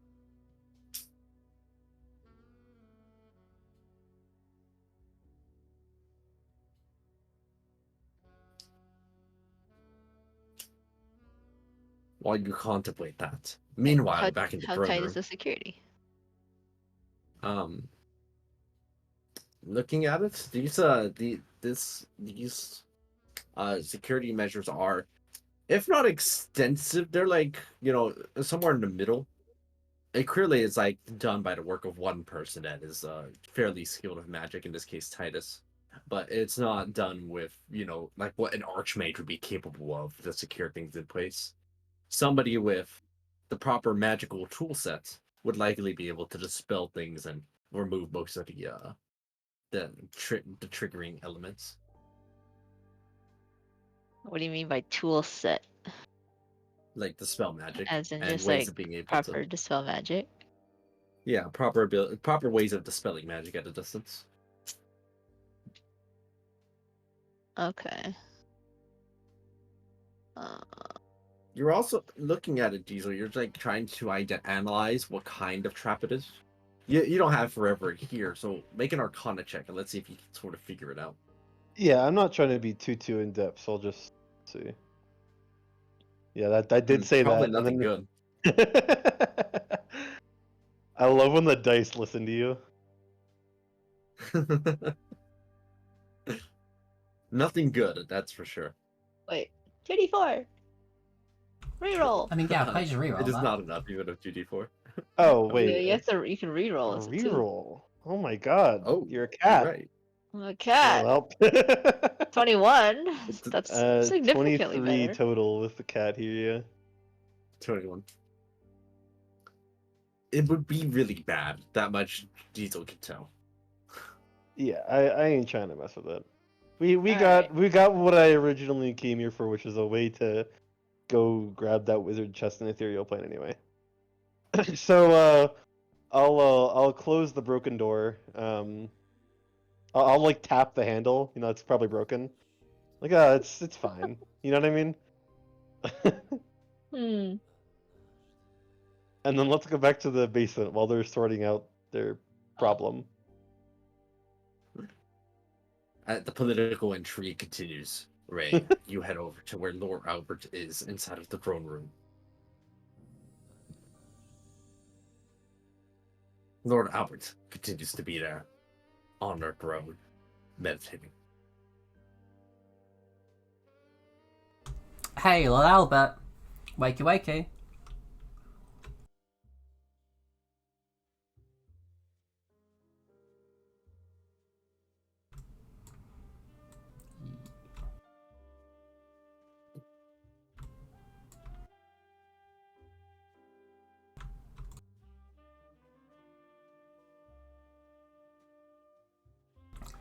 While you contemplate that, meanwhile, back in the How throne tight room, is the security? looking at it, these security measures are, if not extensive, they're like, somewhere in the middle. It clearly is like done by the work of one person that is fairly skilled with magic, in this case Titus, but it's not done with like what an archmage would be capable of to secure things in place. Somebody with the proper magical tool set would likely be able to dispel things and remove most of the the triggering elements. What do you mean by tool set? Like the spell magic As in and just ways like of being able proper to. dispel magic? Yeah, proper ways of dispelling magic at a distance. Okay. You're also looking at it, Diesel. You're like trying to analyze what kind of trap it is. You don't have forever here, so make an Arcana check and let's see if you can sort of figure it out. Yeah, I'm not trying to be too in depth, so I'll just see. Yeah, that I did say Probably that. nothing And good. then... I love when the dice listen to you. Nothing good, that's for sure. Wait, 2d4. Reroll. I mean, yeah, I just reroll It is that. not enough even of 2d4. Oh Yeah, wait, you can a reroll. It's a 2. reroll. Oh my god. Oh, you're a cat. Right. I'm a cat. Well, 21. It's That's significantly 23 better. total with the cat here. Yeah. 21. It would be really bad. That much Diesel can tell. Yeah, I ain't trying to mess with it. We Alright. got what I originally came here for, which is a way to go grab that wizard chest in ethereal plane anyway. So I'll close the broken door. I'll like tap the handle. You know, it's probably broken. Like, it's fine. You know what I mean? Hmm. And then let's go back to the basement while they're sorting out their problem. The political intrigue continues. Ray, you head over to where Lord Albert is inside of the throne room. Lord Albert continues to be there on their throne, meditating. Hey, Lord Albert. Wakey wakey.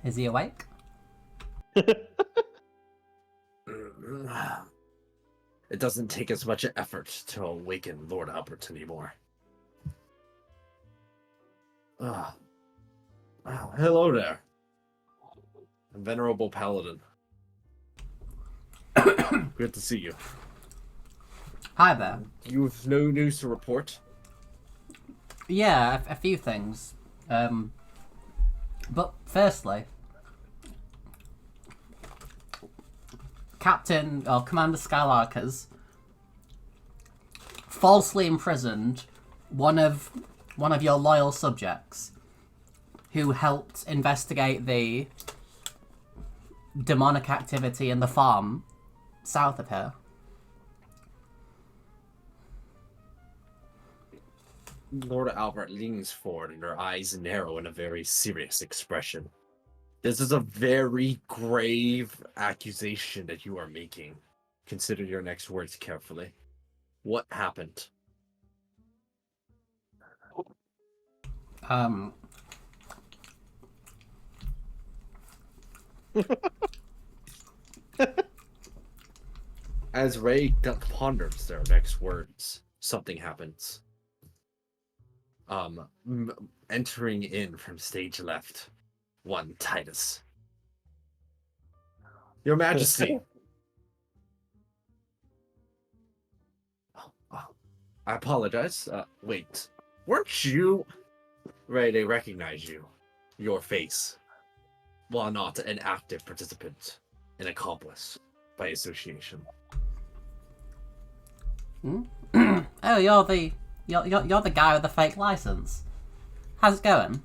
Is he awake? It doesn't take as much effort to awaken Lord Albert anymore. Hello there, Venerable Paladin. Good to see you. Hi there. You have no news to report? Yeah, a few things. But firstly, Captain or Commander Skylarkers falsely imprisoned one of your loyal subjects who helped investigate the demonic activity in the farm south of here. Lord Albert leans forward and her eyes narrow in a very serious expression. This is a very grave accusation that you are making. Consider your next words carefully. What happened? As Ray ponders their next words, something happens. Entering in from stage left, one Titus. Your Majesty. I apologize. Wait, weren't you? Ray, they recognize you. Your face. While not an active participant, an accomplice by association. Oh, you're the guy with the fake license. How's it going?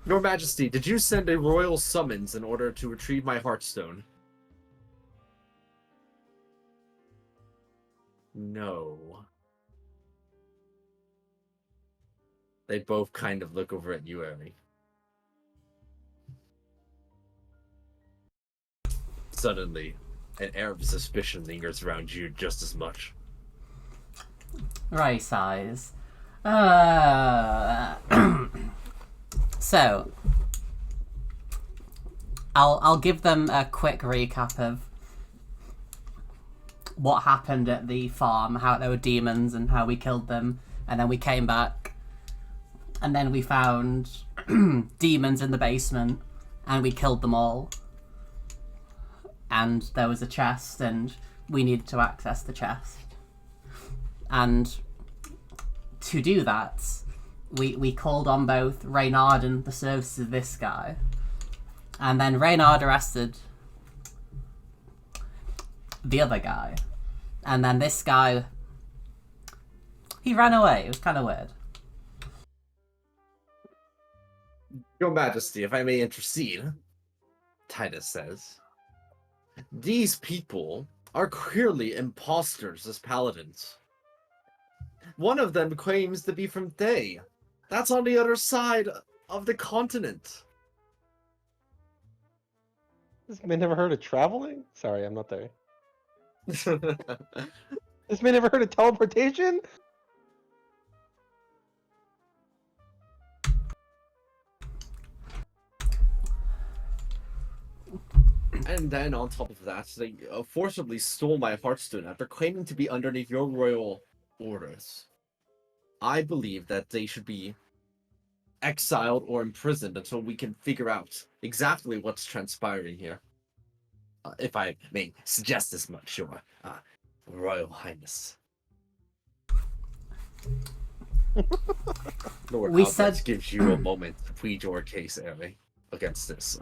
Your Majesty, did you send a royal summons in order to retrieve my Heartstone? No. They both kind of look over at you, Ari. Suddenly, an air of suspicion lingers around you just as much. Ray sighs. So, I'll give them a quick recap of what happened at the farm, how there were demons and how we killed them, and then we came back, and then we found demons in the basement, and we killed them all. And there was a chest, and we needed to access the chest. And to do that, we called on both Reynard and the services of this guy. And then Reynard arrested the other guy. And then this guy, he ran away. It was kind of weird. Your Majesty, if I may intercede, Titus says, these people are clearly imposters as paladins. One of them claims to be from Thay. That's on the other side of the continent. This man never heard of traveling? Sorry, I'm not there. This man never heard of teleportation? And then on top of that, they forcibly stole my Hearthstone after claiming to be underneath your royal orders. I believe that they should be exiled or imprisoned until we can figure out exactly what's transpiring here. If I may suggest as much, Your Royal Highness. Lord We Albert said- gives you a moment to plead your case, Ellie, against this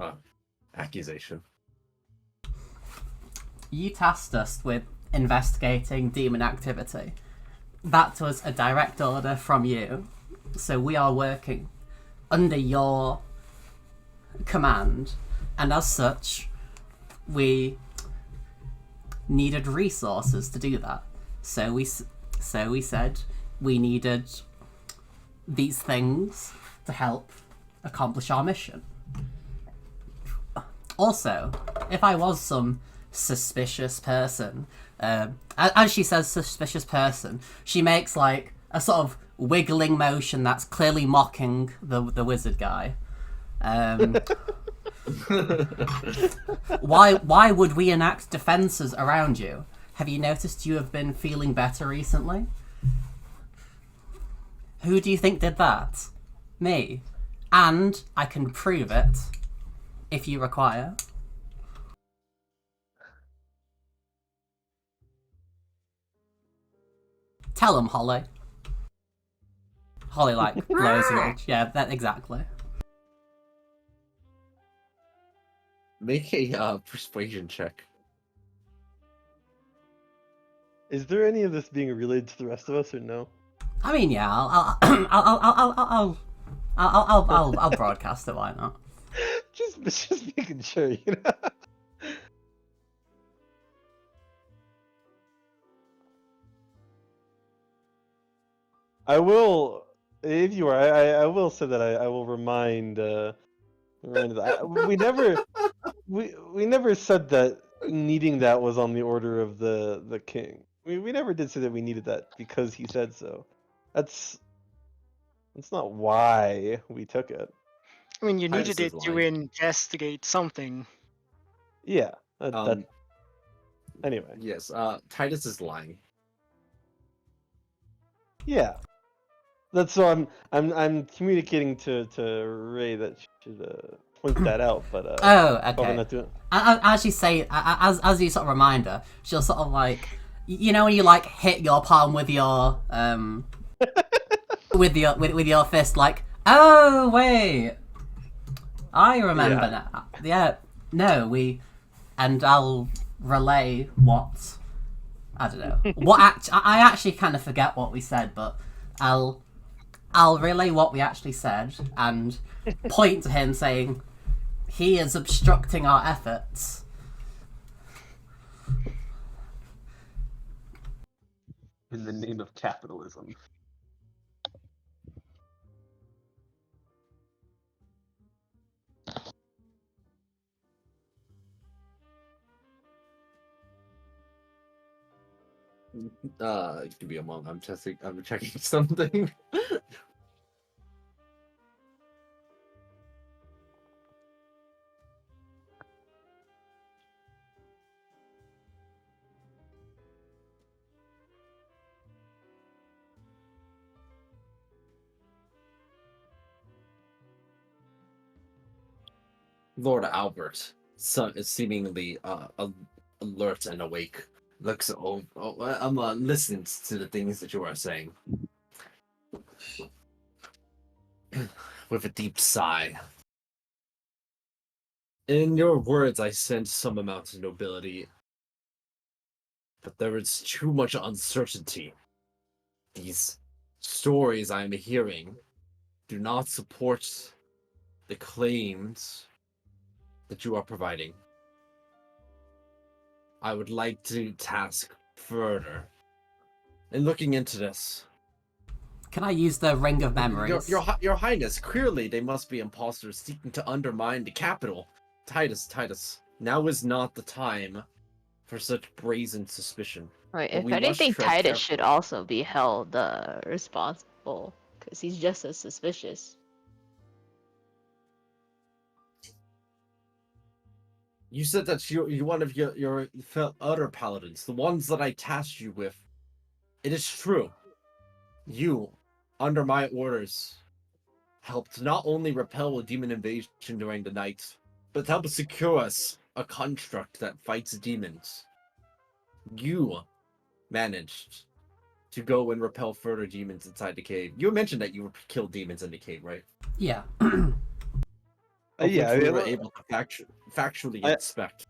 accusation. You tasked us with investigating demon activity. That was a direct order from you. So we are working under your command. And as such, we needed resources to do that. So we said we needed these things to help accomplish our mission. Also, if I was some suspicious person, as she says suspicious person, she makes like a sort of wiggling motion that's clearly mocking the wizard guy. Why would we enact defenses around you? Have you noticed you have been feeling better recently? Who do you think did that? Me. And I can prove it if you require. Tell him, Holly. Holly, like, blows a little... Yeah, that exactly. Make a persuasion check. Is there any of this being related to the rest of us or no? I mean, yeah, I'll broadcast it. Why not? Just making sure, you know. I will, if you are, I will say that I will remind that we never said that needing that was on the order of the king. We never did say that we needed that because he said so. That's not why we took it. I mean, you Titus needed is it to lying. investigate something. Yeah. Anyway. Yes, Titus is lying. Yeah. That's so I'm communicating to Ray that she should point that out, but Oh, probably okay. not doing. As you say, as you sort of remind her, she'll sort of like, you know, when you like hit your palm with your with your fist, like, oh wait, I remember now. Yeah, no, and I'll relay what, I don't know, what I actually kind of forget what we said, but I'll relay what we actually said and point to him saying he is obstructing our efforts. In the name of capitalism. Give me a moment. I'm checking something. Lord Albert, is seemingly alert and awake, looks. I'm listening to the things that you are saying with a deep sigh. In your words, I sense some amount of nobility, but there is too much uncertainty. These stories I am hearing do not support the claims that you are providing. I would like to task further in looking into this. Can I use the Ring of Memories? Your Highness, clearly they must be imposters seeking to undermine the capital. Titus, now is not the time for such brazen suspicion. Right. But If we must anything, tread Titus carefully. should also be held responsible because he's just as suspicious. You said that you one of your other paladins, the ones that I tasked you with. It is true. You, under my orders, helped not only repel a demon invasion during the night, but helped secure us a construct that fights demons. You managed to go and repel further demons inside the cave. You mentioned that you would kill demons in the cave, right? Yeah. Of Yeah, which we I were mean, able to factually I- inspect.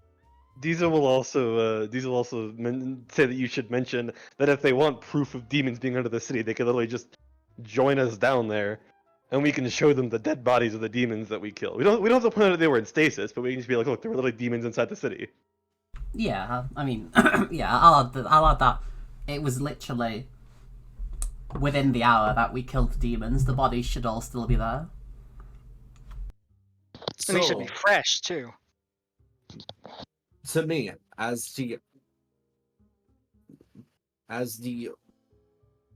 Diesel will also say that you should mention that if they want proof of demons being under the city, they could literally just join us down there, and we can show them the dead bodies of the demons that we killed. We don't have to point out that they were in stasis, but we can just be like, look, there were literally demons inside the city. Yeah, I mean, yeah, I'll add that. It was literally within the hour that we killed the demons. The bodies should all still be there. And they should So, be fresh too. to me, as the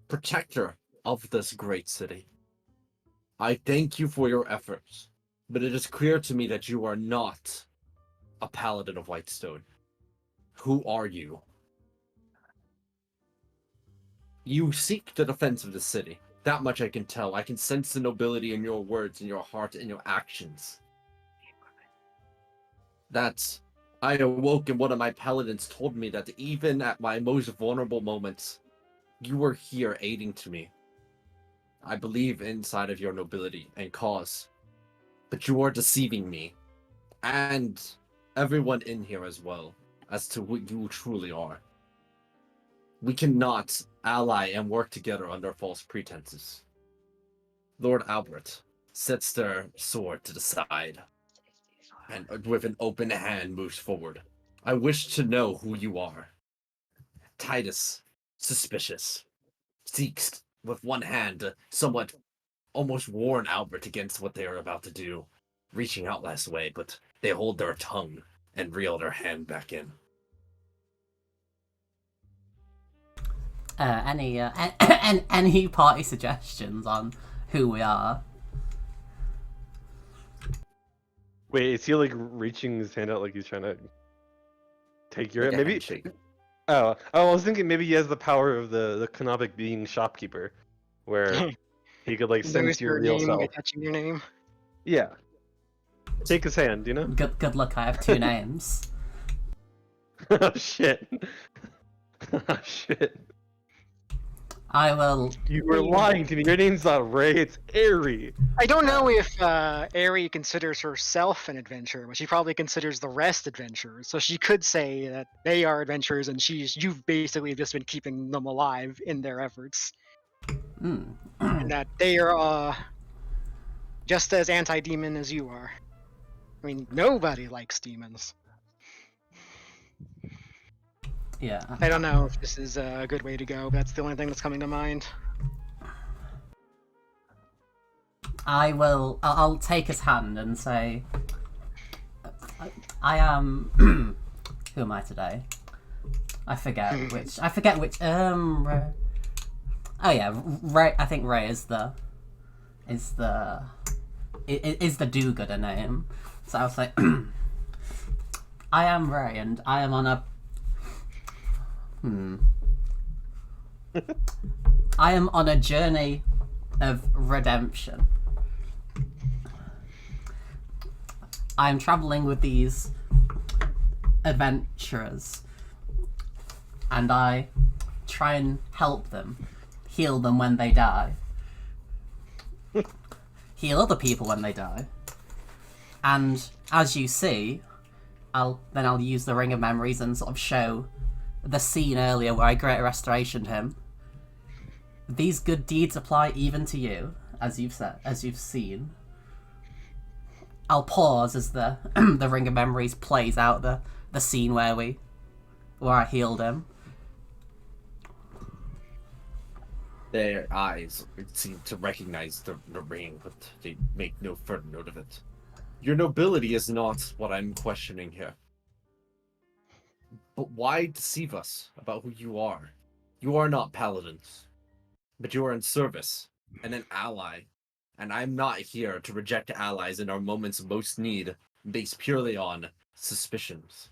protector of this great city, I thank you for your efforts, but it is clear to me that you are not a paladin of Whitestone. Who are you? You seek the defense of the city. That much I can tell. I can sense the nobility in your words, in your heart, in your actions. That I awoke and one of my paladins told me that even at my most vulnerable moments, you were here aiding to me. I believe inside of your nobility and cause, but you are deceiving me and everyone in here as well as to what you truly are. We cannot ally and work together under false pretenses. Lord Albert sets their sword to the side and with an open hand moves forward. I wish to know who you are. Titus, suspicious, seeks with one hand to somewhat almost warn Albert against what they are about to do, reaching out last way, but they hold their tongue and reel their hand back in. Any party suggestions on who we are? Wait, is he like reaching his hand out like he's trying to take your Like a maybe? handshake. Oh, I was thinking maybe he has the power of the Canopic being shopkeeper, where he could like sense Knows your your real name by self. touching your name. Yeah. Take his hand, you know? Good luck. I have two names. Oh shit. Oh shit. I will. You were lying to me. Your name's not Ray, it's Airy. I don't know if Aerie considers herself an adventurer, but she probably considers the rest adventurers. So she could say that they are adventurers, and you've basically just been keeping them alive in their efforts, Mm. and that they are just as anti-demon as you are. I mean, nobody likes demons. Yeah. I don't know if this is a good way to go, but that's the only thing that's coming to mind. I will. I'll take his hand and say, "I am. Who am I today? I forget which. Ray. Oh yeah, Ray. I think Ray is the do-gooder name. So I'll say, I am Ray, and I am on a. I am on a journey of redemption. I'm traveling with these adventurers, and I try and help them, heal them when they die, heal other people when they die, and as you see, I'll use the Ring of Memories and sort of show the scene earlier where I Great Restorationed him. These good deeds apply even to you, as you've seen. I'll pause as the the Ring of Memories plays out the scene where I healed him. Their eyes seem to recognize the ring, but they make no further note of it. Your nobility is not what I'm questioning here. But why deceive us about who you are? You are not paladins, but you are in service and an ally. And I'm not here to reject allies in our moments of most need based purely on suspicions.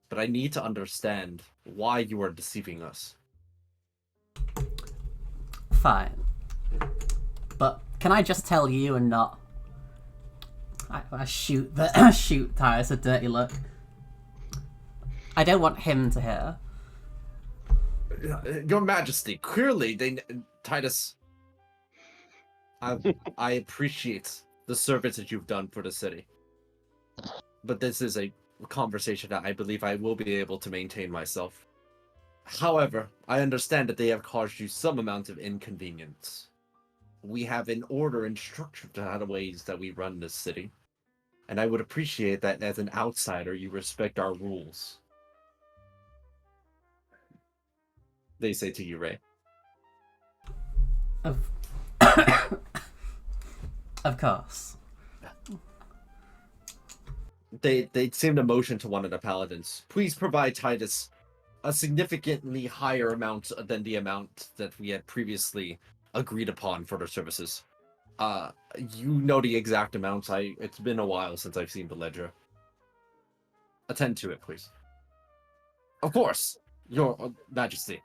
But I need to understand why you are deceiving us. Fine. But can I just tell you and not... I shoot Titus a dirty look. I don't want him to hear. Your Majesty, clearly Titus... I appreciate the service that you've done for the city. But this is a conversation that I believe I will be able to maintain myself. However, I understand that they have caused you some amount of inconvenience. We have an order and structure to how the ways that we run this city. And I would appreciate that as an outsider you respect our rules. They say to you, Ray. Of course. They seem to motion to one of the paladins. Please provide Titus a significantly higher amount than the amount that we had previously agreed upon for their services. You know the exact amounts. It's been a while since I've seen the ledger. Attend to it, please. Of course, Your Majesty.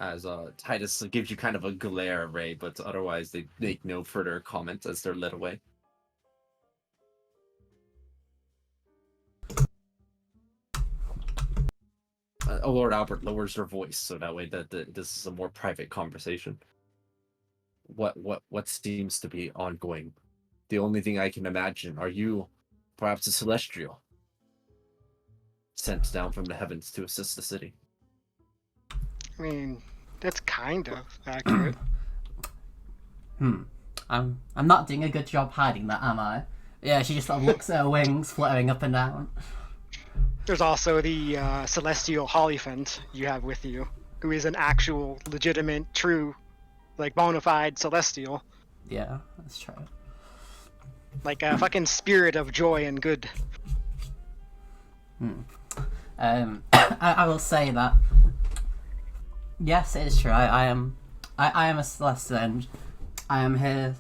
As Titus gives you kind of a glare, Ray, but otherwise they make no further comment as they're led away. Lord Albert lowers her voice so that way that this is a more private conversation. What seems to be ongoing? The only thing I can imagine, are you perhaps a celestial sent down from the heavens to assist the city? I mean, that's kind of accurate. I'm not doing a good job hiding that, am I? Yeah, she just sort of looks at her wings fluttering up and down. There's also the celestial Hollyphant you have with you, who is an actual, legitimate, true, like, bona fide celestial. Yeah, that's true. Like a fucking spirit of joy and good. I will say that. Yes, it is true. I am a celestial, and I am here.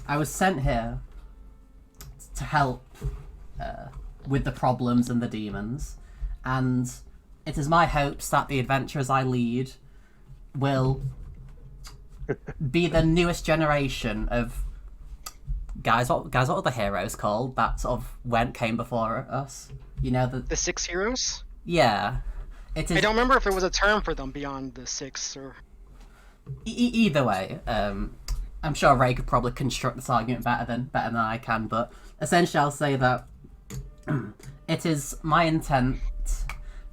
I was sent here to help with the problems and the demons, and it is my hopes that the adventurers I lead will be the newest generation of guys. What are the heroes called that sort of came before us? You know, The 6 heroes? yeah. It is. I don't remember if there was a term for them beyond the 6 or. Either way, I'm sure Ray could probably construct this argument better than I can, but essentially I'll say that it is my intent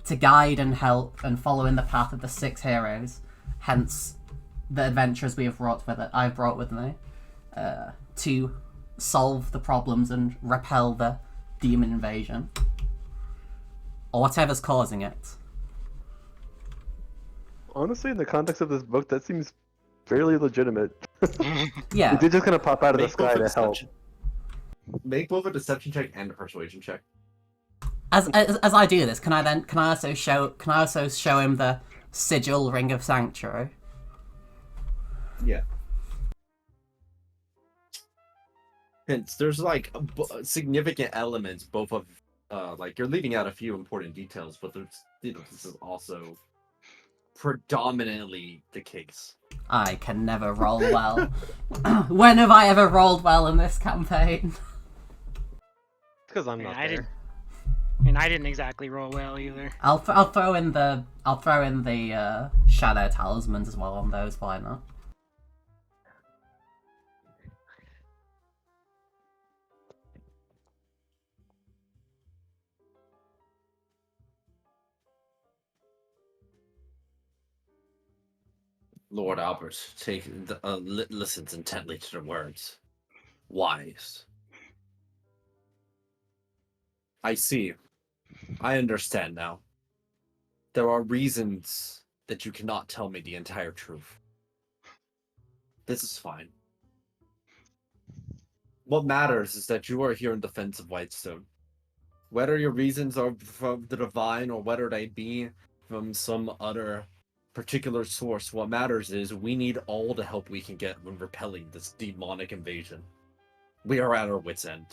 to guide and help and follow in the path of the 6 heroes, hence the adventurers I've brought with me, to solve the problems and repel the demon invasion, or whatever's causing it. Honestly, in the context of this book, that seems fairly legitimate. Yeah. They just kind of pop out of the Make both sky a to help. deception- Make both a deception check and a persuasion check. As I do this, can I also show him the sigil ring of sanctuary? Yeah. Hence, there's like significant elements, both of like you're leaving out a few important details, but there's this is also predominantly the case. I can never roll well. When have I ever rolled well in this campaign? because I'm Yeah, not I there. didn't. And I didn't exactly roll well either. I'll throw in the shadow talismans as well on those. Why not? Lord Albert listens intently to the words. Wise. I see. I understand now. There are reasons that you cannot tell me the entire truth. This is fine. What matters is that you are here in defense of Whitestone. Whether your reasons are from the divine or whether they be from some other particular source, what matters is we need all the help we can get when repelling this demonic invasion. We are at our wits' end.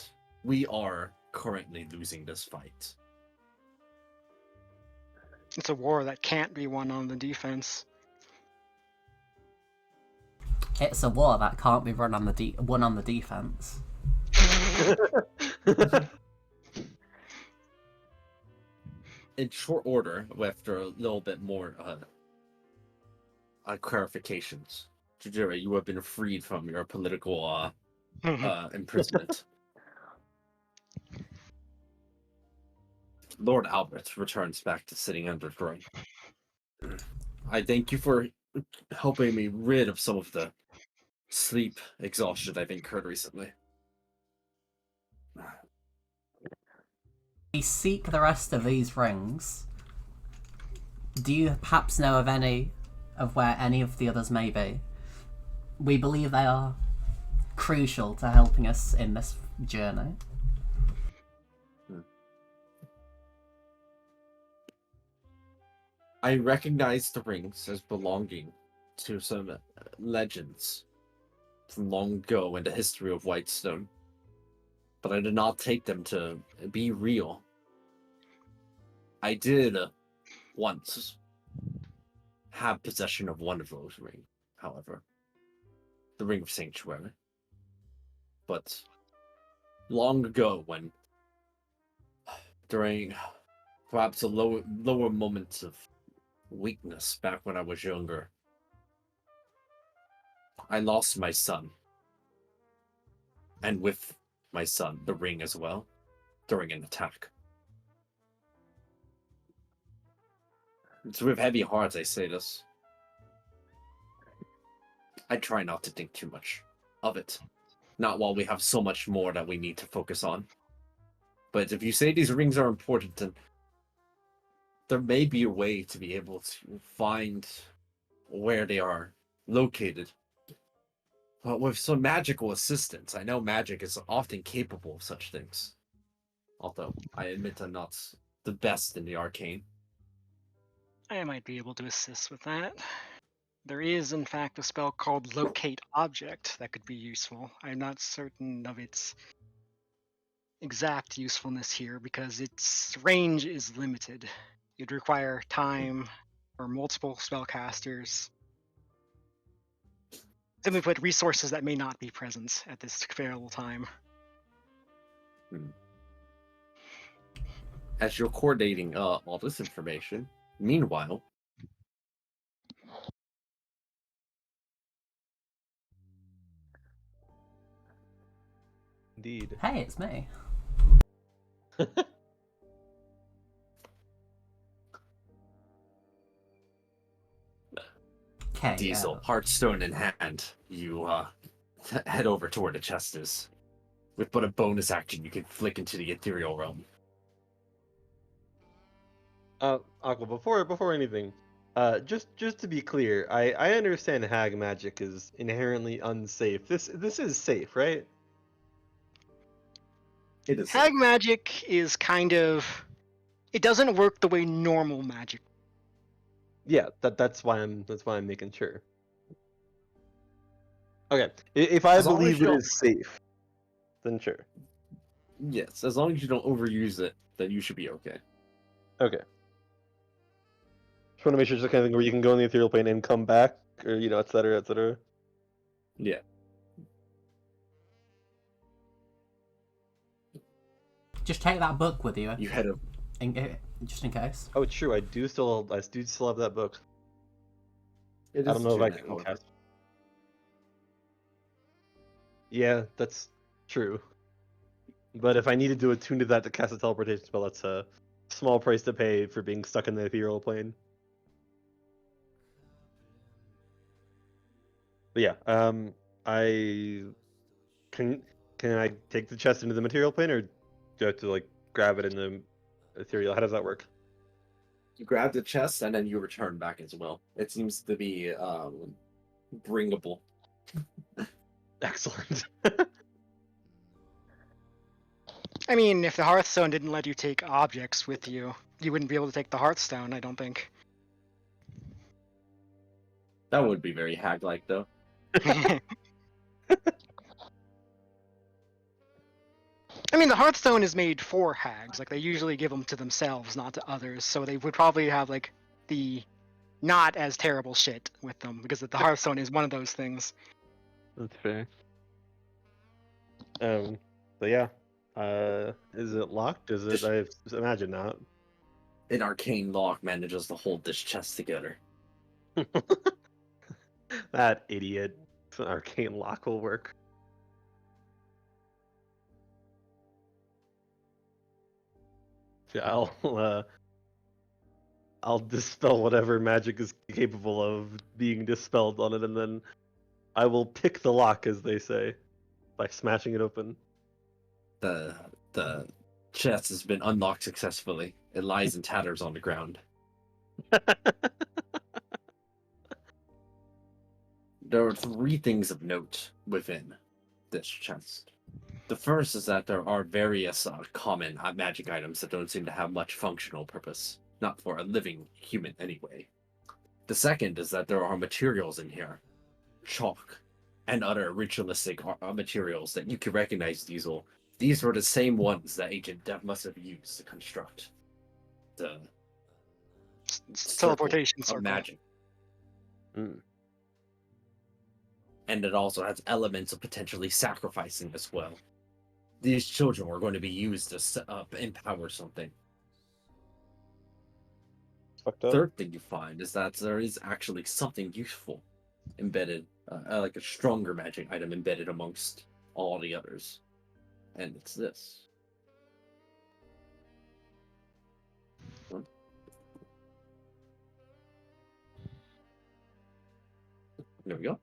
We are currently losing this fight. It's a war that can't be won on the defense. It's a war that can't be won on the defense. In short order, after a little bit more clarifications, Jujira, you have been freed from your political imprisonment. Lord Albert returns back to sitting under throne. I thank you for helping me rid of some of the sleep exhaustion I've incurred recently. We seek the rest of these rings. Do you perhaps know of any of where any of the others may be? We believe they are crucial to helping us in this journey. I recognize the rings as belonging to some legends from long ago in the history of Whitestone, but I did not take them to be real. I did once have possession of one of those rings, however, the Ring of Sanctuary. But long ago, when during perhaps a lower moments of weakness back when I was younger, I lost my son. And with my son, the ring as well, during an attack. It's with heavy hearts I say this. I try not to think too much of it. Not while we have so much more that we need to focus on. But if you say these rings are important, then there may be a way to be able to find where they are located. But with some magical assistance, I know magic is often capable of such things. Although, I admit I'm not the best in the arcane. I might be able to assist with that. There is, in fact, a spell called Locate Object that could be useful. I'm not certain of its exact usefulness here because its range is limited. You'd require time or multiple spellcasters. Simply put, resources that may not be present at this available time. As you're coordinating all this information, meanwhile, Indeed. Hey, it's me. Okay. Diesel, Heartstone in hand, you head over to where the chest is. With but a bonus action, you can flick into the ethereal realm. Aqua, before anything, just to be clear, I understand hag magic is inherently unsafe. This is safe, right? It is. Hag magic is kind of... It doesn't work the way normal magic. Yeah, that's why I'm making sure. Okay, if I As long as believe you it don't- is safe, then sure. Yes, as long as you don't overuse it, then you should be okay. Okay. Just want to make sure it's the kind of thing where you can go in the ethereal plane and come back, or et cetera, et cetera. Yeah. just take that book with you, You head up. just in case. Oh, true. I do still have that book. It I is don't know if I genetic, can however. cast. Yeah, that's true. But if I needed to attune to that to cast a teleportation spell, that's a small price to pay for being stuck in the ethereal plane. But yeah, I can I take the chest into the material plane, or do I have to like grab it in the ethereal? How does that work? You grab the chest and then you return back as well. It seems to be bringable. Excellent. I mean, if the Hearthstone didn't let you take objects with you, you wouldn't be able to take the Hearthstone, I don't think. That would be very hag-like, though. I mean, the Hearthstone is made for hags. Like, they usually give them to themselves, not to others. So they would probably have, like, the not as terrible shit with them, because the Hearthstone is one of those things. That's fair. But yeah. Is it locked? Is it? I imagine not. An arcane lock manages to hold this chest together. That idiot. Arcane lock will work. Yeah, I'll dispel whatever magic is capable of being dispelled on it, and then I will pick the lock, as they say, by smashing it open. The chest has been unlocked successfully. It lies in tatters on the ground. There are 3 things of note within this chest. The first is that there are various common magic items that don't seem to have much functional purpose. Not for a living human, anyway. The second is that there are materials in here. Chalk and other ritualistic materials that you can recognize, Diesel. These were the same ones that Agent Death must have used to construct the Teleportation of circle. magic. Mm. And it also has elements of potentially sacrificing as well. These children were going to be used to set up, empower something. Fucked up. Third thing you find is that there is actually something useful embedded, like a stronger magic item embedded amongst all the others. And it's this. There we go.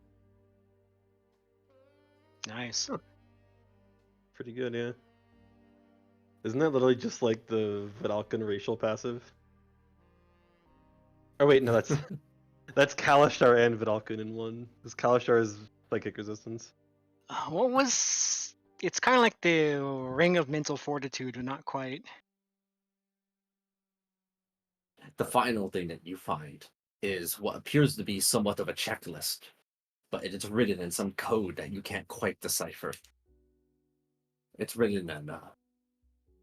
Nice. Pretty good, yeah. Isn't that literally just like the Vidalcan racial passive? Oh wait, no, that's Kalashtar and Vidalcan in one. Because Kalashtar is psychic resistance. What was... It's kind of like the Ring of Mental Fortitude, but not quite. The final thing that you find is what appears to be somewhat of a checklist, but it is written in some code that you can't quite decipher. It's written and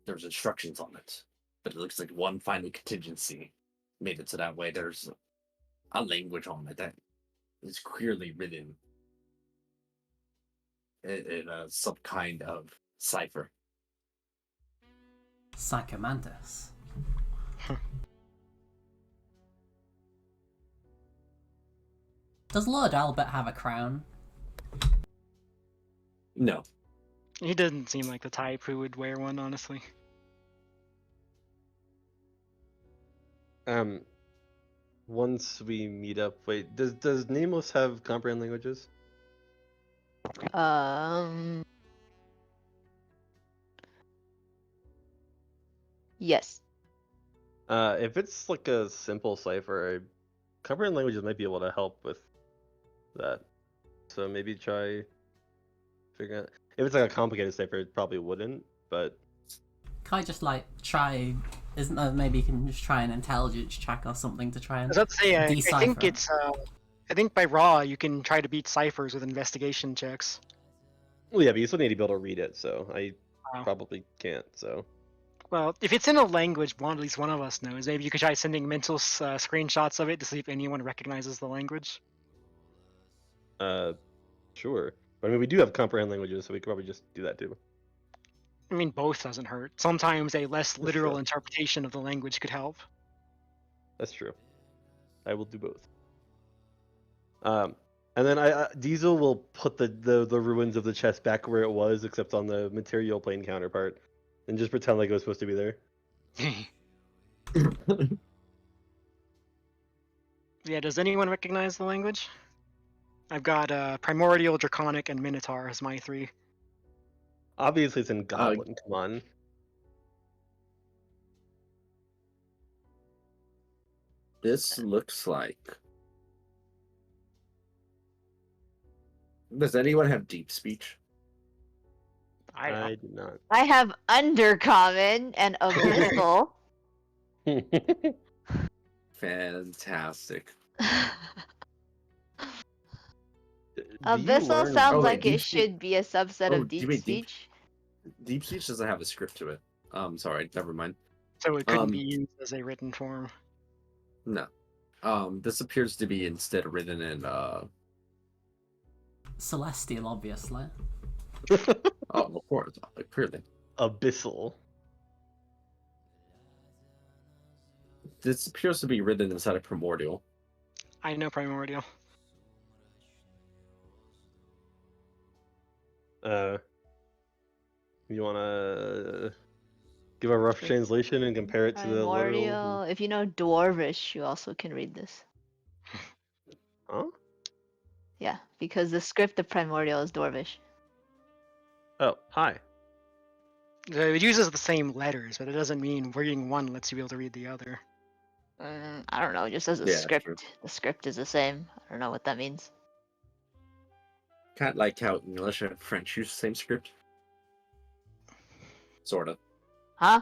there's instructions on it, but it looks like one final contingency made it so that way there's a language on it that is clearly written in some kind of cipher. Psychomantis. Does Lord Albert have a crown? No. He doesn't seem like the type who would wear one, honestly. Once we meet up, wait, does Nameless have comprehend languages? Yes. If it's like a simple cipher, comprehend languages might be able to help with that. So maybe try figuring out. If it's like a complicated cipher, it probably wouldn't. But Can I just like try? Isn't there maybe you can just try an intelligence check or something to try and Let's say I decipher? think it's I think by raw you can try to beat ciphers with investigation checks. well, yeah, but you still need to be able to read it. So I Wow. probably can't. So Well, if it's in a language at least one of us knows, maybe you could try sending mental screenshots of it to see if anyone recognizes the language. sure. But I mean, we do have comprehend languages, so we could probably just do that too. I mean, both doesn't hurt. Sometimes a less literal true. interpretation of the language could help. That's true. I will do both. And then Diesel will put the ruins of the chest back where it was, except on the material plane counterpart, and just pretend like it was supposed to be there. Yeah, does anyone recognize the language? I've got Primordial, Draconic, and Minotaur as my 3. Obviously, it's in Goblin. Come on. This looks like. Does anyone have deep speech? I I did not. I have Undercommon and Abyssal. Fantastic. Abyssal sounds Oh, wait, like it deep speech- should be a subset Oh, of do you deep mean speech. Deep speech doesn't have a script to it. Sorry, never mind. So it couldn't be Um, used as a written form. No. This appears to be instead written in Celestial, obviously. oh, of course, clearly. Abyssal. This appears to be written inside of Primordial. I know Primordial. You wanna give a rough translation and compare it to the literal? Primordial. If you know Dwarvish, you also can read this. Huh? Yeah, because the script of Primordial is Dwarvish. Oh, hi. It uses the same letters, but it doesn't mean reading one lets you be able to read the other. I don't know, just as a Yeah, script. true. The script is the same. I don't know what that means. Kind of like how English and French use the same script. Sort of. Huh?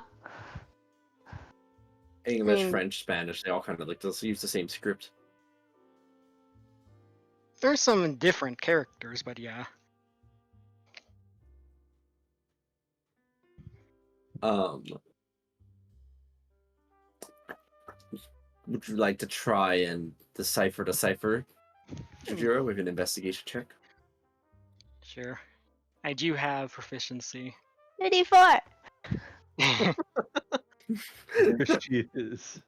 English, mean- French, Spanish, they all kind of like use the same script. There's some different characters, but yeah. Would you like to try and decipher Jujiro with an investigation check? Sure. I do have proficiency. 34! She is.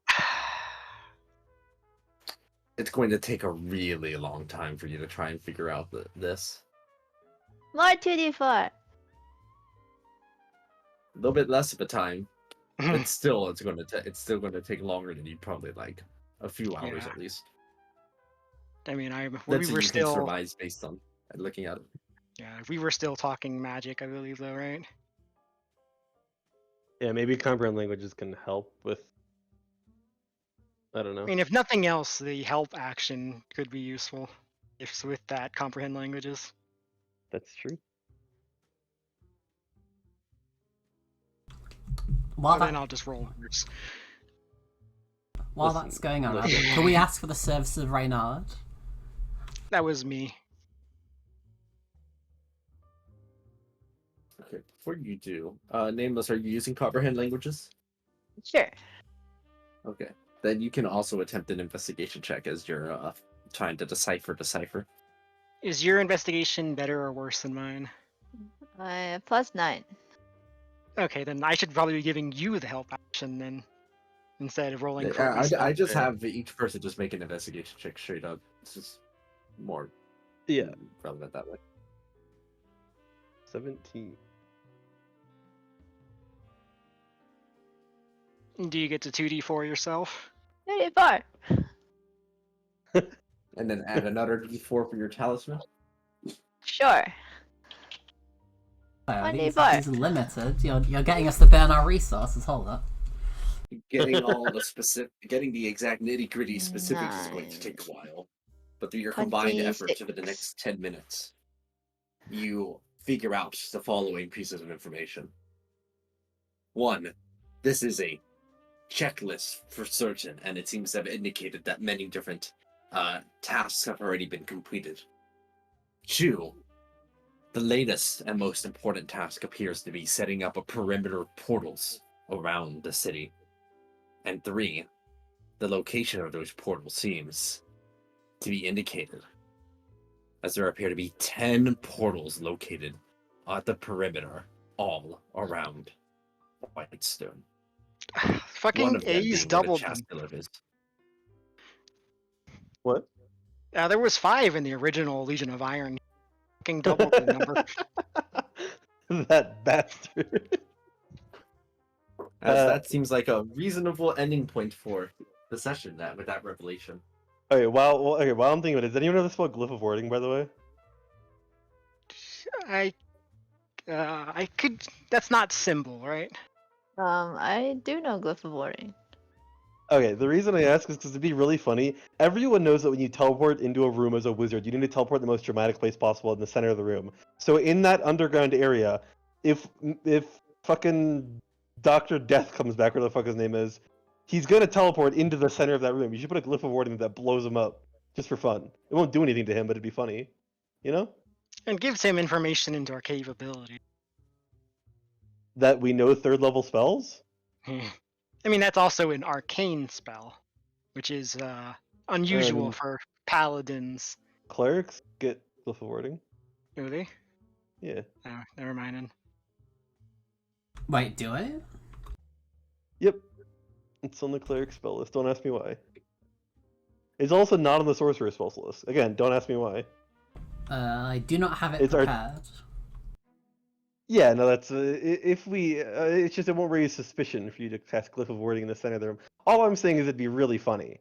It's going to take a really long time for you to try and figure out this. More 2d4! A little bit less of a time, but still, it's still going to take longer than you'd probably like. A few hours Yeah. at least. I mean, we That's were what you still. can surmise based on looking at it. Yeah, we were still talking magic, I believe, though, right? Yeah, maybe comprehend languages can help with. I don't know. I mean, if nothing else, the help action could be useful. If with that, comprehend languages. That's true. While, But then that, I'll just roll numbers. while Listen, that's going on, listen. can we ask for the services of Reynard? That was me. Okay, before you do, Nameless, are you using comprehend languages? Sure. Okay, then you can also attempt an investigation check as you're trying to decipher. Is your investigation better or worse than mine? +9. Okay, then I should probably be giving you the help action then, instead of rolling for I wisdom. just Yeah. have each person just make an investigation check straight up. It's just more Yeah. relevant that way. 17. Do you get to 2d4 yourself? 34! And then add another d4 for your talisman. Sure. Oh, these 24. are limited. You're getting us to burn our resources. Hold up. Getting all the getting the exact nitty gritty specifics is going to take a while. But through your combined efforts over the 26. next 10 minutes, you figure out the following pieces of information. 1, this is a checklist for certain, and it seems to have indicated that many different tasks have already been completed. 2, the latest and most important task appears to be setting up a perimeter of portals around the city. And 3, the location of those portals seems to be indicated, as there appear to be 10 portals located at the perimeter all around Whitestone. One Fucking of them A's being what a doubled them. chasculative is. What? There was 5 in the original Legion of Iron. Fucking doubled the number. That bastard. As that seems like a reasonable ending point for the session. That with that revelation. Okay, while I'm thinking about it, does anyone know this about Glyph of Warding, by the way? I could. That's not symbol, right? I do know Glyph of Warding. Okay, the reason I ask is because it'd be really funny. Everyone knows that when you teleport into a room as a wizard, you need to teleport in the most dramatic place possible in the center of the room. So in that underground area, if fucking Dr. Death comes back, whatever the fuck his name is, he's gonna teleport into the center of that room. You should put a Glyph of Warding that blows him up, just for fun. It won't do anything to him, but it'd be funny. You know? And gives him information into our capability. That we know third level spells? I mean, that's also an arcane spell, which is unusual for paladins. Clerics get Glyph of Warding. Do they? Yeah. Oh, never mind. Then. Wait, do it? Yep. It's on the cleric spell list. Don't ask me why. It's also not on the sorcerer spell list. Again, don't ask me why. I do not have it It's prepared. Yeah, no, that's if we. It's just it won't raise suspicion for you to cast Glyph of Warding in the center of the room. All I'm saying is it'd be really funny.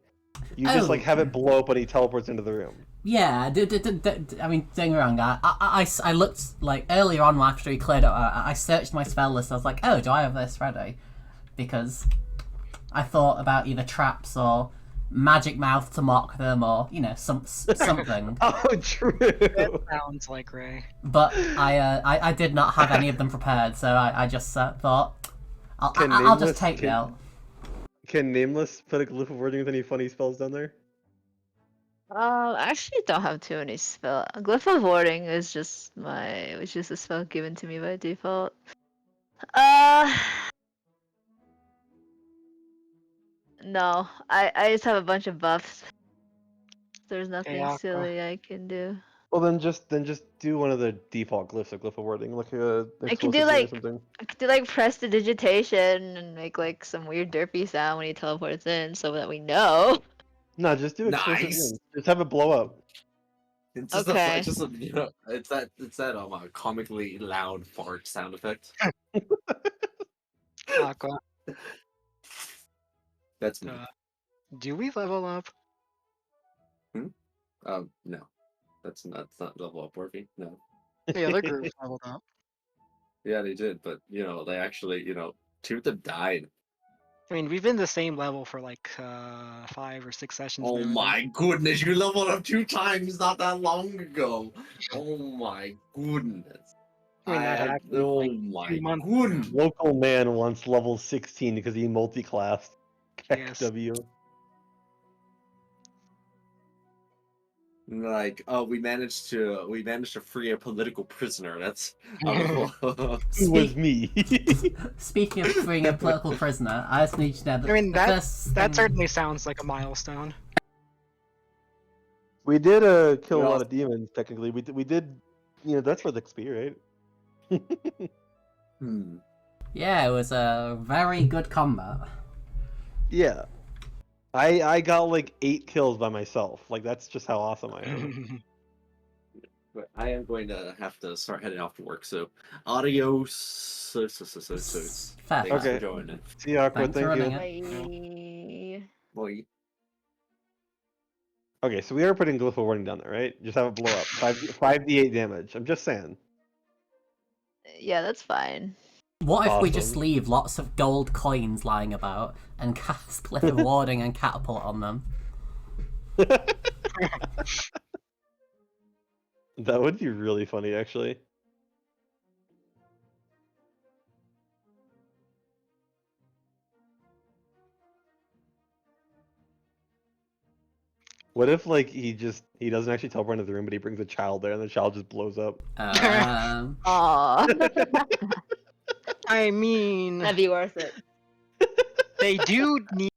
You just like have it blow up when he teleports into the room. Yeah, I mean, don't get me wrong. I looked like earlier on after he cleared it. I searched my spell list. I was like, oh, do I have this ready? Because I thought about either traps or magic mouth to mock them, or something. Oh, true. That sounds like Ray. But I did not have any of them prepared, so I just thought I'll just Nameless- take it out. Can Nameless put a Glyph of Warding with any funny spells down there? I actually don't have too many spell. Glyph of Warding is just a spell given to me by default. No, I just have a bunch of buffs. There's nothing Aqua. silly I can do. Well, then just do one of the default glyphs of Glyph of Warding, like a I could do explosive thing or like something. prestidigitation and make like some weird derpy sound when he teleports in, so that we know. No, just do explosive Nice. thing. Just have it blow up. It's just Okay. it's that comically loud fart sound effect. Aqua. That's me. Do we level up? No, that's not level up working. No. The other group leveled up. Yeah, they did, but they actually, two of them died. I mean, we've been the same level for like 5 or 6 sessions. Oh now, I think. my goodness, you leveled up 2 times not that long ago. Oh my goodness. I mean, that happened, oh like, my 2 months goodness. Local man wants level 16 because he multi-classed. Yes. W. Like, oh, we managed to free a political prisoner. That's It was me. Speaking of freeing a political prisoner, I just need to know that I mean, the that first thing... certainly sounds like a milestone. We did kill a Well- lot of demons. Technically, we did. That's for the XP, right? Yeah, it was a very good combat. Yeah. I got like 8 kills by myself. Like that's just how awesome I am. But I am going to have to start heading off to work. So, adios. Fair. Thanks Okay. for joining. See you, Aqua. Thanks for Thank you. running Bye. Boy. Okay, so we are putting Glyph of Warding down there, right? Just have it blow up. 5d8 damage. I'm just saying. Yeah, that's fine. What if we just Awesome. leave lots of gold coins lying about and cast Glyph of Warding and Catapult on them? That would be really funny, actually. What if like he doesn't actually teleport into the room, but he brings a child there, and the child just blows up? Aw. I mean, That'd be worth it. they do need